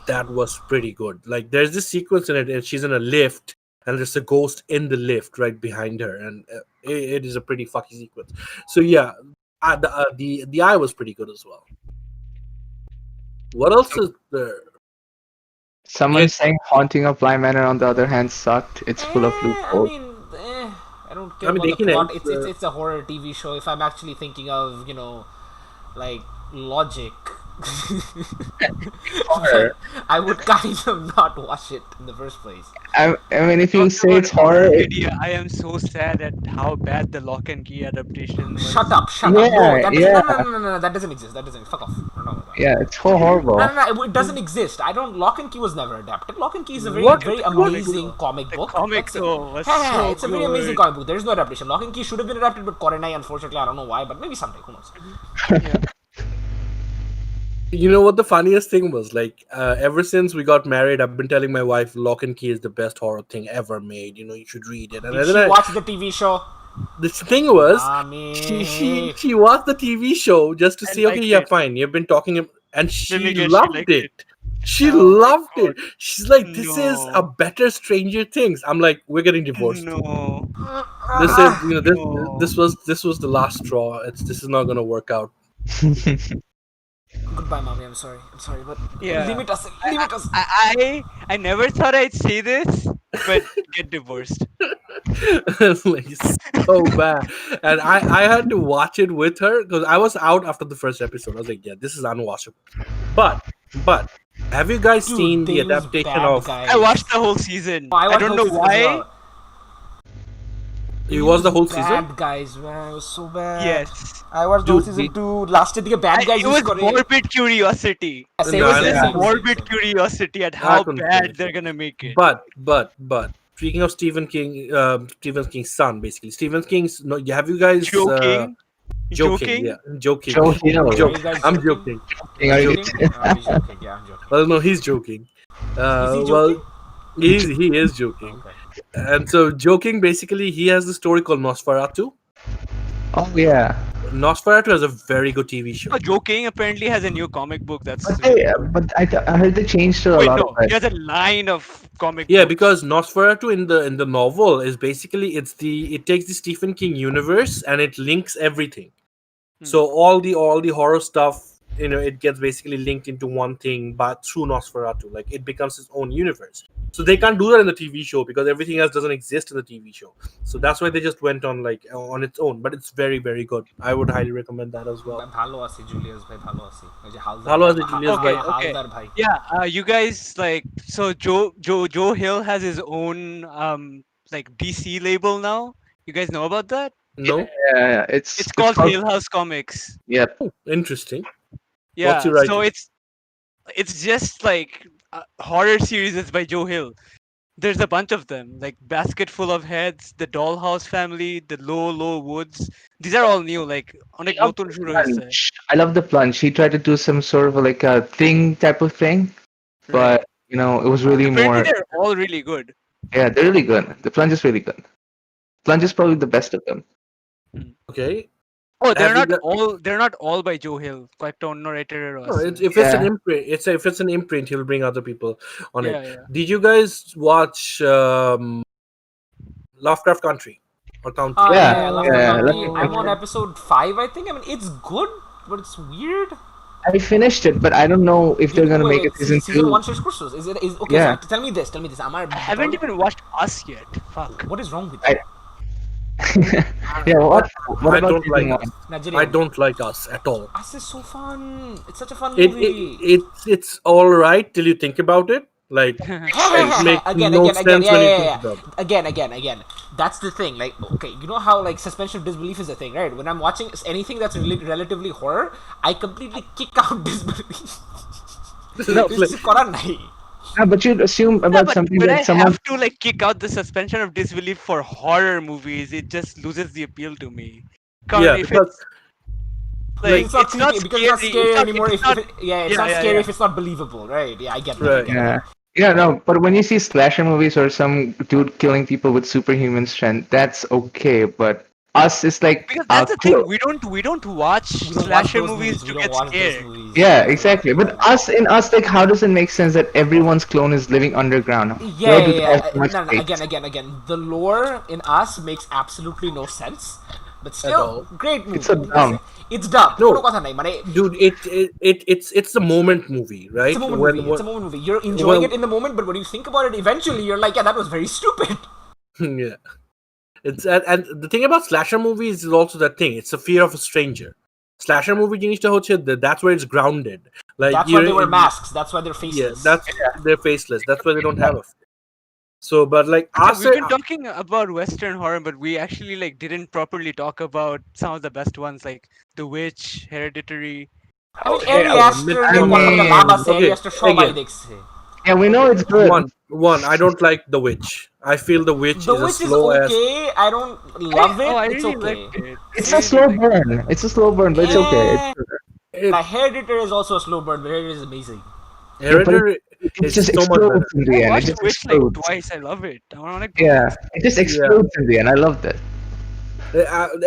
Speaker 2: that was pretty good. Like there's this sequence in it, and she's in a lift, and there's a ghost in the lift right behind her, and it is a pretty fucky sequence. So yeah, the eye was pretty good as well. What else is there?
Speaker 5: Someone saying Haunting of Bly Manor, on the other hand, sucked. It's full of
Speaker 3: I
Speaker 5: loopholes.
Speaker 3: mean, I don't care
Speaker 2: I mean,
Speaker 3: about
Speaker 2: they
Speaker 3: the
Speaker 2: can
Speaker 3: plot.
Speaker 2: end,
Speaker 3: It's a horror TV show. If I'm actually thinking of, like logic,
Speaker 5: Horror.
Speaker 3: I would kind of not watch it in the first place.
Speaker 5: I mean, if you
Speaker 1: Talk
Speaker 5: say
Speaker 1: about
Speaker 5: it's horror,
Speaker 1: Wikipedia, I am so sad at how bad the Lock and Key adaptation was.
Speaker 3: Shut up!
Speaker 5: Yeah,
Speaker 3: No,
Speaker 5: yeah.
Speaker 3: no, that doesn't exist. Fuck off. No.
Speaker 5: yeah, it's so horrible.
Speaker 3: No, it doesn't exist. Lock and Key was never adapted. Lock and Key is a very,
Speaker 2: What?
Speaker 3: very amazing comic book.
Speaker 1: comic
Speaker 3: That's it.
Speaker 1: though was
Speaker 3: Yeah,
Speaker 1: so
Speaker 3: it's a very amazing
Speaker 1: good.
Speaker 3: comic book. There's no adaptation. Lock and Key should have been adapted, but Korenai, unfortunately, I don't know why, but maybe someday. Who knows?
Speaker 2: You know what the funniest thing was? Like, ever since we got married, I've been telling my wife Lock and Key is the best horror thing ever made. You should read it. And
Speaker 3: Did
Speaker 2: then
Speaker 3: she watch the TV show?
Speaker 2: the thing was,
Speaker 3: Mommy.
Speaker 2: she watched the TV show just to say, okay,
Speaker 1: liked
Speaker 2: yeah,
Speaker 1: it.
Speaker 2: fine. You've been talking, and she
Speaker 1: Then again, she
Speaker 2: loved
Speaker 1: liked
Speaker 2: it.
Speaker 1: it.
Speaker 2: She
Speaker 1: Oh my
Speaker 2: loved it.
Speaker 1: God.
Speaker 2: She's like, this is a
Speaker 1: No.
Speaker 2: better Stranger Things. I'm like, we're getting divorced.
Speaker 1: No.
Speaker 2: This is,
Speaker 1: No.
Speaker 2: this was the last straw. This is not gonna work out.
Speaker 3: Goodbye, Mommy. I'm sorry, but
Speaker 1: Yeah.
Speaker 3: limit us.
Speaker 1: I never thought I'd say this, but get divorced.
Speaker 2: Like so bad, and I had to watch it with her because I was out after the first episode. I was like, yeah, this is unwatchable. But have you guys
Speaker 3: Dude,
Speaker 2: seen
Speaker 3: they
Speaker 2: the
Speaker 3: use
Speaker 2: adaptation
Speaker 3: bad
Speaker 2: of?
Speaker 3: guys.
Speaker 1: I watched the whole season.
Speaker 3: I
Speaker 1: I
Speaker 3: watched
Speaker 1: don't
Speaker 3: the
Speaker 1: know
Speaker 3: whole season as
Speaker 1: why.
Speaker 3: well.
Speaker 2: You watched the whole
Speaker 3: Bad
Speaker 2: season?
Speaker 3: guys, man. It was so bad.
Speaker 1: Yes.
Speaker 3: I watched the whole
Speaker 2: Dude,
Speaker 3: season 2. Lasted the bad guys.
Speaker 1: It was
Speaker 3: used to-
Speaker 1: morbid curiosity.
Speaker 3: Yeah, same,
Speaker 2: No,
Speaker 3: same,
Speaker 2: yeah.
Speaker 3: same,
Speaker 1: Morbid
Speaker 3: same.
Speaker 1: curiosity at
Speaker 2: I
Speaker 1: how
Speaker 2: couldn't
Speaker 1: bad
Speaker 2: finish
Speaker 1: they're
Speaker 2: it.
Speaker 1: gonna make it.
Speaker 2: But speaking of Stephen King's son, basically Stephen King's. No, have you guys
Speaker 1: Joking?
Speaker 2: joking? Yeah, joking.
Speaker 5: Joe Hill.
Speaker 3: Are you guys
Speaker 2: I'm
Speaker 3: joking?
Speaker 2: joking.
Speaker 5: Are you-
Speaker 3: Joking? Oh, he's joking. Yeah, I'm joking.
Speaker 2: Well, no, he's joking.
Speaker 3: Is he
Speaker 2: Well,
Speaker 3: joking?
Speaker 2: he is joking.
Speaker 3: Okay.
Speaker 2: And so, joking, basically, he has the story called Nosferatu.
Speaker 5: Oh yeah,
Speaker 2: Nosferatu has a very good TV show.
Speaker 1: Oh, Joking apparently has a new comic book that's.
Speaker 5: but I heard they changed a
Speaker 1: Wait,
Speaker 5: lot
Speaker 1: no,
Speaker 5: of it.
Speaker 1: he has a line of comic
Speaker 2: Yeah,
Speaker 1: books.
Speaker 2: because Nosferatu in the novel is basically it takes the Stephen King universe and it links everything. So all the horror stuff, it gets basically linked into one thing, but through Nosferatu, like it becomes its own universe. So they can't do that in the TV show because everything else doesn't exist in the TV show. So that's why they just went on on its own. But it's very, very good. I would highly recommend that as well.
Speaker 3: ভালো আছি Julius ভাই ভালো আছি ওই যে হালদার
Speaker 2: ভালো আছি, Julius
Speaker 1: ভাই।
Speaker 3: হালদার ভাই
Speaker 1: Yeah, you guys so Joe Hill has his own like DC label now. You guys know about that?
Speaker 2: No?
Speaker 5: Yeah,
Speaker 1: It's called Hill House Comics.
Speaker 5: Yep.
Speaker 2: Interesting.
Speaker 1: Yeah,
Speaker 2: What's he
Speaker 1: so
Speaker 2: writing?
Speaker 1: it's just like horror series by Joe Hill. There's a bunch of them, like Basket Full of Heads, The Dollhouse Family, The Low Woods. These are all new. Like অনেক নতুন শুরু হয়েছে।
Speaker 5: I love the plunge. He tried to do some sort of like a thing type of thing, but it was really
Speaker 1: Apparently
Speaker 5: more.
Speaker 1: they're all really good.
Speaker 5: Yeah, they're really good. The plunge is really good. Plunge is probably the best of them.
Speaker 2: Okay.
Speaker 1: Oh, they're
Speaker 2: Have you
Speaker 1: not all by Joe Hill. কয়েকটা অন্য writer-এরও
Speaker 2: No,
Speaker 1: আছে।
Speaker 2: if it's an
Speaker 5: Yeah.
Speaker 2: imprint, if it's an imprint, he'll bring other people on it.
Speaker 1: Yeah.
Speaker 2: Did you guys watch Lovecraft Country or County?
Speaker 5: Yeah,
Speaker 3: Love
Speaker 5: yeah,
Speaker 3: Country.
Speaker 5: Love
Speaker 3: I'm on
Speaker 5: Country.
Speaker 3: episode 5 I think. I mean it's good but it's weird.
Speaker 5: I finished it, but I don't know if they're gonna make a season
Speaker 3: season
Speaker 5: 2.
Speaker 3: 1 শেষ করছস? Is okay,
Speaker 5: Yeah.
Speaker 3: so tell me this.
Speaker 1: I haven't even watched Us yet. Fuck.
Speaker 3: What is wrong with
Speaker 5: I-
Speaker 3: you?
Speaker 5: Yeah, what
Speaker 2: I
Speaker 5: about
Speaker 2: don't like
Speaker 5: season
Speaker 2: us.
Speaker 5: one?
Speaker 3: Nigerian.
Speaker 2: I don't like us at all.
Speaker 3: Us is so fun. It's such a fun
Speaker 2: It,
Speaker 3: movie.
Speaker 2: it's all right till you think about it. Like it makes no
Speaker 3: again,
Speaker 2: sense
Speaker 3: yeah,
Speaker 2: when you
Speaker 3: yeah,
Speaker 2: think
Speaker 3: yeah.
Speaker 2: about it.
Speaker 3: Again. That's the thing. Like, okay, you know how like suspension of disbelief is a thing, right? When I'm watching anything that's relatively horror, I completely kick out disbelief.
Speaker 5: No,
Speaker 2: Like,
Speaker 3: কিছু করার নাই।
Speaker 5: no, but you'd assume
Speaker 1: No,
Speaker 5: about something
Speaker 1: but I
Speaker 5: that someone.
Speaker 1: have to like kick out the suspension of disbelief for horror movies. It just loses the appeal to me.
Speaker 2: yeah,
Speaker 1: If
Speaker 2: because
Speaker 1: it's
Speaker 3: Because
Speaker 2: like
Speaker 1: like
Speaker 3: it's not
Speaker 1: it's not
Speaker 3: creepy. Because it's not
Speaker 1: scary.
Speaker 3: scary anymore.
Speaker 1: It's not.
Speaker 3: It's
Speaker 1: Yeah,
Speaker 3: not
Speaker 1: yeah,
Speaker 3: scary
Speaker 1: yeah.
Speaker 3: if it's not believable, right? Yeah, I get that. I
Speaker 2: right.
Speaker 3: get
Speaker 5: Yeah.
Speaker 3: that.
Speaker 5: Yeah, no, but when you see slasher movies or some dude killing people with superhuman strength, that's okay. But us is like
Speaker 1: Because that's the thing.
Speaker 5: close.
Speaker 1: We don't watch
Speaker 3: We don't watch
Speaker 1: slasher
Speaker 3: those
Speaker 1: movies
Speaker 3: movies. We
Speaker 1: to
Speaker 3: don't
Speaker 1: get
Speaker 3: watch those
Speaker 1: scared.
Speaker 3: movies.
Speaker 5: Yeah,
Speaker 3: we don't watch
Speaker 5: exactly.
Speaker 3: those
Speaker 5: But
Speaker 3: movies.
Speaker 5: us in us, like, how does it make sense that everyone's clone is living underground? Where do they have so much
Speaker 3: No,
Speaker 5: space?
Speaker 3: again. The lore in us makes absolutely no sense. But
Speaker 2: all.
Speaker 3: still, great movie.
Speaker 5: It's so dumb.
Speaker 3: It's dumb.
Speaker 2: No.
Speaker 3: কোনো কথা নাই, মানে,
Speaker 2: Dude, it's the moment movie,
Speaker 3: it's a
Speaker 2: right?
Speaker 3: moment movie. It's a moment movie. You're enjoying it in the moment, but when you think about it, eventually you're like, yeah, that was very stupid.
Speaker 2: yeah. It's and the thing about slasher movies is also that thing. It's a fear of a stranger. Slasher movie জিনিসটা হচ্ছে that's where it's grounded. Like
Speaker 3: That's why they wear masks. That's why they're
Speaker 2: yeah,
Speaker 3: faceless.
Speaker 2: they're faceless. That's why they don't have a face. So, but like
Speaker 1: Yeah,
Speaker 2: us,
Speaker 1: we've been talking about Western horror, but we actually like didn't properly talk about some of the best ones like The Witch, Hereditary.
Speaker 3: I mean,
Speaker 5: yeah,
Speaker 3: Ari Aster,
Speaker 5: I
Speaker 3: নিয়ে কথা বলতে লাভ
Speaker 5: mean,
Speaker 3: আছে, Ari
Speaker 2: okay,
Speaker 3: Aster সবাই
Speaker 2: again,
Speaker 3: দেখছে।
Speaker 5: yeah, we know it's good.
Speaker 2: one, I don't like The Witch. I feel The Witch
Speaker 3: The
Speaker 2: is a
Speaker 3: Witch is
Speaker 2: slow ass.
Speaker 3: okay. I don't love it.
Speaker 1: I
Speaker 3: It's
Speaker 1: really
Speaker 3: okay.
Speaker 1: liked it.
Speaker 5: It's
Speaker 1: I
Speaker 5: a
Speaker 1: really
Speaker 5: slow
Speaker 1: liked
Speaker 5: burn. It's a slow burn, but it's okay.
Speaker 2: It,
Speaker 3: Like Hereditary is also a slow burn, but Hereditary is amazing.
Speaker 2: Hereditary
Speaker 5: It
Speaker 2: is
Speaker 5: just
Speaker 2: so much
Speaker 5: explodes
Speaker 2: better.
Speaker 5: in
Speaker 1: it.
Speaker 5: the
Speaker 1: I
Speaker 5: end. It
Speaker 1: watched
Speaker 5: just
Speaker 1: Witch like
Speaker 5: explodes.
Speaker 1: twice. I love it. I want to go.
Speaker 5: Yeah, it just explodes in the end. I loved it.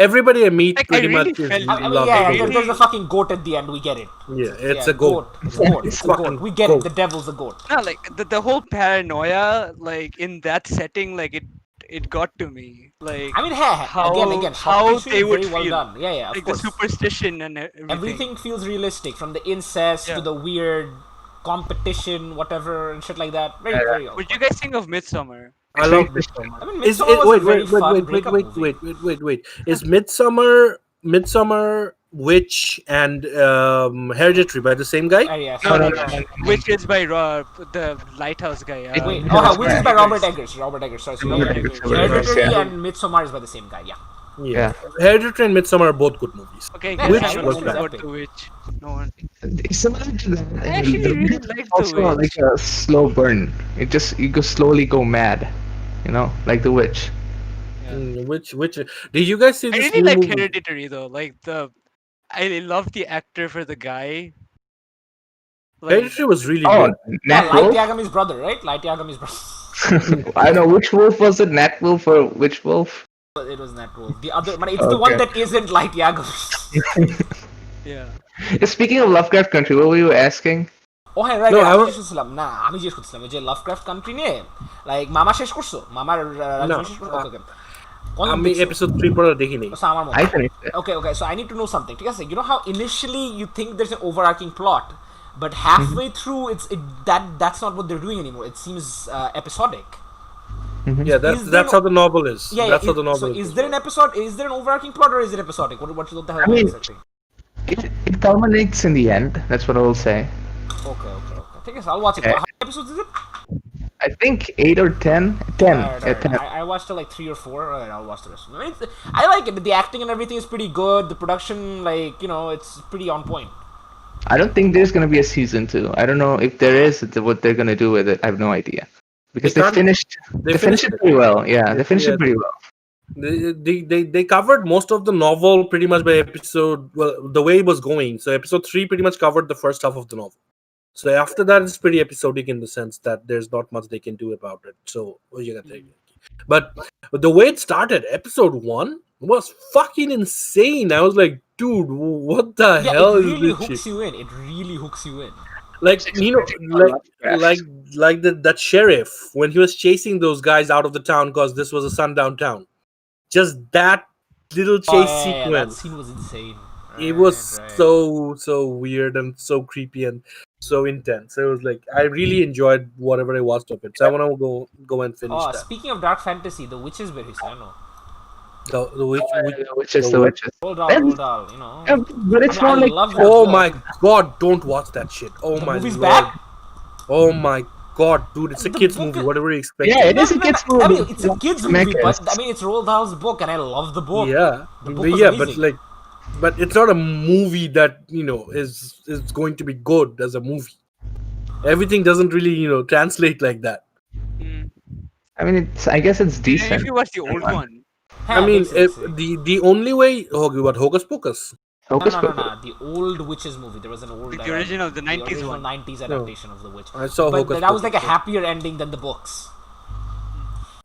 Speaker 2: Everybody I meet
Speaker 1: Like, I
Speaker 2: pretty
Speaker 1: really
Speaker 2: much is
Speaker 1: felt-
Speaker 3: I mean,
Speaker 2: loves
Speaker 3: yeah,
Speaker 2: The Witch.
Speaker 3: there's a fucking goat at the end. We get it.
Speaker 2: Yeah, it's
Speaker 3: Yeah,
Speaker 2: a goat.
Speaker 3: It's a goat. It's a goat.
Speaker 2: Fucking
Speaker 3: We get it.
Speaker 2: goat.
Speaker 3: The devil's a goat.
Speaker 1: No, like the whole paranoia, like in that setting, like it got to me. Like
Speaker 3: I mean, hey,
Speaker 1: how
Speaker 3: again,
Speaker 1: how
Speaker 3: সবকিছুই
Speaker 1: they would
Speaker 3: very well
Speaker 1: feel,
Speaker 3: done. Yeah, of
Speaker 1: like the
Speaker 3: course.
Speaker 1: superstition and everything.
Speaker 3: Everything feels realistic, from the incest to
Speaker 1: Yeah.
Speaker 3: the weird competition, whatever, and shit like that. Very, very.
Speaker 1: What do you guys think of Midsummer?
Speaker 2: I love Midsummer.
Speaker 3: I mean, Midsommar was a very fun breakup movie.
Speaker 2: Wait. Is Midsummer, Witch, and Hereditary by the same guy?
Speaker 3: Yeah,
Speaker 1: No,
Speaker 3: sorry.
Speaker 1: Which is by the Lighthouse guy.
Speaker 3: Wait,
Speaker 5: Yeah,
Speaker 3: which is by
Speaker 1: Eggers.
Speaker 3: Robert Eggers. Sorry.
Speaker 5: Robert
Speaker 3: Robert
Speaker 5: Eggers.
Speaker 3: Eggers. Hereditary
Speaker 5: Yeah.
Speaker 3: and Midsommar is by the same guy. Yeah.
Speaker 2: Yeah. Hereditary and Midsummer are both good movies.
Speaker 1: Okay,
Speaker 3: Yeah,
Speaker 1: guys,
Speaker 2: Which
Speaker 1: I
Speaker 2: was
Speaker 1: don't know
Speaker 2: that?
Speaker 1: about the Witch. No one.
Speaker 5: It's similar to that.
Speaker 1: I actually really liked The
Speaker 5: Also,
Speaker 1: Witch.
Speaker 5: like a slow burn. You go slowly go mad. You know, like The Witch.
Speaker 2: Which did you guys see
Speaker 1: I
Speaker 2: this
Speaker 1: really
Speaker 2: new
Speaker 1: liked
Speaker 2: movie?
Speaker 1: Hereditary though. Like I love the actor for the guy. Like,
Speaker 2: Hereditary was really
Speaker 5: Oh,
Speaker 2: good.
Speaker 3: Yeah,
Speaker 5: Nat
Speaker 3: Light
Speaker 5: Wolf.
Speaker 3: Yagami's brother, right? Light Yagami's brother.
Speaker 5: I know which wolf was it. Nat Wolf or which wolf?
Speaker 3: It was Nat Wolf. The other, but it's the one
Speaker 5: Okay.
Speaker 3: that isn't Light Yagami.
Speaker 1: yeah.
Speaker 5: Speaking of Lovecraft Country, what were you asking?
Speaker 3: ও হ্যাঁ right
Speaker 2: No, I
Speaker 3: আমি
Speaker 2: was-
Speaker 3: জিজ্ঞেস করছিলাম না আমি জিজ্ঞেস করছিলাম এই যে লাভক্রাফট কান্ট্রি নিয়ে লাইক মামা শেষ করছো মামার রাজমহল শেষ করছো ওকে
Speaker 2: আমি episode 3 পরে দেখিনি।
Speaker 3: আমার মতো
Speaker 5: I finished it.
Speaker 3: okay so I need to know something ঠিক আছে you know how initially you think there's an overarching plot but halfway through that's not what they're doing anymore it seems episodic
Speaker 2: Yeah, that's
Speaker 3: Is
Speaker 2: that's
Speaker 3: there
Speaker 2: how the novel is.
Speaker 3: yeah
Speaker 2: That's how the novel
Speaker 3: so
Speaker 2: is.
Speaker 3: is there an episode is there an overarching plot or is it episodic what the hell
Speaker 5: I
Speaker 3: am I
Speaker 5: mean-
Speaker 3: expecting
Speaker 5: It culminates in the end. That's what I will say.
Speaker 3: okay ঠিক আছে I'll watch it
Speaker 5: Okay.
Speaker 3: how many episodes is it
Speaker 5: I think 8 or 10. 10.
Speaker 3: Alright.
Speaker 5: 10.
Speaker 3: I watched like 3 or 4. Alright, I'll watch the rest. I mean, I like it. The acting and everything is pretty good. The production, like it's pretty on point.
Speaker 5: I don't think there's gonna be a season 2. I don't know if there is. What they're gonna do with it, I have no idea. Because
Speaker 2: They
Speaker 5: they
Speaker 2: can't-
Speaker 5: finished.
Speaker 2: they
Speaker 5: They finished
Speaker 2: finished
Speaker 5: it
Speaker 2: it.
Speaker 5: pretty well. Yeah, they finished it
Speaker 2: Yeah.
Speaker 5: pretty well.
Speaker 2: They covered most of the novel pretty much by episode. Well, the way it was going. So episode 3 pretty much covered the first half of the novel. So after that, it's pretty episodic in the sense that there's not much they can do about it. So what you gonna take? But the way it started, episode 1 was fucking insane. I was like, dude, what the
Speaker 3: Yeah,
Speaker 2: hell
Speaker 3: it
Speaker 2: is
Speaker 3: really
Speaker 2: this
Speaker 3: hooks
Speaker 2: shit?
Speaker 3: you in. It really hooks you in.
Speaker 2: Like you know, like that sheriff when he was chasing those guys out of the town because this was a sundown town. Just that little chase
Speaker 3: That
Speaker 2: sequence.
Speaker 3: scene was insane.
Speaker 2: It was
Speaker 3: Right.
Speaker 2: so weird and so creepy and so intense. It was like I really enjoyed whatever I watched of it. So I want to go and finish
Speaker 3: Oh,
Speaker 2: that.
Speaker 3: speaking of dark fantasy, The Witches were his. I don't know.
Speaker 2: The
Speaker 5: Witches, the
Speaker 2: what?
Speaker 5: witches.
Speaker 3: Roald Dahl,
Speaker 5: That's-
Speaker 3: Roald Dahl, you know.
Speaker 5: But it's
Speaker 3: I mean,
Speaker 5: not
Speaker 3: I
Speaker 5: like
Speaker 3: love that
Speaker 2: Oh
Speaker 3: book.
Speaker 2: my god! Don't watch that shit. Oh
Speaker 3: The
Speaker 2: my
Speaker 3: movie's
Speaker 2: lord.
Speaker 3: bad.
Speaker 2: Oh my god, dude! It's a
Speaker 3: The
Speaker 2: kids
Speaker 3: book
Speaker 2: movie.
Speaker 3: is-
Speaker 2: Whatever you
Speaker 5: yeah,
Speaker 2: expecting.
Speaker 5: it is a
Speaker 3: No,
Speaker 5: kids
Speaker 3: I
Speaker 5: movie.
Speaker 3: mean, it's a kids
Speaker 5: Make
Speaker 3: movie, but
Speaker 5: it.
Speaker 3: I mean, it's Roald Dahl's book, and I love the book.
Speaker 2: Yeah,
Speaker 3: The book was
Speaker 2: yeah,
Speaker 3: amazing.
Speaker 2: but it's not a movie that is going to be good as a movie. Everything doesn't really translate like that.
Speaker 1: Mm.
Speaker 5: I mean, I guess it's
Speaker 1: If
Speaker 5: decent.
Speaker 1: you watch the old one,
Speaker 2: I mean,
Speaker 3: Basically.
Speaker 2: the only way what Hocus Pocus.
Speaker 5: Hocus
Speaker 3: No.
Speaker 5: Pocus.
Speaker 3: The old Witches movie. There was an old.
Speaker 1: Like the original, the 90s
Speaker 3: original
Speaker 1: one.
Speaker 3: 90s adaptation of The Witch.
Speaker 2: I saw
Speaker 3: But
Speaker 2: Hocus
Speaker 3: that was like a
Speaker 2: Pocus.
Speaker 3: happier ending than the books.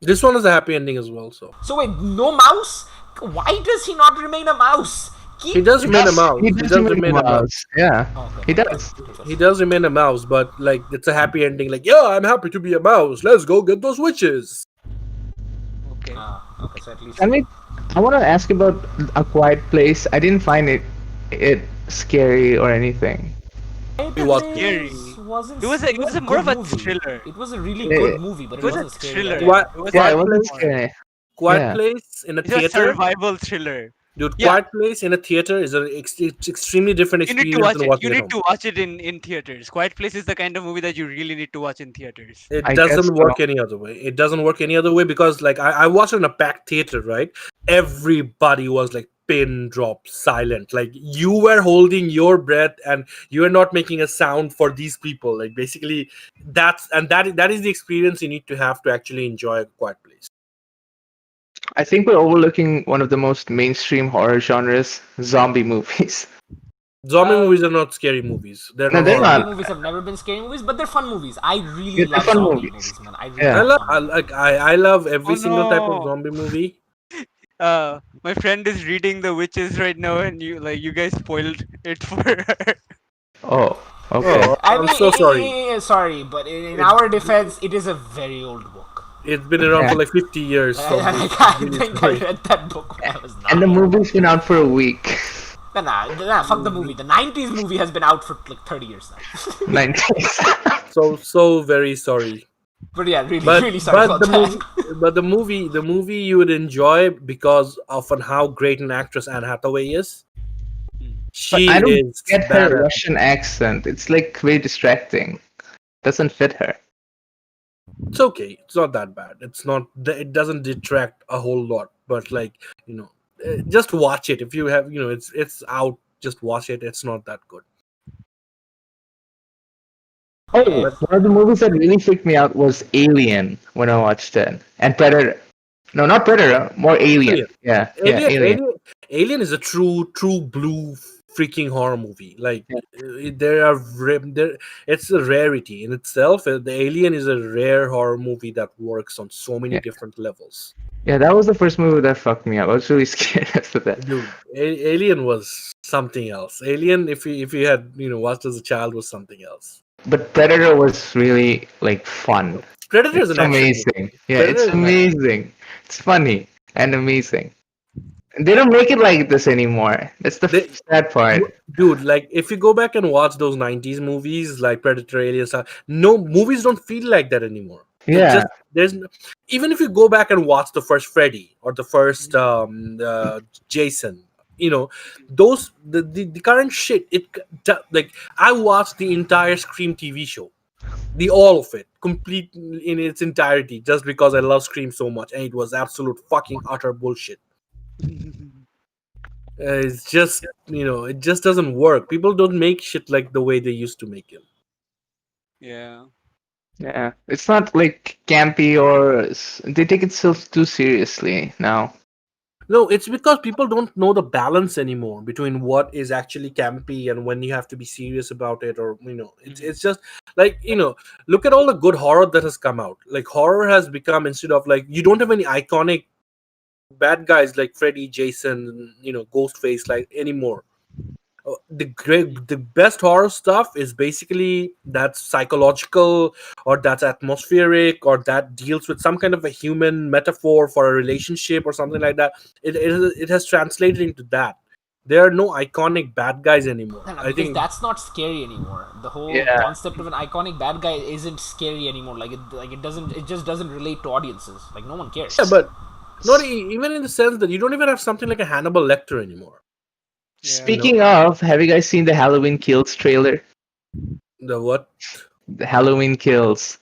Speaker 2: This one is a happy ending as well. So
Speaker 3: So wait, no mouse? Why does he not remain a mouse?
Speaker 2: he does remain a mouse.
Speaker 5: He does remain a mouse. Yeah,
Speaker 3: Okay.
Speaker 5: he does.
Speaker 2: He does remain a mouse, but like it's a happy ending. Like, yeah, I'm happy to be a mouse. Let's go get those witches.
Speaker 1: okay.
Speaker 3: Okay, so at least.
Speaker 5: I mean, I want to ask about A Quiet Place. I didn't find it scary or anything.
Speaker 2: It was
Speaker 1: scary.
Speaker 3: Wasn't
Speaker 1: It was more of a thriller.
Speaker 3: It was a really
Speaker 5: Yeah.
Speaker 3: good movie, but it
Speaker 1: It was a
Speaker 3: wasn't scary.
Speaker 1: thriller.
Speaker 2: What-
Speaker 1: It was
Speaker 5: Yeah, it
Speaker 1: a-
Speaker 5: wasn't scary.
Speaker 2: Quiet
Speaker 5: Yeah.
Speaker 2: Place in a
Speaker 1: It's a
Speaker 2: theater.
Speaker 1: survival thriller.
Speaker 2: Dude,
Speaker 1: Yeah.
Speaker 2: Quiet Place in a theater is it's extremely different
Speaker 1: You need
Speaker 2: experience
Speaker 1: to watch
Speaker 2: than
Speaker 1: it.
Speaker 2: watching
Speaker 1: You
Speaker 2: at
Speaker 1: need
Speaker 2: home.
Speaker 1: to watch it in theaters. Quiet Place is the kind of movie that you really need to watch in theaters.
Speaker 2: It
Speaker 5: I guess
Speaker 2: doesn't
Speaker 5: so.
Speaker 2: work any other way. It doesn't work any other way because like I watched it in a packed theater, right? Everybody was like pin drop silent. Like you were holding your breath and you were not making a sound for these people. Like basically that is the experience you need to have to actually enjoy a Quiet Place.
Speaker 5: I think we're overlooking one of the most mainstream horror genres, zombie movies.
Speaker 2: Zombie movies are not scary movies. They're
Speaker 5: No,
Speaker 2: not
Speaker 5: they're
Speaker 2: horror
Speaker 5: not.
Speaker 3: Zombie movies have never been scary movies, but they're fun movies. I really
Speaker 5: Yeah, they're
Speaker 3: love
Speaker 5: fun
Speaker 3: zombie
Speaker 5: movies.
Speaker 3: movies, man. I really
Speaker 5: Yeah.
Speaker 3: love
Speaker 2: I
Speaker 3: zombie
Speaker 2: I love every
Speaker 1: Oh,
Speaker 2: single type of
Speaker 1: no.
Speaker 2: zombie movie.
Speaker 1: My friend is reading The Witches right now, and you guys spoiled it for her.
Speaker 5: Oh, okay.
Speaker 2: Oh,
Speaker 3: I
Speaker 2: I'm
Speaker 3: mean,
Speaker 2: so sorry.
Speaker 3: sorry, but in our defense, it is a very old book.
Speaker 2: It's been around for like 50 years. So
Speaker 3: I
Speaker 2: I'm really
Speaker 3: think I
Speaker 2: sorry.
Speaker 3: read that book when I was 9.
Speaker 5: And the movie's been out for a week.
Speaker 3: Nah, fuck the movie. The 90s movie has been out for like 30 years now.
Speaker 5: 90s.
Speaker 2: So very sorry.
Speaker 3: But yeah, really,
Speaker 2: But
Speaker 3: really sorry
Speaker 2: but
Speaker 3: about
Speaker 2: the
Speaker 3: that.
Speaker 2: movie, but the movie you would enjoy because of how great an actress Anne Hathaway is. She
Speaker 5: I don't
Speaker 2: is
Speaker 5: get her
Speaker 2: badass.
Speaker 5: Russian accent. It's like very distracting. Doesn't fit her.
Speaker 2: It's okay. It's not that bad. It's not. It doesn't detract a whole lot. But like just watch it if you have. It's out. Just watch it. It's not that good.
Speaker 5: Oh, one of the movies that really freaked me out was Alien when I watched it, and Predator. No, not Predator. More Alien.
Speaker 2: Alien.
Speaker 5: Yeah,
Speaker 2: Alien. Alien is a true blue freaking horror movie. Like it's a rarity in itself. The Alien is a rare horror movie that works on so many different levels.
Speaker 5: Yeah, that was the first movie that fucked me up. I was really scared after that.
Speaker 2: Dude, Alien was something else. Alien, if you had watched as a child, was something else.
Speaker 5: But Predator was really like fun.
Speaker 2: Predator is
Speaker 5: It's
Speaker 2: an action
Speaker 5: amazing.
Speaker 2: movie.
Speaker 5: Yeah,
Speaker 2: Predator
Speaker 5: it's
Speaker 2: is an action
Speaker 5: amazing. It's funny and amazing. They don't make it like this anymore. That's the sad part.
Speaker 2: Dude, like if you go back and watch those 90s movies like Predator, Alien stuff, no movies don't feel like that anymore.
Speaker 5: Yeah.
Speaker 2: Even if you go back and watch the first Freddy or the first Jason, those the current shit. Like I watched the entire Scream TV show, all of it, complete in its entirety, just because I love Scream so much, and it was absolute fucking utter bullshit. It's just it just doesn't work. People don't make shit like the way they used to make it.
Speaker 1: Yeah.
Speaker 5: Yeah. It's not like campy or they take itself too seriously now.
Speaker 2: No, it's because people don't know the balance anymore between what is actually campy and when you have to be serious about it, or it's just like look at all the good horror that has come out. Like horror has become, instead of like, you don't have any iconic bad guys like Freddy, Jason, Ghostface like anymore. The best horror stuff is basically that's psychological, or that's atmospheric, or that deals with some kind of a human metaphor for a relationship or something like that. It has translated into that. There are no iconic bad guys anymore.
Speaker 3: No,
Speaker 2: I think
Speaker 3: that's not scary anymore. The whole concept of an iconic bad guy isn't scary anymore. It just doesn't relate to audiences. Like no one cares.
Speaker 2: yeah, Not even in the sense that you don't even have something like a Hannibal Lecter anymore.
Speaker 1: Yeah.
Speaker 2: No,
Speaker 5: Speaking of, have you guys seen the Halloween Kills trailer?
Speaker 2: the what?
Speaker 5: The Halloween Kills.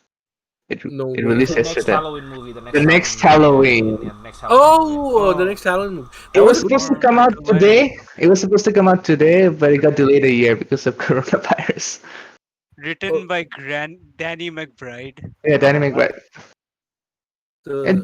Speaker 5: It
Speaker 2: No,
Speaker 5: it
Speaker 2: what?
Speaker 5: released
Speaker 3: The next
Speaker 5: yesterday.
Speaker 3: Halloween movie. The
Speaker 5: The
Speaker 3: next
Speaker 5: next
Speaker 3: Halloween movie.
Speaker 5: Halloween.
Speaker 3: Yeah, the next Halloween movie.
Speaker 2: Oh, the next Halloween movie.
Speaker 5: It
Speaker 2: That
Speaker 5: was
Speaker 2: was good.
Speaker 5: supposed to
Speaker 1: More
Speaker 5: come out
Speaker 1: Michael Myers.
Speaker 5: today. It was supposed to come out today, but it got delayed a year because of coronavirus.
Speaker 2: Oh,
Speaker 1: Written by Danny McBride.
Speaker 5: Yeah, Dynamic
Speaker 2: uh,
Speaker 5: Right.
Speaker 2: the
Speaker 5: And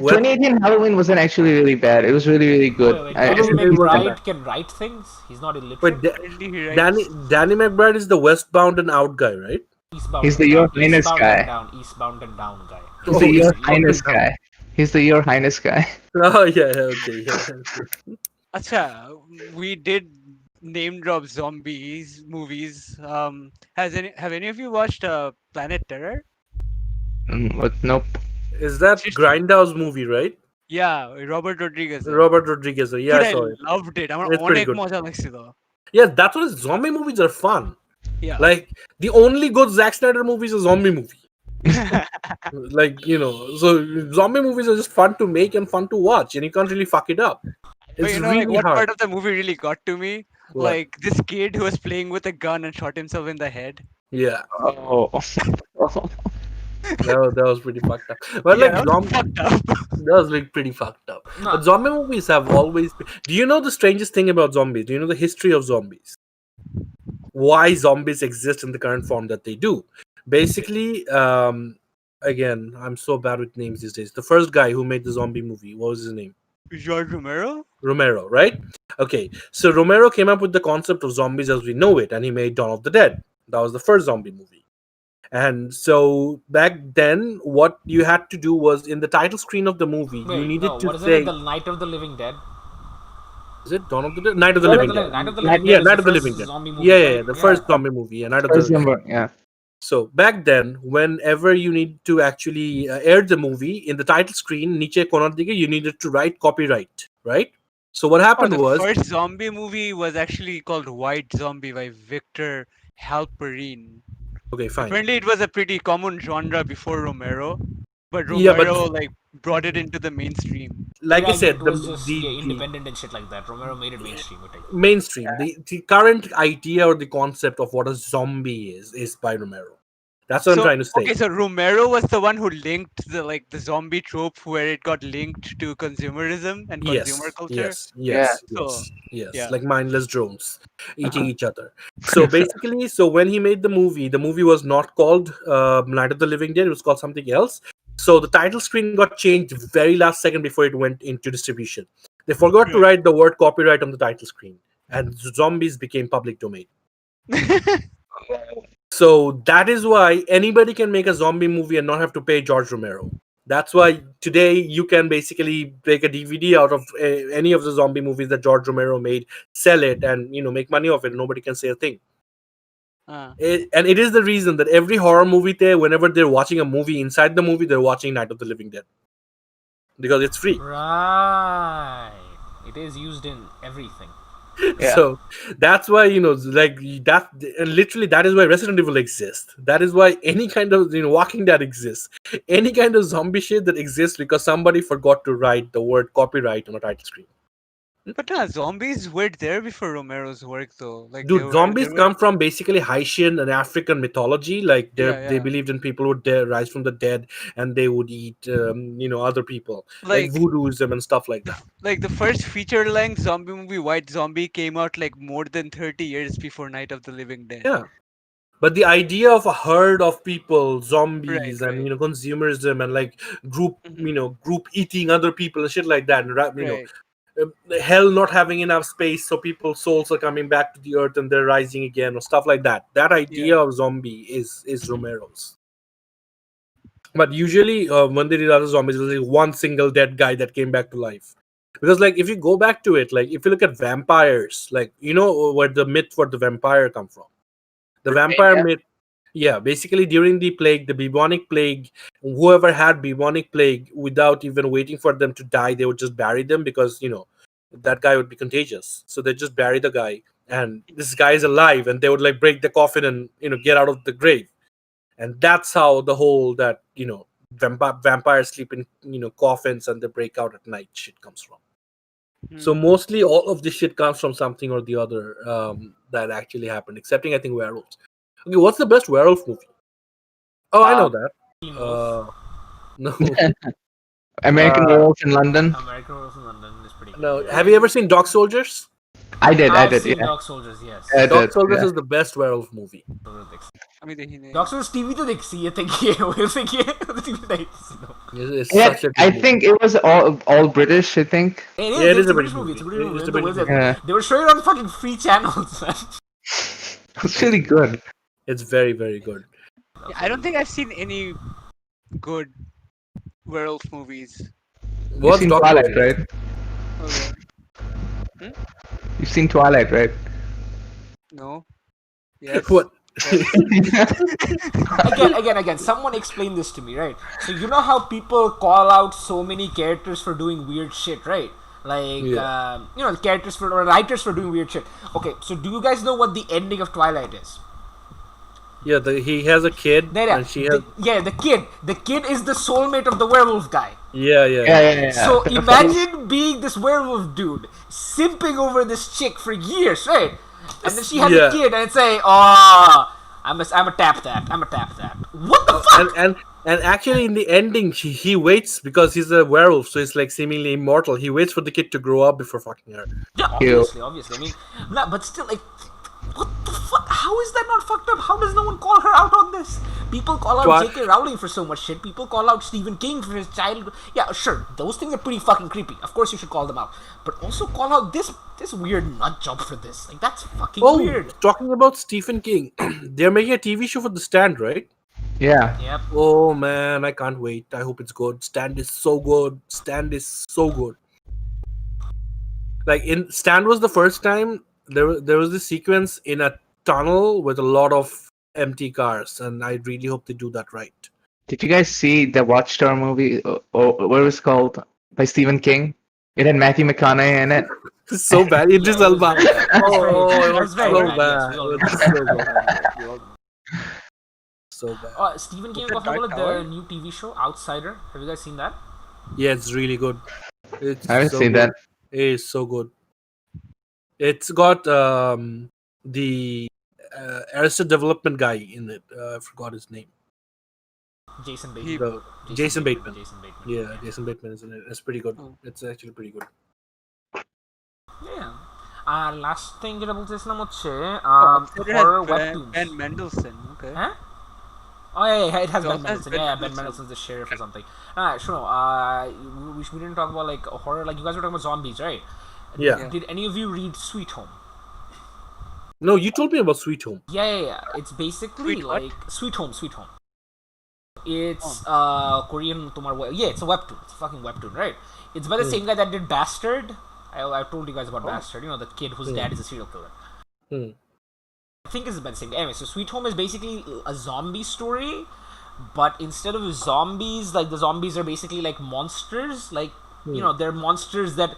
Speaker 2: West.
Speaker 5: 2018 Halloween wasn't actually really bad. It was really, really good.
Speaker 3: Wait,
Speaker 5: I
Speaker 3: Danny
Speaker 2: It
Speaker 5: SFP
Speaker 2: wasn't
Speaker 5: stand
Speaker 2: bad.
Speaker 3: McBride can write things. He's not illiterate.
Speaker 2: Wait,
Speaker 1: Apparently he
Speaker 2: Danny
Speaker 1: writes.
Speaker 2: Danny McBride is the Westbound and Out guy, right?
Speaker 5: He's
Speaker 3: Eastbound
Speaker 5: the
Speaker 3: and
Speaker 5: Your
Speaker 3: down.
Speaker 5: Highness
Speaker 3: Eastbound and
Speaker 5: guy.
Speaker 3: down. Eastbound and down guy.
Speaker 5: He's the
Speaker 2: Oh,
Speaker 5: Your
Speaker 2: he's
Speaker 3: Basically.
Speaker 2: bound
Speaker 5: Highness
Speaker 2: and down.
Speaker 5: guy. He's the Your Highness guy.
Speaker 2: Oh yeah, yeah, okay, yeah.
Speaker 1: Acha, we did name drop zombies movies. Have any of you watched Planet Terror?
Speaker 5: What? Nope.
Speaker 2: Is that
Speaker 1: Seriously.
Speaker 2: Grindhouse movie, right?
Speaker 1: Yeah, Robert Rodriguez.
Speaker 2: Robert Rodriguez. Yeah,
Speaker 1: Dude,
Speaker 2: I
Speaker 1: I
Speaker 2: saw it.
Speaker 1: loved it. আমার
Speaker 2: It's pretty
Speaker 1: অনেক
Speaker 2: good.
Speaker 1: মজা লাগছিল.
Speaker 2: Yeah, that's what zombie movies are fun.
Speaker 1: Yeah.
Speaker 2: Like the only good Zack Snyder movie is a zombie movie. Like so zombie movies are just fun to make and fun to watch, and you can't really fuck it up.
Speaker 1: But
Speaker 2: It's
Speaker 1: you know, like
Speaker 2: really
Speaker 1: what
Speaker 2: hard.
Speaker 1: part of the movie really got to me?
Speaker 2: What?
Speaker 1: Like this kid who was playing with a gun and shot himself in the head.
Speaker 2: Yeah,
Speaker 5: Oh.
Speaker 2: that was pretty fucked up. But
Speaker 1: Yeah,
Speaker 2: like
Speaker 1: that was fucked up.
Speaker 2: that was like pretty fucked up.
Speaker 3: No.
Speaker 2: But zombie movies have always been. Do you know the strangest thing about zombies? Do you know the history of zombies? Why zombies exist in the current form that they do? Basically, again, I'm so bad with names these days. The first guy who made the zombie movie, what was his name?
Speaker 1: George Romero?
Speaker 2: Romero, right? Okay, so Romero came up with the concept of zombies as we know it, and he made Dawn of the Dead. That was the first zombie movie. And so back then, what you had to do was in the title screen of the movie, you
Speaker 3: Wait,
Speaker 2: needed
Speaker 3: no.
Speaker 2: to
Speaker 3: What is it?
Speaker 2: say,
Speaker 3: The Night of the Living Dead.
Speaker 2: is it Dawn of the Dead? Night of the
Speaker 3: Night of
Speaker 2: Living
Speaker 3: the,
Speaker 2: Dead.
Speaker 3: Night of the
Speaker 5: Night-
Speaker 3: Living
Speaker 2: Yeah,
Speaker 3: Dead is
Speaker 2: Night
Speaker 3: the
Speaker 2: of the
Speaker 3: first
Speaker 2: Living Dead.
Speaker 3: zombie movie,
Speaker 2: Yeah, yeah,
Speaker 3: right?
Speaker 2: yeah, the first zombie movie, yeah, Night of
Speaker 5: First
Speaker 2: the
Speaker 5: number, yeah.
Speaker 2: So back then, whenever you need to actually air the movie in the title screen, niche corner dige, you needed to write copyright, right? So what
Speaker 1: Oh,
Speaker 2: happened
Speaker 1: the
Speaker 2: was,
Speaker 1: first zombie movie was actually called White Zombie by Victor Halperin.
Speaker 2: okay, fine.
Speaker 1: Apparently, it was a pretty common genre before Romero, but
Speaker 2: Yeah, but
Speaker 1: Romero like brought it into the mainstream.
Speaker 2: like I
Speaker 3: Yeah,
Speaker 2: said,
Speaker 3: it
Speaker 2: the
Speaker 3: was just
Speaker 2: the, the
Speaker 3: independent and shit like that. Romero made it mainstream. I think.
Speaker 2: mainstream, the current idea or the concept of what a zombie is by Romero. That's what I'm
Speaker 1: So
Speaker 2: trying to say.
Speaker 1: okay, so Romero was the one who linked the zombie trope where it got linked to consumerism and consumer
Speaker 2: Yes,
Speaker 1: culture.
Speaker 2: yes,
Speaker 5: Yeah.
Speaker 2: yes,
Speaker 1: So
Speaker 2: yes, yes.
Speaker 1: yeah,
Speaker 2: Like mindless drones eating
Speaker 5: Uh-huh.
Speaker 2: each other. So basically, so when he made the movie was not called Night of the Living Dead. It was called something else. So the title screen got changed very last second before it went into distribution. They forgot to
Speaker 1: right.
Speaker 2: write the word copyright on the title screen, and zombies became public domain. So that is why anybody can make a zombie movie and not have to pay George Romero. That's why today you can basically make a DVD out of any of the zombie movies that George Romero made, sell it, and make money off it. Nobody can say a thing.
Speaker 1: Uh,
Speaker 2: And it is the reason that every horror movie there, whenever they're watching a movie, inside the movie they're watching Night of the Living Dead because it's free.
Speaker 3: Right. It is used in everything.
Speaker 5: Yeah.
Speaker 2: So that's why like that, and literally that is why Resident Evil exists. That is why any kind of Walking Dead exists. Any kind of zombie shit that exists because somebody forgot to write the word copyright on a title screen.
Speaker 1: but zombies were there before Romero's work though. Like
Speaker 2: Dude, zombies come from basically Haitian and African mythology. Like
Speaker 1: yeah,
Speaker 2: they
Speaker 1: yeah.
Speaker 2: believed in people would rise from the dead and they would eat other people, like
Speaker 1: Like
Speaker 2: voodooism and stuff like that.
Speaker 1: like the first feature length zombie movie White Zombie came out like more than 30 years before Night of the Living Dead.
Speaker 2: Yeah. But the idea of a herd of people,
Speaker 1: Right,
Speaker 2: zombies, and
Speaker 1: right.
Speaker 2: consumerism, and like group,
Speaker 1: Mhm.
Speaker 2: group eating other people and shit like that, and
Speaker 1: Right.
Speaker 2: hell not having enough space, so people's souls are coming back to the earth and they're rising again, or stuff like that. That
Speaker 1: Yeah.
Speaker 2: idea of zombie is
Speaker 1: Mhm.
Speaker 2: Romero's. But usually, when they did other zombies, it was like one single dead guy that came back to life. Because, like, if you go back to it, like, if you look at vampires, like, where the myth for the vampire come from. The vampire
Speaker 4: Britannia.
Speaker 2: myth, yeah, basically during the plague, the bubonic plague, whoever had bubonic plague, without even waiting for them to die, they would just bury them because that guy would be contagious. So they just bury the guy, and this guy is alive, and they would like break the coffin and get out of the grave, and that's how the whole that vampires sleep in coffins and they break out at night shit comes from. So
Speaker 1: Hmm.
Speaker 2: mostly all of this shit comes from something or the other that actually happened, excepting I think werewolves. Okay, what's the best werewolf movie? Oh, I know that.
Speaker 3: Teen Wolf.
Speaker 2: No,
Speaker 5: American
Speaker 2: uh,
Speaker 5: Werewolf in London.
Speaker 3: American Werewolf in London is pretty good.
Speaker 2: no.
Speaker 3: Yeah.
Speaker 2: Have you ever seen Dog Soldiers?
Speaker 5: I did,
Speaker 3: I've seen
Speaker 5: yeah.
Speaker 3: Dog Soldiers, yes.
Speaker 5: I
Speaker 2: Dog
Speaker 5: did,
Speaker 2: Soldiers
Speaker 5: yeah.
Speaker 2: is the best werewolf movie.
Speaker 1: I mean,
Speaker 3: Dog Soldiers TV तो देखी है देखिए वो देखिए TV नहीं
Speaker 2: It's
Speaker 5: Yeah,
Speaker 2: such a good
Speaker 5: I
Speaker 2: movie.
Speaker 5: think it was all British, I think.
Speaker 3: It is a British movie. It's a British movie.
Speaker 2: It's a British movie.
Speaker 5: Yeah.
Speaker 3: They were showing it on fucking free channels, man.
Speaker 5: It was really good.
Speaker 2: It's very, very good.
Speaker 1: I don't think I've seen any good werewolf movies.
Speaker 5: You've
Speaker 2: What's
Speaker 5: seen
Speaker 2: Dog
Speaker 5: Twilight,
Speaker 2: Soldiers?
Speaker 5: right?
Speaker 1: Okay.
Speaker 5: You've seen Twilight, right?
Speaker 1: No. Yes.
Speaker 2: What?
Speaker 3: Again. Someone explain this to me, right? So you know how people call out so many characters for doing weird shit, right? Like,
Speaker 2: Yeah.
Speaker 3: characters for or writers for doing weird shit. Okay, so do you guys know what the ending of Twilight is?
Speaker 2: Yeah, he has a kid, and she has.
Speaker 3: The kid. The kid is the soulmate of the werewolf guy.
Speaker 2: Yeah.
Speaker 3: So imagine being this werewolf dude, simping over this chick for years, right? And then she has a kid, and it's saying, "Oh, I'm a tap that. What the fuck?"
Speaker 2: And actually, in the ending, he waits because he's a werewolf, so he's like seemingly immortal. He waits for the kid to grow up before fucking her.
Speaker 3: Yeah, obviously. I mean, but still, like, what the fuck? How is that not fucked up? How does no one call her out on this? People call out J.K. Rowling for so much shit. People call out Stephen King for his child. Yeah, sure, those things are pretty fucking creepy. Of course, you should call them out. But also call out this weird nut job for this. Like, that's fucking weird.
Speaker 2: Talking about Stephen King, they're making a TV show for The Stand, right?
Speaker 5: Yeah.
Speaker 3: Yep.
Speaker 2: Oh man, I can't wait. I hope it's good. Stand is so good. Like in Stand was the first time there was this sequence in a tunnel with a lot of empty cars, and I really hope they do that right.
Speaker 5: Did you guys see the Watchtower movie, or what was it called, by Stephen King? It had Matthew McConaughey in it.
Speaker 2: It's so bad. Idris Elba. Oh, it was
Speaker 3: very
Speaker 2: so
Speaker 3: bad,
Speaker 2: bad.
Speaker 3: yes, we all
Speaker 2: It was so bad. So bad.
Speaker 3: Stephen King
Speaker 1: What's that,
Speaker 3: got
Speaker 1: Dark
Speaker 3: the
Speaker 1: Tower?
Speaker 3: new TV show Outsider. Have you guys seen that?
Speaker 2: Yeah, it's really good. It's
Speaker 5: I haven't
Speaker 2: so
Speaker 5: seen
Speaker 2: good.
Speaker 5: that.
Speaker 2: It is so good. It's got the Arrested Development guy in it. I forgot his name.
Speaker 3: Jason Bateman.
Speaker 2: The- Jason Bateman.
Speaker 3: Jason Bateman.
Speaker 2: Yeah, Jason Bateman is in it. It's pretty good.
Speaker 1: Oh.
Speaker 2: It's actually pretty good.
Speaker 3: Yeah. Last thing যেটা বলতেছিলাম হচ্ছে
Speaker 1: It has
Speaker 3: horror
Speaker 1: Ben
Speaker 3: webtoons.
Speaker 1: Mendelsohn. Okay.
Speaker 3: Huh? Oh yeah, it has
Speaker 1: It
Speaker 3: Ben
Speaker 1: also has
Speaker 3: Mendelsohn.
Speaker 1: Ben
Speaker 3: Yeah, Ben
Speaker 1: Mendelsohn.
Speaker 3: Mendelsohn's the sheriff or something. Alright, sure. We didn't talk about like horror. Like you guys were talking about zombies, right?
Speaker 2: Yeah.
Speaker 3: Did any of you read Sweet Home?
Speaker 2: No, you told me about Sweet Home.
Speaker 3: Yeah. It's basically
Speaker 1: Sweet what?
Speaker 3: like Sweet Home. It's Korean it's a webtoon. It's a fucking webtoon, right? It's by the same guy that did Bastard. I told you guys about Bastard. You know, the kid whose dad is a serial killer.
Speaker 2: Hmm.
Speaker 3: I think it's by the same guy. Anyway, so Sweet Home is basically a zombie story, but instead of zombies, like the zombies are basically like monsters. Like they're monsters that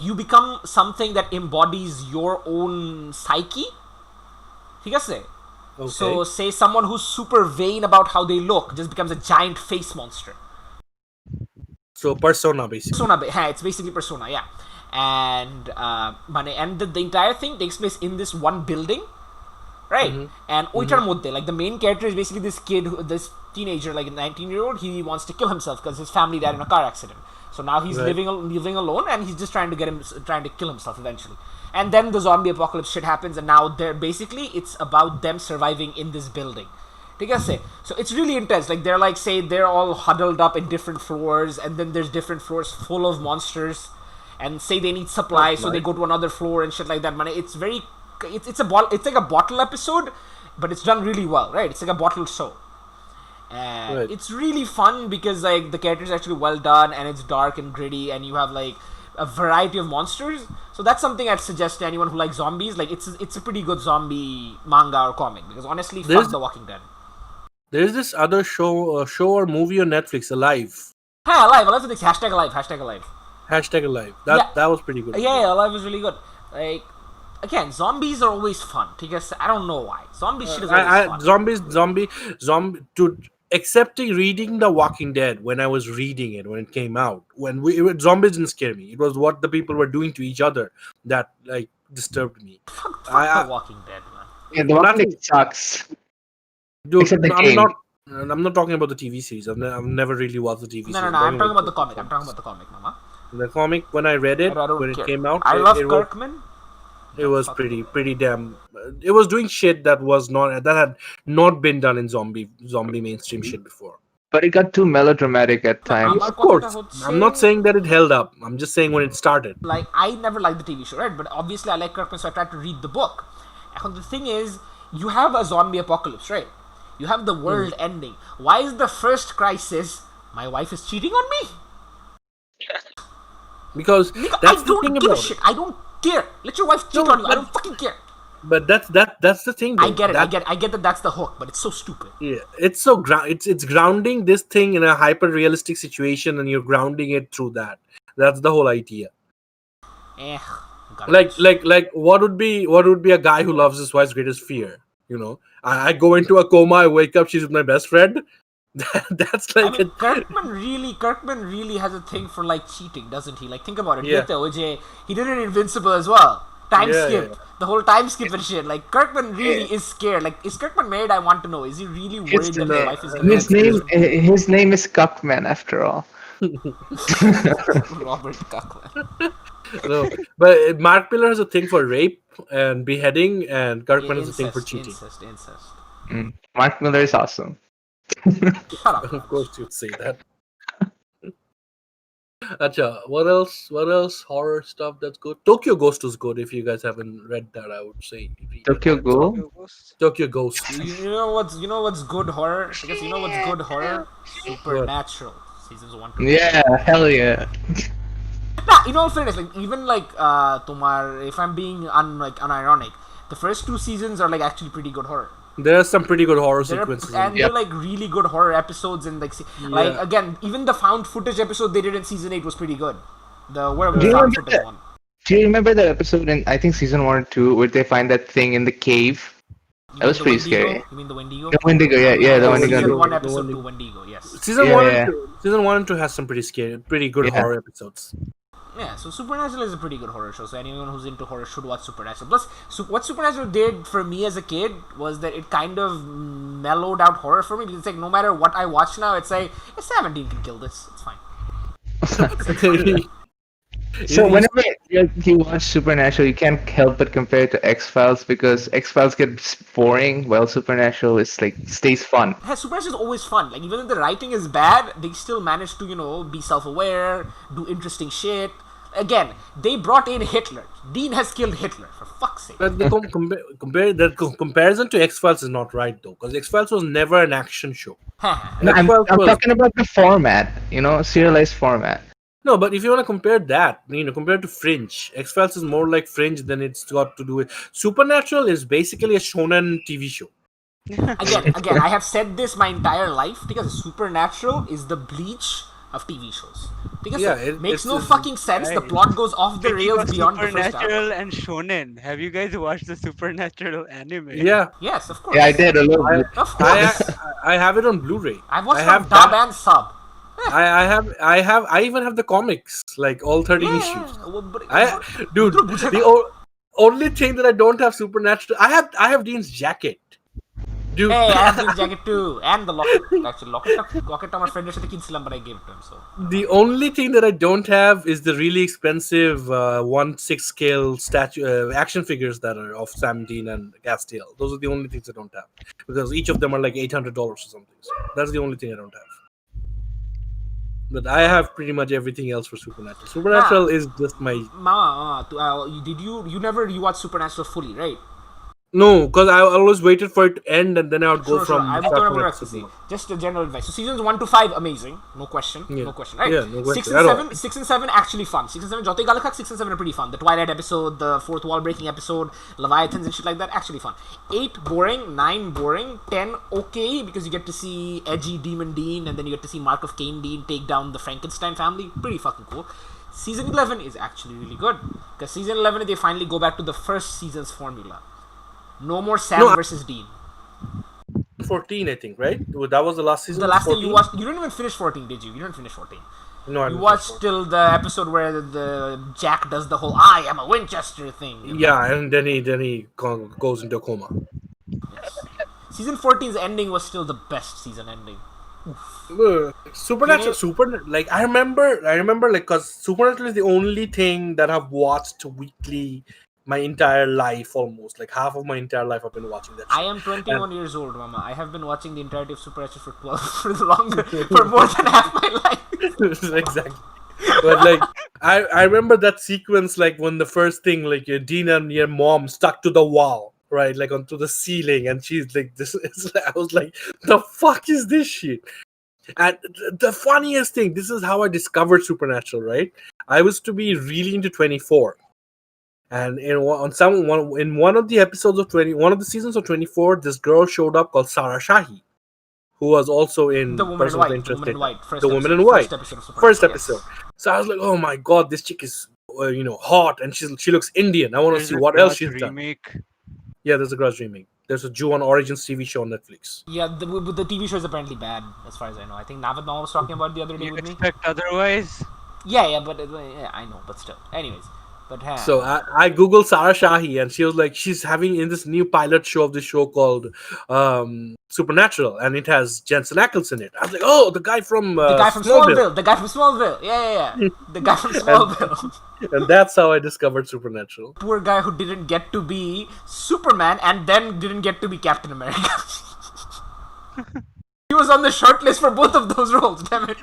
Speaker 3: you become something that embodies your own psyche. ঠিক আছে?
Speaker 2: Okay.
Speaker 3: So say someone who's super vain about how they look just becomes a giant face monster.
Speaker 2: So Persona, basically.
Speaker 3: Persona, it's basically Persona, yeah. And the entire thing takes place in this one building, right? And oitar moddhe, like the main character is basically this kid, this teenager, like a 19-year-old. He wants to kill himself because his family died in a car accident. So now he's living alone, and he's just trying to kill himself eventually. And then the zombie apocalypse shit happens, and now it's about them surviving in this building. So it's really intense. Like they're like, say they're all huddled up in different floors, and then there's different floors full of monsters, and say they need supplies, so they go to another floor and shit like that. Man, it's very, it's like a bottle episode, but it's done really well, right? It's like a bottle show. And it's really fun because like the characters are actually well done, and it's dark and gritty, and you have like a variety of monsters. So that's something I'd suggest to anyone who likes zombies. Like it's a pretty good zombie manga or comic, because honestly, fuck The Walking Dead.
Speaker 2: There's this other show or movie on Netflix, Alive.
Speaker 3: Hey, Alive. I love the hashtag Alive.
Speaker 2: #Alive. That was pretty good.
Speaker 3: Yeah, Alive was really good. Like, again, zombies are always fun. Because I don't know why. Zombie shit is always fun.
Speaker 2: Zombie. Dude, accepting reading The Walking Dead when I was reading it when it came out. Zombies didn't scare me. It was what the people were doing to each other that like disturbed me.
Speaker 3: Fuck
Speaker 2: I
Speaker 3: The Walking Dead, man.
Speaker 5: Yeah, The Walking
Speaker 2: nothing,
Speaker 5: Dead sucks.
Speaker 2: dude.
Speaker 5: Except the
Speaker 2: I'm
Speaker 5: game.
Speaker 2: not. I'm not talking about the TV series. I've never really watched the TV
Speaker 3: No,
Speaker 2: series.
Speaker 3: I'm talking about the comic. I'm talking about the comic, Mama.
Speaker 2: The comic when I read it
Speaker 3: I don't
Speaker 2: when
Speaker 3: care.
Speaker 2: it came out.
Speaker 3: I love
Speaker 2: it was
Speaker 3: Kirkman.
Speaker 2: it was pretty damn. It was doing shit that had not been done in zombie mainstream shit before.
Speaker 5: But it got too melodramatic at times.
Speaker 2: Of course, I'm not saying that it held up. I'm just saying when it started.
Speaker 3: Like, I never liked the TV show, right? But obviously I like Kirkman, so I tried to read the book. And the thing is, you have a zombie apocalypse, right? You have the world ending. Why is the first crisis, my wife is cheating on me?
Speaker 2: Because
Speaker 3: Nigga,
Speaker 2: that's
Speaker 3: I
Speaker 2: the
Speaker 3: don't
Speaker 2: thing
Speaker 3: give a
Speaker 2: about
Speaker 3: shit.
Speaker 2: it.
Speaker 3: I don't care. Let your wife cheat on you. I don't fucking care.
Speaker 2: But that's the thing. Though.
Speaker 3: I get it. I get that that's the hook, but it's so stupid.
Speaker 2: Yeah, it's so it's grounding this thing in a hyper realistic situation, and you're grounding it through that. That's the whole idea. Like what would be a guy who loves his wife's greatest fear? You know, I go into a coma, I wake up, she's with my best friend. That's like
Speaker 3: I mean, Kirkman really has a thing for like cheating, doesn't he? Like, think about it.
Speaker 2: Yeah.
Speaker 3: OJ, he did it in Invincible as well. Time
Speaker 2: Yeah,
Speaker 3: skip,
Speaker 2: yeah.
Speaker 3: the whole time skip and shit. Like, Kirkman really is scared. Like, is Kirkman married? I want to know. Is he really worried that his wife is gonna
Speaker 5: His name is Cuckman after all.
Speaker 3: Robert Kirkman?
Speaker 2: No, but Mark Miller has a thing for rape and beheading, and Kirkman has a thing for cheating.
Speaker 3: Incest.
Speaker 5: Mark Miller is awesome.
Speaker 3: Shut up.
Speaker 2: Of course, you'd say that. Acha, what else? Horror stuff that's good. Tokyo Ghost was good. If you guys haven't read that, I would say
Speaker 5: Tokyo Ghoul?
Speaker 2: Tokyo Ghost.
Speaker 3: You know what's good horror? I guess you know what's good horror? Supernatural. Seasons 1 to 2.
Speaker 5: Yeah, hell yeah.
Speaker 3: Nah, in all fairness, like even like Tomar, if I'm being unironic, the first 2 seasons are like actually pretty good horror.
Speaker 2: There are some pretty good horror sequences.
Speaker 3: And they're like really good horror episodes, and like like again, even the found footage episode they did in season 8 was pretty good. The found footage one.
Speaker 5: Do you remember that episode in I think season 1 or 2 where they find that thing in the cave? That was pretty scary.
Speaker 3: You mean the Wendigo?
Speaker 5: The Wendigo, yeah, the Wendigo.
Speaker 3: Season 1 episode 2 Wendigo, yes.
Speaker 2: Season 1 and 2 has some pretty good horror episodes.
Speaker 3: Yeah, so Supernatural is a pretty good horror show, so anyone who's into horror should watch Supernatural. Plus, what Supernatural did for me as a kid was that it kind of mellowed out horror for me, because it's like, no matter what I watch now, it's like, 17 can kill this, it's fine.
Speaker 5: So whenever you watch Supernatural, you can't help but compare it to X-Files, because X-Files gets boring, while Supernatural is like stays fun.
Speaker 3: Yeah, Supernatural is always fun. Like, even if the writing is bad, they still manage to, be self-aware, do interesting shit. Again, they brought in Hitler. Dean has killed Hitler, for fuck's sake.
Speaker 2: But the comparison to X-Files is not right, though, because X-Files was never an action show.
Speaker 5: No, I'm talking about the format, serialized format.
Speaker 2: No, but if you want to compare that, compare it to Fringe, X-Files is more like Fringe than it's got to do with. Supernatural is basically a shonen TV show.
Speaker 3: Again, I have said this my entire life, because Supernatural is the Bleach of TV shows. Because it makes no fucking sense. The plot goes off the rails beyond the first hour.
Speaker 1: Supernatural and shonen. Have you guys watched the Supernatural anime?
Speaker 2: Yeah.
Speaker 3: Yes, of course.
Speaker 5: Yeah, I did a little bit.
Speaker 3: Of course.
Speaker 2: I have it on Blu-ray.
Speaker 3: I've watched it dub and sub.
Speaker 2: I even have the comics, like all 13 issues. The only thing that I don't have Supernatural, I have Dean's jacket. Dude.
Speaker 3: Hey, I have Dean's jacket too, and the locket. Actually, locket my friend is kinslam, but I gave it to him. So
Speaker 2: the only thing that I don't have is the really expensive 1/6 scale action figures that are of Sam Dean and Castiel. Those are the only things I don't have, because each of them are like $800 or something. So that's the only thing I don't have. But I have pretty much everything else for Supernatural. Supernatural is just my.
Speaker 3: Did you watched Supernatural fully, right?
Speaker 2: No, because I always waited for it to end, and then I would go from.
Speaker 3: I was going to see. Just a general advice. So seasons 1 to 5, amazing, no question, right?
Speaker 2: Yeah, no question.
Speaker 3: 6 and 7 actually fun. 6 and 7, Jote Galakak, 6 and 7 are pretty fun. The Twilight episode, the fourth wall breaking episode, Leviathans and shit like that, actually fun. 8 boring, 9 boring, 10 okay, because you get to see edgy Demon Dean, and then you get to see Mark of Cain Dean take down the Frankenstein family. Pretty fucking cool. Season 11 is actually really good, because season 11 they finally go back to the first season's formula. No more Sam versus Dean.
Speaker 2: 14, I think, right? That was the last season.
Speaker 3: The
Speaker 2: was
Speaker 3: last thing
Speaker 2: 14?
Speaker 3: you watched, you didn't even finish 14, did you? You didn't finish 14.
Speaker 2: No, I
Speaker 3: You
Speaker 2: didn't
Speaker 3: watched
Speaker 2: finish
Speaker 3: till the episode where the Jack does the whole "I am a Winchester" thing.
Speaker 2: 14. Yeah, and then he goes into a coma.
Speaker 3: Yes. Season 14's ending was still the best season ending.
Speaker 2: Supernatural, like I remember, like, cause Supernatural is the only thing that I've watched weekly my entire life, almost like half of my entire life. I've been watching that.
Speaker 3: I
Speaker 2: Shit.
Speaker 3: am 21 years old, Mama. I have been watching the entirety of Supernatural for 12 for more than half my life.
Speaker 2: Exactly. But like I remember that sequence, like when the first thing, like your Dean and your mom stuck to the wall, right, like onto the ceiling, and she's like, "This is." I was like, "The fuck is this shit?" And the funniest thing, this is how I discovered Supernatural, right? I was to be really into 24. And in one of the episodes of one of the seasons of 24, this girl showed up called Sarah Shahi, who was also in
Speaker 3: The Woman in
Speaker 2: Person of
Speaker 3: White. The
Speaker 2: Interest
Speaker 3: Woman in
Speaker 2: Data.
Speaker 3: White.
Speaker 2: The Woman in White.
Speaker 3: First episode of Supernatural.
Speaker 2: First episode.
Speaker 3: Yes.
Speaker 2: So I was like, oh my god, this chick is hot, and she looks Indian. I want to
Speaker 1: There's
Speaker 2: see
Speaker 1: a
Speaker 2: what else
Speaker 1: Grudge
Speaker 2: she's done.
Speaker 1: remake.
Speaker 2: Yeah, there's a Grudge remake. There's a Jew on Origins TV show on Netflix.
Speaker 3: Yeah, the TV show is apparently bad, as far as I know. I think Navad Mama was talking about it the other day
Speaker 1: You
Speaker 3: with me.
Speaker 1: expect otherwise?
Speaker 3: Yeah, but yeah, I know, but still. Anyways, but
Speaker 2: So I googled Sarah Shahi, and she was like, she's having in this new pilot show of this show called Supernatural, and it has Jensen Ackles in it. I was like, oh, the guy from
Speaker 3: the guy from Smallville. The guy from Smallville. Yeah. The guy from Smallville.
Speaker 2: And that's how I discovered Supernatural.
Speaker 3: Poor guy who didn't get to be Superman and then didn't get to be Captain America. He was on the short list for both of those roles, damn it.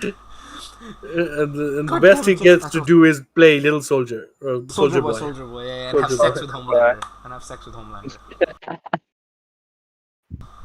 Speaker 2: And the
Speaker 3: God
Speaker 2: best he
Speaker 3: damn it,
Speaker 2: gets
Speaker 3: that's
Speaker 2: to
Speaker 3: all.
Speaker 2: do is play Little Soldier. Or Soldier Boy.
Speaker 3: Soldier Boy, yeah, and
Speaker 2: Soldier
Speaker 3: have sex
Speaker 2: Boy.
Speaker 3: with Homelander.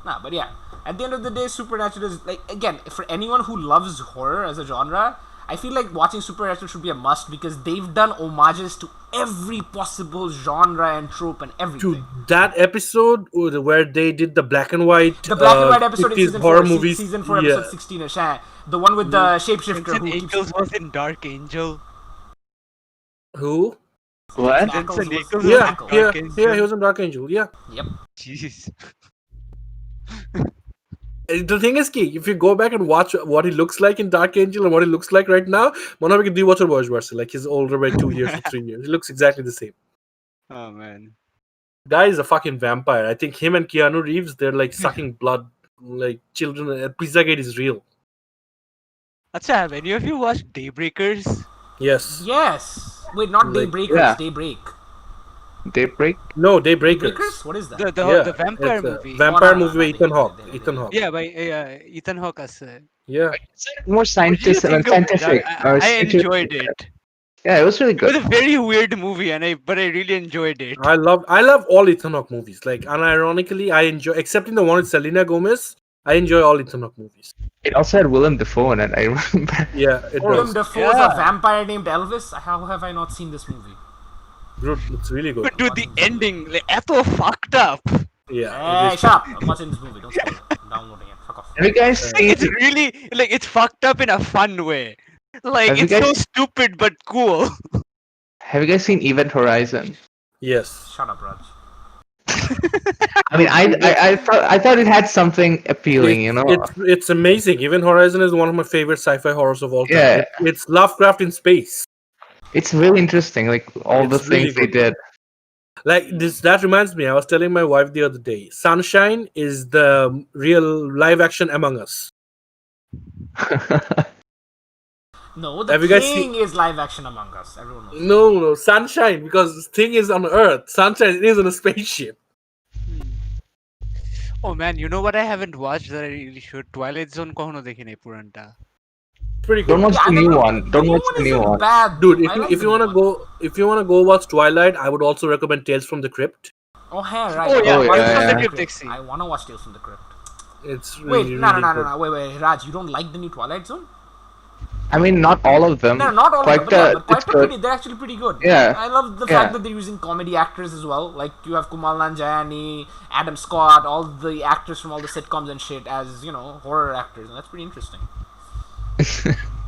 Speaker 3: Nah, but yeah, at the end of the day, Supernatural is, like, again, for anyone who loves horror as a genre, I feel like watching Supernatural should be a must because they've done homages to every possible genre and trope and everything.
Speaker 2: To that episode where they did the black and white,
Speaker 3: The black and white episode in
Speaker 2: 50s
Speaker 3: season
Speaker 2: horror
Speaker 3: 4,
Speaker 2: movies.
Speaker 3: season 4, episode 16-ish, the one with the shapeshifter
Speaker 1: Vincent
Speaker 3: who keeps...
Speaker 1: Ackles was in Dark Angel.
Speaker 2: Who?
Speaker 5: What?
Speaker 3: Ackles
Speaker 1: Vincent
Speaker 3: was-
Speaker 1: Ackles was
Speaker 2: Yeah,
Speaker 1: in
Speaker 3: Ackles.
Speaker 1: Dark
Speaker 2: yeah,
Speaker 1: Angel.
Speaker 2: he was in Dark Angel. Yeah.
Speaker 3: Yep.
Speaker 1: Jeez.
Speaker 2: The thing is, Ki, if you go back and watch what he looks like in Dark Angel and what he looks like right now, like he's older by 2 years or 3 years. He looks exactly the same.
Speaker 1: Oh man.
Speaker 2: Guy is a fucking vampire. I think him and Keanu Reeves, they're like sucking blood like children. Pizzagate is real.
Speaker 1: Acha, have any of you watched Daybreakers?
Speaker 2: Yes.
Speaker 3: Yes. Wait, not
Speaker 2: Like,
Speaker 3: Daybreakers,
Speaker 5: yeah.
Speaker 3: Daybreak.
Speaker 5: Daybreak?
Speaker 2: No, Daybreakers.
Speaker 3: Daybreakers? What is that?
Speaker 1: The vampire
Speaker 2: it's a
Speaker 1: movie.
Speaker 2: Vampire
Speaker 3: Oh, no,
Speaker 2: movie
Speaker 3: no,
Speaker 2: with Ethan
Speaker 3: no,
Speaker 2: Hawke.
Speaker 3: no, no,
Speaker 2: Ethan
Speaker 3: no.
Speaker 2: Hawke.
Speaker 1: Yeah, by Ethan Hawke as.
Speaker 2: Yeah.
Speaker 5: It's more
Speaker 1: What did you
Speaker 5: scientific.
Speaker 1: think of it?
Speaker 5: Scientific. or
Speaker 1: I
Speaker 5: scientific.
Speaker 1: enjoyed it.
Speaker 5: Yeah, it was really
Speaker 1: It was
Speaker 5: good.
Speaker 1: a very weird movie, but I really enjoyed it.
Speaker 2: I love all Ethan Hawke movies. Like, unironically, I enjoy, except in the one with Selena Gomez, I enjoy all Ethan Hawke movies.
Speaker 5: It also had Willem Dafoe in it. I remember.
Speaker 2: Yeah, it
Speaker 3: Willem
Speaker 2: does.
Speaker 3: Dafoe's
Speaker 1: Yeah.
Speaker 3: a vampire named Elvis? How have I not seen this movie?
Speaker 2: Dude, it's really good.
Speaker 1: But dude, the ending, like, so fucked up.
Speaker 2: Yeah.
Speaker 3: Hey, shut up! I'm watching this movie. Don't spoil it. I'm downloading it. Fuck off.
Speaker 5: Have you guys
Speaker 1: Like,
Speaker 5: seen?
Speaker 1: it's really it's fucked up in a fun way. Like
Speaker 5: Have you
Speaker 1: it's so
Speaker 5: guys-
Speaker 1: stupid but cool.
Speaker 5: Have you guys seen Event Horizon?
Speaker 2: Yes.
Speaker 3: Shut up, Raj.
Speaker 5: I mean, I thought it had something appealing, you know.
Speaker 2: It's amazing. Even Horizon is one of my favorite sci-fi horrors of all time.
Speaker 5: Yeah.
Speaker 2: It's Lovecraft in space.
Speaker 5: It's really interesting, like all the
Speaker 2: It's really
Speaker 5: things they
Speaker 2: good.
Speaker 5: did.
Speaker 2: Like this, that reminds me. I was telling my wife the other day. Sunshine is the real live-action Among Us.
Speaker 3: No, the
Speaker 2: Have you guys
Speaker 3: Thing is live action Among Us. Everyone knows.
Speaker 2: No, Sunshine, because Thing is on Earth. Sunshine is on a spaceship.
Speaker 1: Oh man, you know what I haven't watched that I really should? Twilight Zone kohno dekhi nahi puranta.
Speaker 2: Pretty good.
Speaker 5: Don't watch the new one. Don't watch the new
Speaker 3: isn't
Speaker 5: one.
Speaker 3: bad,
Speaker 2: Dude,
Speaker 3: though. I love
Speaker 2: if you
Speaker 3: the
Speaker 2: wanna
Speaker 3: new one.
Speaker 2: go watch Twilight, I would also recommend Tales from the Crypt.
Speaker 3: Oh, hey, right.
Speaker 1: Oh yeah,
Speaker 5: Oh,
Speaker 1: Tales
Speaker 5: yeah,
Speaker 1: from the
Speaker 5: yeah.
Speaker 1: Crypt Dixie.
Speaker 3: I wanna watch Tales from the Crypt.
Speaker 2: It's
Speaker 3: Wait,
Speaker 2: really,
Speaker 3: no,
Speaker 2: really good.
Speaker 3: Wait, Raj, you don't like the new Twilight Zone?
Speaker 5: I mean, not all of them.
Speaker 3: No, not all of
Speaker 5: Quite
Speaker 3: them, but, yeah, but
Speaker 5: it's good.
Speaker 3: they're actually pretty good.
Speaker 5: Yeah.
Speaker 3: I love the
Speaker 5: Yeah.
Speaker 3: fact that they're using comedy actors as well. Like, you have Kumail Nanjiani, Adam Scott, all the actors from all the sitcoms and shit as, horror actors, and that's pretty interesting.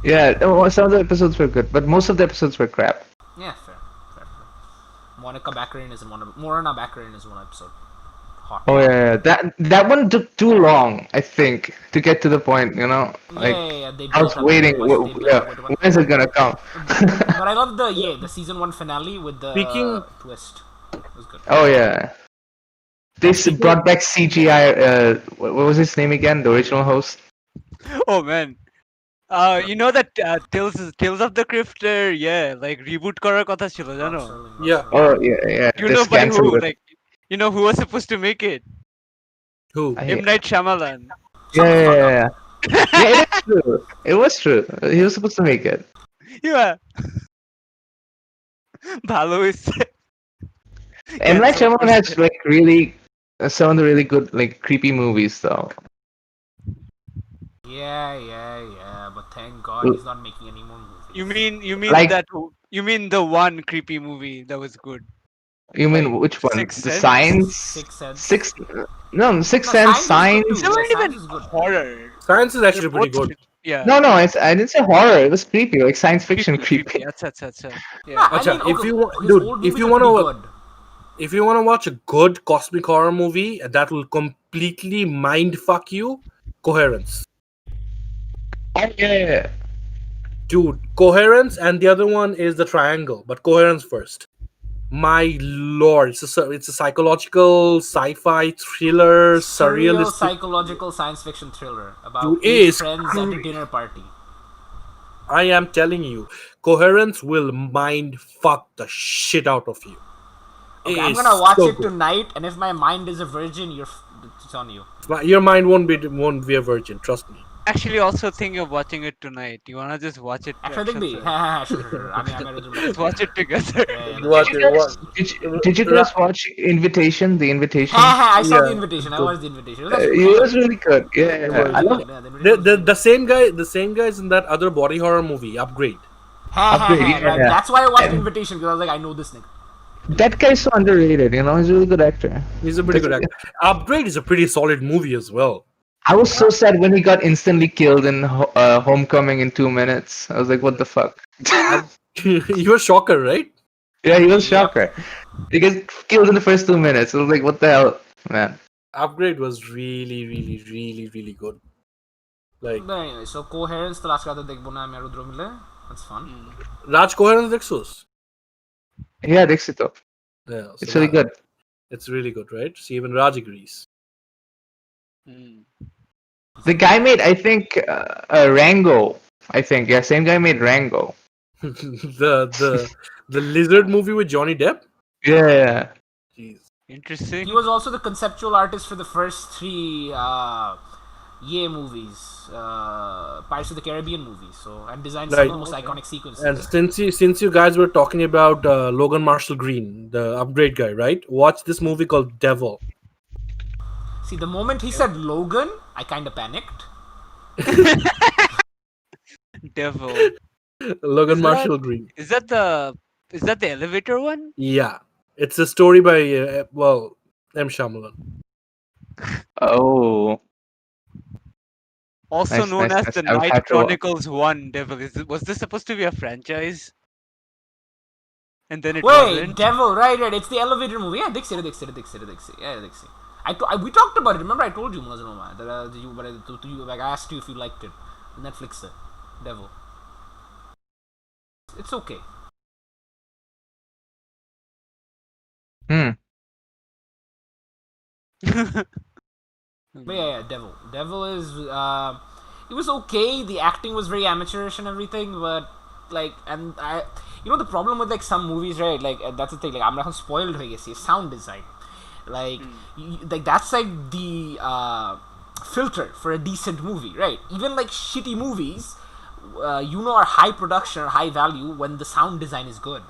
Speaker 5: Yeah, some of the episodes were good, but most of the episodes were crap.
Speaker 3: Yeah, fair. Morana Baccarin is in one episode. Hot.
Speaker 5: Oh yeah, that one took too long, I think, to get to the point. You know, like
Speaker 3: Yeah. They
Speaker 5: I was
Speaker 3: built up way
Speaker 5: waiting.
Speaker 3: too much. They built
Speaker 5: Yeah,
Speaker 3: up way too much.
Speaker 5: when is it gonna come?
Speaker 3: But I love the season 1 finale with the
Speaker 2: Speaking-
Speaker 3: twist. It was good.
Speaker 5: Oh yeah, they
Speaker 2: Speaking-
Speaker 5: brought back CGI. What was his name again? The original host.
Speaker 1: Oh man. You know that Tales of the Crifter, yeah, like reboot করার কথা ছিল, জানো?
Speaker 2: Yeah.
Speaker 5: Oh yeah.
Speaker 1: You know
Speaker 5: Just
Speaker 1: by who?
Speaker 5: canceled it.
Speaker 1: Like, you know who was supposed to make it?
Speaker 2: Who?
Speaker 1: M. Night Shyamalan.
Speaker 5: Yeah. Yeah, it is true. It was true. He was supposed to make it.
Speaker 1: Yeah. ভালো হয়েছে।
Speaker 5: M. Night
Speaker 1: Cancel
Speaker 5: Shyamalan has
Speaker 1: করছে।
Speaker 5: like really some of the really good like creepy movies though.
Speaker 3: Yeah. But thank God he's not making any more movies.
Speaker 1: You mean
Speaker 5: Like-
Speaker 1: that? You mean the one creepy movie that was good?
Speaker 5: You mean
Speaker 1: Like,
Speaker 5: which one?
Speaker 1: Sixth
Speaker 5: The
Speaker 1: Sense?
Speaker 5: Signs?
Speaker 3: Sixth Sense.
Speaker 5: Sixth? No, Sixth
Speaker 3: No,
Speaker 5: Sense,
Speaker 3: Signs
Speaker 5: Signs.
Speaker 3: is good too.
Speaker 1: They
Speaker 3: Yeah,
Speaker 1: weren't even
Speaker 3: Signs is good.
Speaker 1: horror.
Speaker 2: Science is actually
Speaker 1: They're
Speaker 2: pretty
Speaker 1: both-
Speaker 2: good.
Speaker 1: Yeah.
Speaker 5: No, I didn't say horror. It was creepy, like science fiction creepy.
Speaker 1: Acha.
Speaker 3: Nah,
Speaker 1: Yeah.
Speaker 2: Acha,
Speaker 3: I mean,
Speaker 2: if
Speaker 3: okay,
Speaker 2: you want-
Speaker 3: his
Speaker 2: dude,
Speaker 3: old
Speaker 2: if you
Speaker 3: movies are
Speaker 2: wanna-
Speaker 3: pretty good.
Speaker 2: If you want to watch a good cosmic horror movie that will completely mind fuck you, Coherence.
Speaker 5: Oh yeah.
Speaker 2: Dude, Coherence, and the other one is the Triangle, but Coherence first. My lord, it's a psychological sci-fi thriller,
Speaker 3: Surreal
Speaker 2: surrealistic.
Speaker 3: psychological science fiction thriller about
Speaker 2: Dude,
Speaker 3: 8
Speaker 2: is
Speaker 3: friends at a
Speaker 2: cre-
Speaker 3: dinner party.
Speaker 2: I am telling you, Coherence will mind fuck the shit out of you.
Speaker 3: Okay,
Speaker 2: It
Speaker 3: I'm
Speaker 2: is
Speaker 3: gonna watch
Speaker 2: so
Speaker 3: it
Speaker 2: good.
Speaker 3: tonight, and if my mind is a virgin, it's on you.
Speaker 2: Your mind won't be a virgin, trust me.
Speaker 1: Actually, also thinking of watching it tonight. You wanna just watch it?
Speaker 3: Actually,
Speaker 1: একসাথে?
Speaker 3: sure. I mean,
Speaker 1: Let's watch it together.
Speaker 2: Watch it, watch.
Speaker 5: Did you guys watch Invitation? The Invitation.
Speaker 3: I saw
Speaker 2: Yeah,
Speaker 3: the invitation. I
Speaker 2: good.
Speaker 3: watched the invitation. It was
Speaker 5: It
Speaker 3: actually
Speaker 5: was really good. Yeah,
Speaker 2: was.
Speaker 5: I love.
Speaker 3: yeah, the invitation was
Speaker 2: The same guys in that other body horror movie, Upgrade.
Speaker 5: Upgrade,
Speaker 3: right.
Speaker 5: yeah.
Speaker 3: That's why I watched the invitation, because I was like, I know this nigga.
Speaker 5: That guy's so underrated. You know, he's a really good actor.
Speaker 2: He's a pretty good actor. Upgrade is a pretty solid movie as well.
Speaker 5: I was so sad when he got instantly killed in Homecoming in 2 minutes. I was like, what the fuck?
Speaker 2: You were shocker, right?
Speaker 5: Yeah, he was shocker. He gets killed in the first 2 minutes. I was like, what the hell, man?
Speaker 2: Upgrade was really good. Like
Speaker 3: But anyway, so Coherence the last guy that দেখবো না আমি আর রুদ্র মিলে. That's fun.
Speaker 2: Raj Coherence Dexos.
Speaker 5: Yeah, Dixito.
Speaker 2: Yeah,
Speaker 5: It's really good.
Speaker 2: It's really good, right? See, even Raj agrees.
Speaker 1: Mm.
Speaker 5: The guy made, I think, Rango. I think, yeah, same guy made Rango.
Speaker 2: the lizard movie with Johnny Depp.
Speaker 5: Yeah.
Speaker 2: Jeez.
Speaker 1: Interesting.
Speaker 3: He was also the conceptual artist for the first 3 movies, Pirates of the Caribbean movies. So, and designed some
Speaker 2: Right.
Speaker 3: of the most iconic sequences.
Speaker 2: And since you guys were talking about Logan Marshall Green, the Upgrade guy, right? Watch this movie called Devil.
Speaker 3: See, the moment he said Logan, I kind of panicked.
Speaker 1: Devil.
Speaker 2: Logan
Speaker 1: Is
Speaker 2: Marshall Green.
Speaker 1: Is that the elevator one?
Speaker 2: Yeah, it's a story by M. Shyamalan.
Speaker 5: Oh.
Speaker 1: Also
Speaker 5: Nice,
Speaker 1: known
Speaker 5: nice,
Speaker 1: as
Speaker 5: nice.
Speaker 1: the
Speaker 5: I'll
Speaker 1: Night
Speaker 5: have to-
Speaker 1: Chronicles 1 Devil. Was this supposed to be a franchise? And then it
Speaker 3: Wait,
Speaker 1: wasn't?
Speaker 3: Devil, right. It's the elevator movie. Yeah, Dixie. Yeah, Dixie. We talked about it. Remember, I told you, Munazanoma, that I asked you if you liked it. Netflix, Devil. It's okay. But yeah, Devil. Devil is it was okay. The acting was very amateurish and everything, but like, and I, the problem with like some movies, right? Like that's the thing. Like I'm not spoiled. Sound design, like, like that's like the filter for a decent movie, right? Even like shitty movies, are high production or high value when the sound design is good.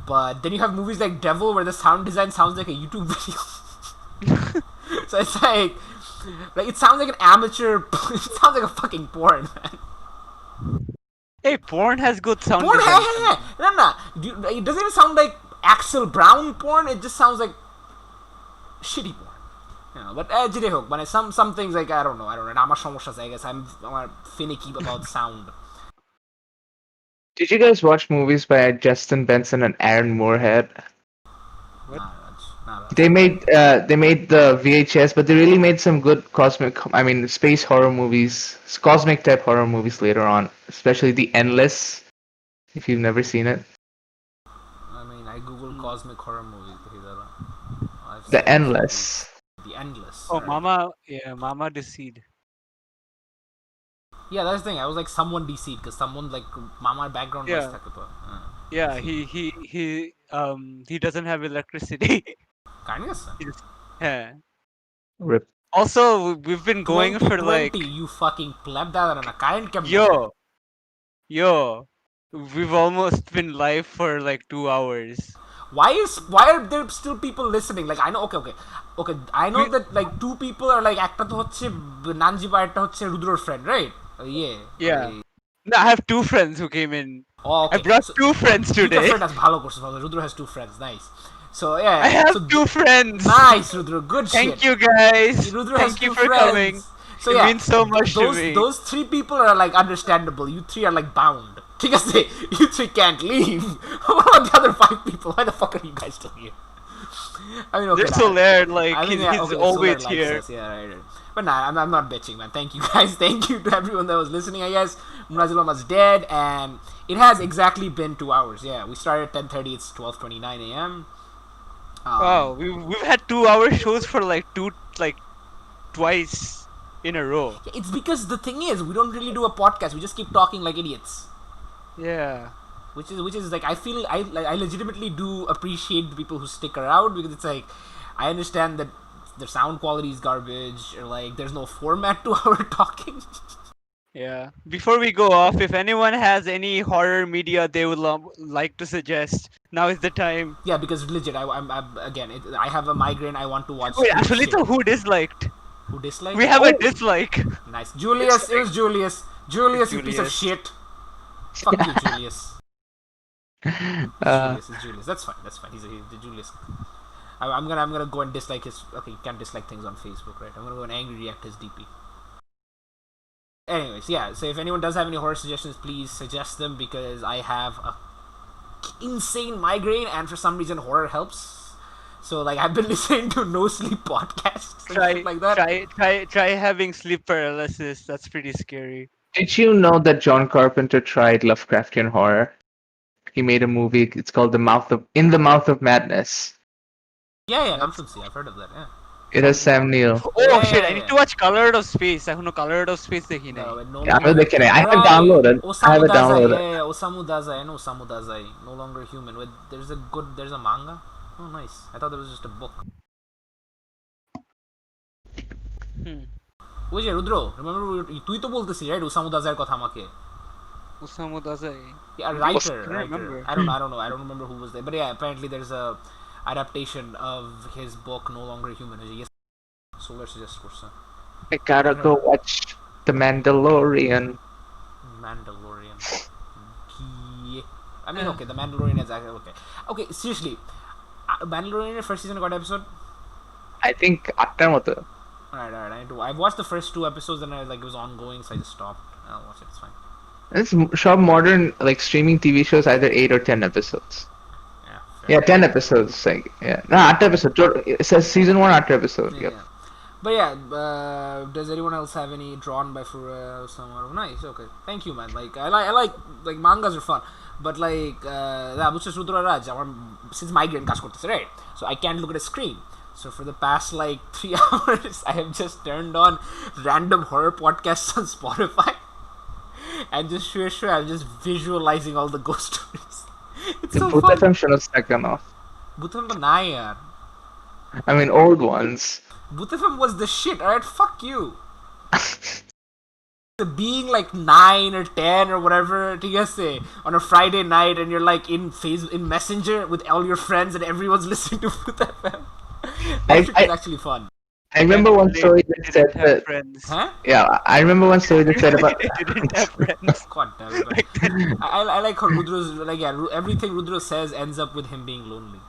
Speaker 3: But then you have movies like Devil where the sound design sounds like a YouTube video. So it's like it sounds like an amateur. It sounds like a fucking porn, man.
Speaker 1: Hey, porn has good sound
Speaker 3: Porn,
Speaker 1: design.
Speaker 3: no. It doesn't even sound like Axel Brown porn. It just sounds like shitty porn. But যেটাই হোক, মানে some things like I don't know. আমার সমস্যা আছে, I guess I'm finicky about sound.
Speaker 5: Did you guys watch movies by Justin Benson and Aaron Moorhead?
Speaker 1: What?
Speaker 5: They made the VHS, but they really made some good space horror movies, cosmic type horror movies later on, especially The Endless. If you've never seen it,
Speaker 3: I mean, I googled cosmic horror movies. I've
Speaker 5: The
Speaker 3: seen
Speaker 5: Endless.
Speaker 3: The Endless.
Speaker 1: Oh,
Speaker 3: Alright.
Speaker 1: Mama Deceive.
Speaker 3: Yeah, that's the thing. I was like, someone DC'd because someone like Mama background was
Speaker 1: Yeah.
Speaker 3: Yeah.
Speaker 1: Yeah, he doesn't have electricity.
Speaker 3: Kind of.
Speaker 1: Yeah.
Speaker 5: Rip.
Speaker 1: Also, we've been going for like
Speaker 3: 2020, you fucking pleb that on a current
Speaker 1: yo, we've almost been live for like 2 hours.
Speaker 3: Why are there still people listening? Like, I know, okay. I know that like two people are like একটা তো হচ্ছে নানজিবা একটা হচ্ছে রুদ্রর friend, right?
Speaker 1: Yeah. No, I have 2 friends who came in.
Speaker 3: Oh,
Speaker 1: I
Speaker 3: okay.
Speaker 1: brought
Speaker 3: So,
Speaker 1: 2 friends
Speaker 3: দুইটা
Speaker 1: today.
Speaker 3: friend আছে ভালো করছে ভালো। Rudra has 2 friends, nice. So yeah.
Speaker 1: I have
Speaker 3: so,
Speaker 1: 2 friends.
Speaker 3: Nice, Rudra. Good shit.
Speaker 1: Thank you guys.
Speaker 3: Rudra has
Speaker 1: Thank you
Speaker 3: 2
Speaker 1: for
Speaker 3: friends.
Speaker 1: coming.
Speaker 3: So
Speaker 1: It
Speaker 3: yeah,
Speaker 1: means so much to me.
Speaker 3: those 3 people are like understandable. You 3 are like bound. ঠিক আছে? You 3 can't leave. What about the other 5 people? Why the fuck are you guys still here? I mean, okay.
Speaker 1: They're so layered, like
Speaker 3: I mean,
Speaker 1: he's
Speaker 3: okay,
Speaker 1: always
Speaker 3: Solar likes
Speaker 1: here.
Speaker 3: us, yeah, right. But nah, I'm not bitching, man. Thank you guys. Thank you to everyone that was listening, I guess. Munazilama's dead, and it has exactly been 2 hours. Yeah, we started at 10:30. It's 12:29 a.m.
Speaker 1: Wow, we've had 2-hour shows for like twice in a row.
Speaker 3: It's because the thing is, we don't really do a podcast. We just keep talking like idiots.
Speaker 1: Yeah.
Speaker 3: Which is like, I feel I legitimately do appreciate the people who stick around, because it's like, I understand that the sound quality is garbage, or like there's no format to our talking.
Speaker 1: Yeah. Before we go off, if anyone has any horror media they would like to suggest, now is the time.
Speaker 3: Yeah, because legit, I'm again, I have a migraine. I want to watch.
Speaker 1: Wait,
Speaker 3: stupid
Speaker 1: actually,
Speaker 3: shit.
Speaker 1: so who disliked?
Speaker 3: Who disliked?
Speaker 1: We have a dislike.
Speaker 3: Nice, Julius. It was Julius. Julius, you piece of
Speaker 1: Julius.
Speaker 3: shit. Fuck you, Julius. Julius is Julius. That's fine. He's the Julius. I'm gonna go and dislike his. Okay, you can't dislike things on Facebook, right? I'm gonna go and angry react his DP. Anyways, yeah. So if anyone does have any horror suggestions, please suggest them, because I have a insane migraine, and for some reason horror helps. So like, I've been listening to no sleep podcasts and shit like that.
Speaker 1: Try having sleep paralysis. That's pretty scary.
Speaker 5: Did you know that John Carpenter tried Lovecraftian horror? He made a movie. It's called In the Mouth of Madness.
Speaker 3: Yeah, I've heard of that. Yeah.
Speaker 5: It has Sam Neill.
Speaker 1: Oh shit! I need to watch Colored of Space. I know Colored of Space dekhi nahi.
Speaker 3: No
Speaker 5: Yeah,
Speaker 3: longer,
Speaker 5: I have it downloaded. I have it downloaded.
Speaker 3: Yeah, Osamu Dazai. I know Osamu Dazai. No longer human. Wait, there's a manga. Oh, nice. I thought there was just a book. ওই যে রুদ্র, remember তুই তো বলতেছিস, right? Osamu দাজাইয়ের কথা আমাকে.
Speaker 1: Osamu Dazai.
Speaker 3: Yeah, writer.
Speaker 1: remember.
Speaker 3: I don't know. I don't remember who was there. But yeah, apparently there's a adaptation of his book No Longer Human. Yes. Solar suggests করছে.
Speaker 5: I gotta go watch The Mandalorian.
Speaker 3: I mean, okay, The Mandalorian is actually okay. Okay, seriously, Mandalorian first season got episode.
Speaker 5: I think 8টার মতো.
Speaker 3: Alright. I've watched the first 2 episodes, and it was ongoing, so I just stopped. I'll watch it. It's fine.
Speaker 5: It's some modern like streaming TV shows, either 8 or 10 episodes.
Speaker 3: Yeah. Fair.
Speaker 5: Yeah, 10 episodes. Like, yeah, no, 8 episodes. It says season 1 8 episode. Yep.
Speaker 3: Yeah. But yeah, does anyone else have any drawn by Fura or someone? Oh, nice. Okay, thank you, man. Like, I like mangas are fun, but like since migraine কাজ করতেছে, right? So I can't look at a screen. So for the past like 3 hours, I have just turned on random horror podcasts on Spotify, and just sure I'm just visualizing all the ghost stories. It's so fun.
Speaker 5: Bhutam shows second off.
Speaker 3: Bhutam to na yaar.
Speaker 5: I mean, old ones.
Speaker 3: Bhutam was the shit. Alright, fuck you. Being like 9 or 10 or whatever, ঠিক আছে, on a Friday night, and you're like in Messenger with all your friends, and everyone's listening to Bhutam. That shit is actually fun.
Speaker 5: I remember one story that said that.
Speaker 1: Friends.
Speaker 3: Huh?
Speaker 5: Yeah, I remember one story that said about.
Speaker 1: They didn't have friends.
Speaker 3: God damn it. I like how Rudro's like, yeah, everything Rudro says ends up with him being lonely.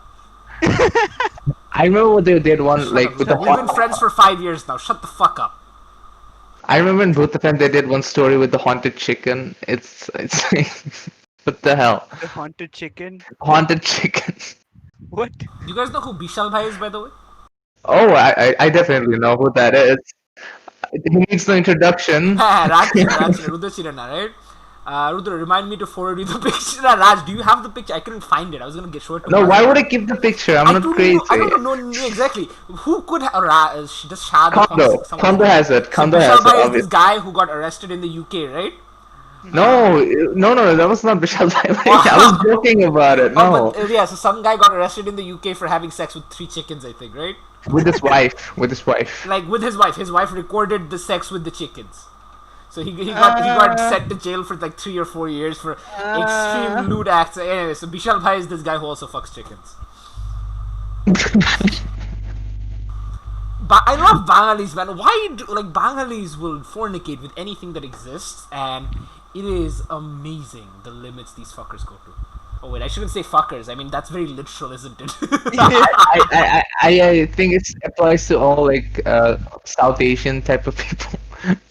Speaker 5: I remember what they did one
Speaker 3: Shut
Speaker 5: like
Speaker 3: up,
Speaker 5: with
Speaker 3: Rudro.
Speaker 5: the.
Speaker 3: We've been friends for 5 years now. Shut the fuck up.
Speaker 5: I remember in Bhutam they did one story with the haunted chicken. It's like, what the hell?
Speaker 1: The haunted chicken.
Speaker 5: Haunted chicken.
Speaker 1: What?
Speaker 3: Do you guys know who Bishal Bhai is, by the way?
Speaker 5: Oh, I definitely know who that is. He needs no introduction.
Speaker 3: Raj, Rudra Chirana, right? Rudra, remind me to forward you the picture. Raj, do you have the picture? I couldn't find it. I was gonna show it to
Speaker 5: No,
Speaker 3: Maz.
Speaker 5: why would I keep the picture? I'm not crazy.
Speaker 3: I don't know exactly. Who could have... does Shad...
Speaker 5: Kondo has it.
Speaker 3: So
Speaker 5: Kondo
Speaker 3: Bishal
Speaker 5: has it,
Speaker 3: Bhai is this
Speaker 5: obviously.
Speaker 3: guy who got arrested in the UK, right?
Speaker 5: No, that was not Vishal Bhai. I was joking about it.
Speaker 3: Oh,
Speaker 5: No,
Speaker 3: but yeah, so some guy got arrested in the UK for having sex with 3 chickens, I think, right?
Speaker 5: with his wife. With his wife.
Speaker 3: Like with his wife. His wife recorded the sex with the chickens. So he got sent to jail for like 3 or 4 years for extreme lewd acts. Anyway, so Bishal Bhai is this guy who also fucks chickens. But I love Bangalis, man. Why do Bangalis will fornicate with anything that exists, and it is amazing the limits these fuckers go to. Oh wait, I shouldn't say fuckers. I mean that's very literal, isn't it?
Speaker 5: I think it applies to all South Asian type of people,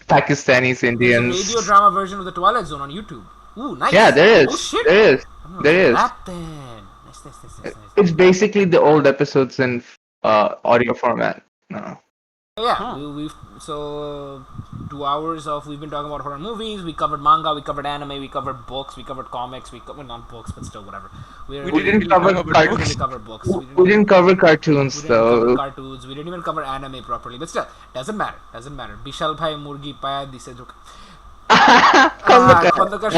Speaker 5: Pakistanis,
Speaker 3: There's a
Speaker 5: Indians.
Speaker 3: radio drama version of the Twilight Zone on YouTube. Ooh, nice.
Speaker 5: Yeah, there is.
Speaker 3: Oh shit.
Speaker 5: There is.
Speaker 3: I'm gonna
Speaker 5: There
Speaker 3: look
Speaker 5: is.
Speaker 3: at that then. Nice.
Speaker 5: It's basically the old episodes in audio format. No.
Speaker 3: Yeah, we've so 2 hours of we've been talking about horror movies. We covered manga, we covered anime, we covered books, we covered comics, we covered not books, but still whatever.
Speaker 5: We didn't cover
Speaker 3: we didn't
Speaker 5: cartoons.
Speaker 3: cover books.
Speaker 5: We didn't cover cartoons
Speaker 3: We didn't cover
Speaker 5: though.
Speaker 3: cartoons. We didn't even cover anime properly. But still, doesn't matter. Bishal Bhai Murgi Paya dise jo. Khondokar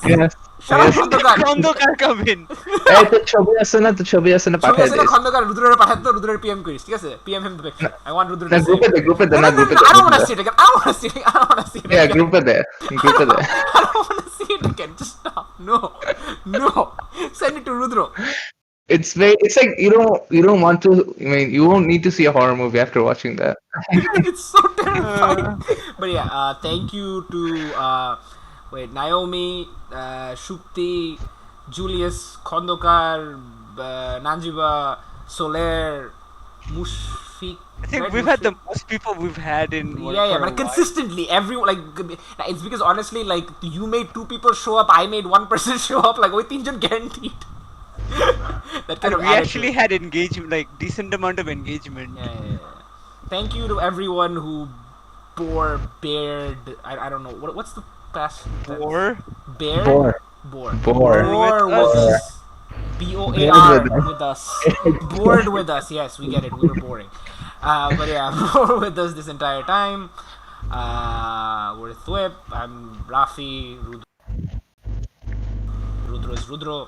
Speaker 5: Yes.
Speaker 3: Shut up, Khondokar.
Speaker 1: Khondokar come in.
Speaker 5: এই তো ছবি আছে না
Speaker 3: ছবি
Speaker 5: পাঠিয়ে
Speaker 3: আছে না
Speaker 5: this
Speaker 3: Khandakar রুদ্রের পাঠাতে তো রুদ্রের পিএম করিস ঠিক আছে PM him the picture I want Rudra
Speaker 5: না
Speaker 3: টু
Speaker 5: গ্রুপে দে
Speaker 3: No,
Speaker 5: গ্রুপে
Speaker 3: I don't want to see it again. I don't want to see it.
Speaker 5: Yeah, গ্রুপে দে
Speaker 3: I don't want to see it again. Just stop. No. Send it to Rudro.
Speaker 5: It's like you don't want to. I mean, you won't need to see a horror movie after watching that.
Speaker 3: It's so terrifying. But yeah, thank you to Naomi, Shukti, Julius, Khondokar, Nanjiba, Soler, Mushfiq.
Speaker 1: I think we've had the most people we've had in.
Speaker 3: Yeah, but consistently, everyone it's because honestly, like you made 2 people show up, I made 1 person show up, like we 3 jon guaranteed. That kind
Speaker 1: And
Speaker 3: of
Speaker 1: we
Speaker 3: attitude.
Speaker 1: actually had engagement, like decent amount of engagement.
Speaker 3: Yeah. Thank you to everyone who bared. I don't know what's the past
Speaker 1: Or
Speaker 3: bared
Speaker 5: Bore.
Speaker 3: bore with us. BOAR with us. Bored with us. Yes, we get it. We were boring. But yeah, bore with us this entire time. We're Thwip. I'm Rafi. Rudro is Rudro.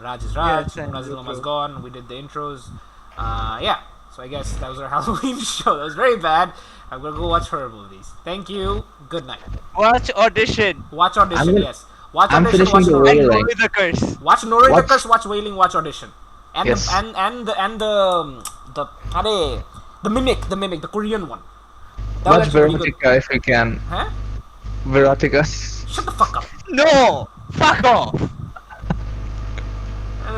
Speaker 3: Raj is Raj.
Speaker 1: Yes, and
Speaker 3: Munazil
Speaker 1: Rudro.
Speaker 3: is gone. We did the intros. Yeah. So I guess that was our Halloween show. That was very bad. I'm gonna go watch horror movies. Thank you. Good night.
Speaker 1: Watch Audition.
Speaker 3: Watch Audition. Yes. Watch
Speaker 5: I'm
Speaker 3: Audition.
Speaker 5: finishing
Speaker 3: Watch
Speaker 5: the
Speaker 3: Wailing.
Speaker 5: Wailing.
Speaker 1: With the curse.
Speaker 3: Watch Norway the
Speaker 5: Watch-
Speaker 3: Curse. Watch Wailing. Watch Audition. And
Speaker 5: Yes.
Speaker 3: the mimic, the Korean one. That was
Speaker 5: Watch
Speaker 3: actually pretty good.
Speaker 5: Verotica if you can.
Speaker 3: Huh?
Speaker 5: Verotica.
Speaker 3: Shut the fuck up.
Speaker 1: No! Fuck off!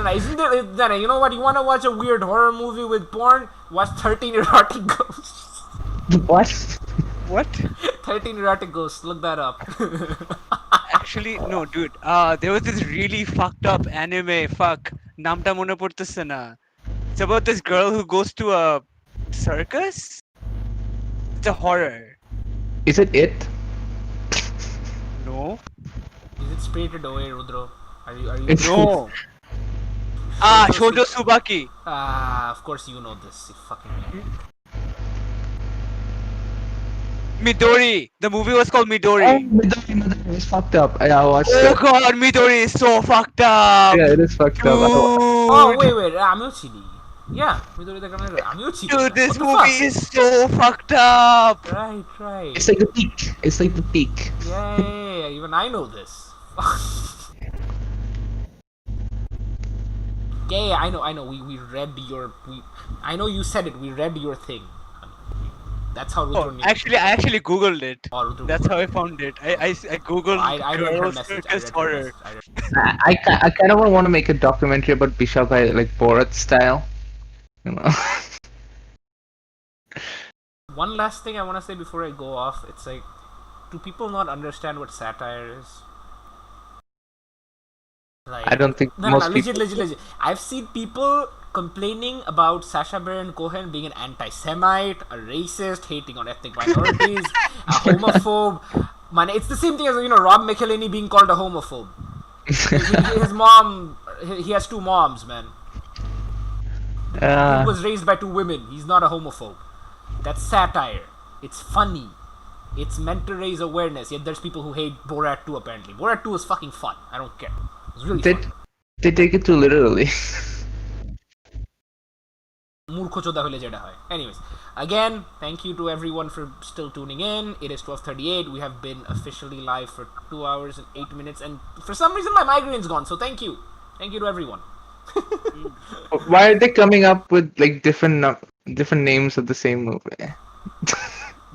Speaker 3: No, isn't there? You know what? You want to watch a weird horror movie with porn? Watch 13 Erotic Ghosts.
Speaker 5: What?
Speaker 1: What?
Speaker 3: 13 Erotic Ghosts. Look that up.
Speaker 1: Actually, no, dude. There was this really fucked up anime. Fuck. Namta mone porteche na. It's about this girl who goes to a circus. It's a horror.
Speaker 5: Is it it?
Speaker 1: No.
Speaker 3: Is it Spirited Away, Rudro? Are you?
Speaker 5: It's-
Speaker 1: No. Shoujo Subaki.
Speaker 3: Of course you know this. You fucking idiot.
Speaker 1: Midori. The movie was called Midori.
Speaker 5: Midori is fucked up. I watched
Speaker 1: Oh
Speaker 5: it.
Speaker 1: god, Midori is so fucked up.
Speaker 5: Yeah, it is fucked up.
Speaker 3: Oh wait. Aমিও চিনি. Yeah, Midori the Kamera. Aমিও চিনি.
Speaker 1: Dude, this
Speaker 3: What the
Speaker 1: movie
Speaker 3: fuck?
Speaker 1: is so fucked up.
Speaker 3: Right.
Speaker 5: It's like the peak. It's like the peak.
Speaker 3: Yeah. Even I know this. Yeah, I know. We read your. I know you said it. We read your thing. That's how Rudro
Speaker 1: Oh,
Speaker 3: knew.
Speaker 1: I actually googled it.
Speaker 3: Oh, Rudro
Speaker 1: That's how I
Speaker 3: googled
Speaker 1: found it. I googled
Speaker 3: I read her
Speaker 1: girls
Speaker 3: message.
Speaker 1: circus horror.
Speaker 5: I kind of want to make a documentary about Bishal Bhai, like Borat style. You know.
Speaker 3: One last thing I want to say before I go off. It's like, do people not understand what satire is? Like,
Speaker 5: I don't think
Speaker 3: no,
Speaker 5: most
Speaker 3: legit,
Speaker 5: people.
Speaker 3: legit. I've seen people complaining about Sacha Baron Cohen being an anti-Semite, a racist, hating on ethnic minorities, a homophobe. Man, it's the same thing as Rob McElhenney being called a homophobe. His mom, he has two moms, man. He was raised by two women. He's not a homophobe. That's satire. It's funny. It's meant to raise awareness. Yet there's people who hate Borat 2 apparently. Borat 2 is fucking fun. I don't care. It's really
Speaker 5: They,
Speaker 3: fun.
Speaker 5: they take it too literally.
Speaker 3: Murkhochoda hole jeda hoy. Anyways, again, thank you to everyone for still tuning in. It is 12:38. We have been officially live for 2 hours and 8 minutes, and for some reason my migraine's gone. So thank you to everyone.
Speaker 5: Why are they coming up with like different names of the same movie?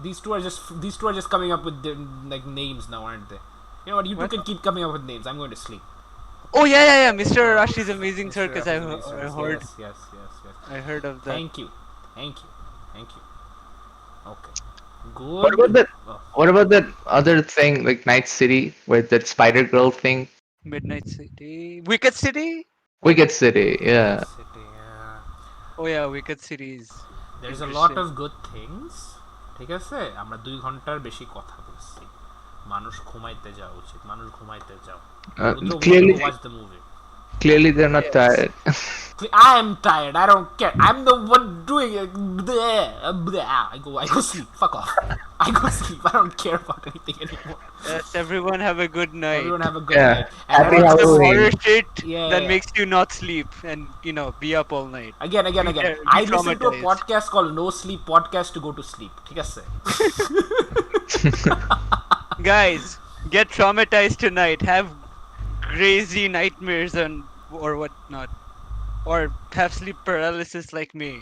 Speaker 3: These two are just coming up with like names now, aren't they? You know what? You two can keep coming up with names. I'm going to sleep.
Speaker 1: Oh yeah. Mr. Rashi's Amazing
Speaker 3: Mr.
Speaker 1: Circus. I
Speaker 3: Rafi's Amazing
Speaker 1: heard.
Speaker 3: Circus. Yes.
Speaker 1: I heard of that.
Speaker 3: Thank you. Okay. Good.
Speaker 5: What about that?
Speaker 3: Oh.
Speaker 5: What about that other thing like Night City, where that Spider Girl thing?
Speaker 1: Midnight City. Wicked City?
Speaker 5: Wicked City, yeah.
Speaker 3: City, yeah.
Speaker 1: Oh yeah, Wicked Cities.
Speaker 3: There's a lot of good things. ঠিক আছে আমরা 2 ঘন্টার বেশি কথা বলছি মানুষ ঘুমাইতে যাওয়া উচিত মানুষ ঘুমাইতে যাও watch the movie.
Speaker 5: Clearly they're not tired.
Speaker 3: I am tired. I don't care. I'm the one doing it. I go sleep. Fuck off. I go sleep. I don't care about anything anymore.
Speaker 1: Yes, everyone have a good night.
Speaker 3: Everyone have a good night. And
Speaker 5: Happy
Speaker 1: Watch some
Speaker 5: Halloween.
Speaker 1: horror shit that
Speaker 3: Yeah.
Speaker 1: makes you not sleep and be up all night.
Speaker 3: Again.
Speaker 1: Be
Speaker 3: I listen to a
Speaker 1: traumatized.
Speaker 3: podcast called No Sleep Podcast to go to sleep. ঠিক আছে?
Speaker 1: Guys, get traumatized tonight. Have crazy nightmares or whatnot. Or have sleep paralysis like me.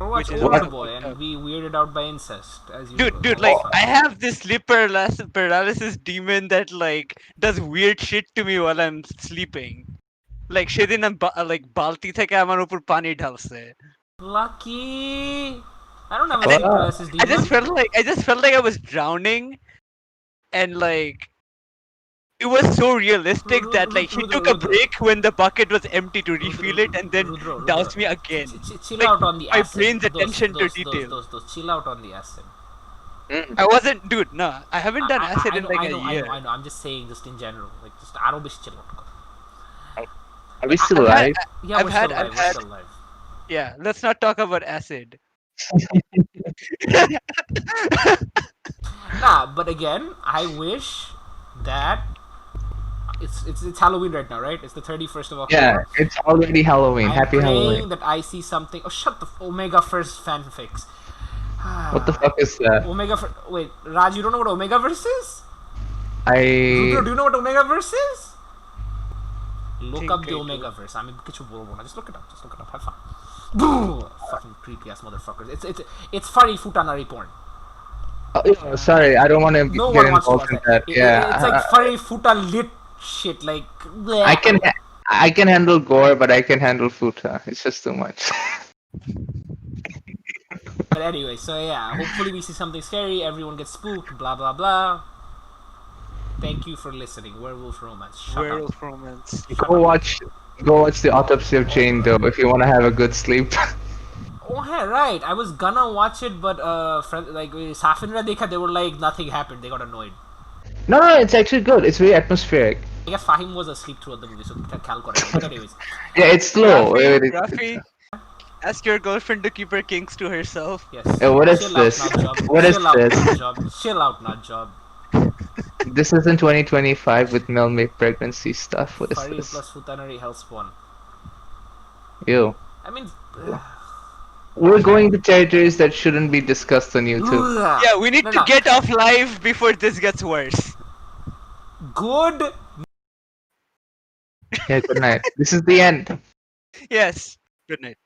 Speaker 3: Watch
Speaker 1: Which is
Speaker 3: Old
Speaker 1: also
Speaker 3: Boy
Speaker 1: fucked
Speaker 3: and
Speaker 1: up.
Speaker 3: be weirded out by incest as usual.
Speaker 1: Dude, like I have this sleep paralysis demon that like does weird shit to me while I'm sleeping. Like সেদিন like balti থেকে আমার উপর পানি ঢালছে.
Speaker 3: Lucky. I don't have a
Speaker 5: What?
Speaker 3: sleep paralysis demon.
Speaker 1: I just felt like I was drowning, and like it was so realistic that like he took a break when the bucket was empty to refill it and then doused me again.
Speaker 3: Chill
Speaker 1: Like,
Speaker 3: out on the
Speaker 1: my
Speaker 3: acid.
Speaker 1: brain's attention to detail.
Speaker 3: Those chill out on the acid.
Speaker 1: I wasn't, dude. No, I haven't done acid in like a year.
Speaker 3: I know. I'm just saying, just in general, like just আরো বেশি chill out.
Speaker 5: Are we still alive?
Speaker 3: Yeah,
Speaker 1: I've
Speaker 3: we're
Speaker 1: had-
Speaker 3: still alive.
Speaker 1: I've
Speaker 3: We're
Speaker 1: had-
Speaker 3: still alive.
Speaker 1: Yeah, let's not talk about acid.
Speaker 3: Nah, but again, I wish that it's Halloween right now, right? It's the 31st of October.
Speaker 5: Yeah, it's already Halloween.
Speaker 3: I'm
Speaker 5: Happy
Speaker 3: praying
Speaker 5: Halloween.
Speaker 3: that I see something. Oh, shut the Omega First fanfics.
Speaker 5: What the fuck is that?
Speaker 3: Wait, Raj, you don't know what Omega Verse is?
Speaker 5: I
Speaker 3: Do you know what Omega Verse is? Look
Speaker 1: Think
Speaker 3: up
Speaker 1: I
Speaker 3: the
Speaker 1: do.
Speaker 3: Omega Verse. I mean, কিছু বলবো না. Just look it up. Have fun. Fucking creepy ass motherfuckers. It's furry futanari porn.
Speaker 5: sorry, I don't want to
Speaker 3: No
Speaker 5: get
Speaker 3: one wants to
Speaker 5: involved
Speaker 3: watch
Speaker 5: in
Speaker 3: that.
Speaker 5: that. Yeah,
Speaker 3: It's like furry futa lit shit. Like bleh.
Speaker 5: I can handle gore, but I can handle futa. It's just too much.
Speaker 3: But anyway, so yeah, hopefully we see something scary. Everyone gets spooked. Blah blah blah. Thank you for listening. Werewolf Romance. Shut up.
Speaker 1: Werewolf romance.
Speaker 5: Go watch the Autopsy of Jane though if you want to have a good sleep.
Speaker 3: Oh yeah, right. I was gonna watch it, but Safinra Dekha, they were like nothing happened. They got annoyed.
Speaker 5: No, it's actually good. It's very atmospheric.
Speaker 3: I guess Fahim was asleep throughout the movie, so khal kore. But anyways,
Speaker 5: Yeah, it's slow.
Speaker 1: Rafi, ask your girlfriend to keep her kinks to herself.
Speaker 3: yes.
Speaker 5: What is
Speaker 3: Chill
Speaker 5: this?
Speaker 3: Out, nut job.
Speaker 5: What is
Speaker 3: Chill out,
Speaker 5: this?
Speaker 3: nut job. Chill out, nut job.
Speaker 5: This isn't 2025 with male pregnancy stuff. What is
Speaker 3: Furry
Speaker 5: this?
Speaker 3: plus futanary hellspawn.
Speaker 5: Ew.
Speaker 3: I mean,
Speaker 5: We're going to territories that shouldn't be discussed on YouTube.
Speaker 1: Yeah, we need
Speaker 3: No,
Speaker 1: to
Speaker 3: no.
Speaker 1: get off live before this gets worse.
Speaker 3: Good.
Speaker 5: Yeah, good night. This is the end.
Speaker 1: Yes. Good night.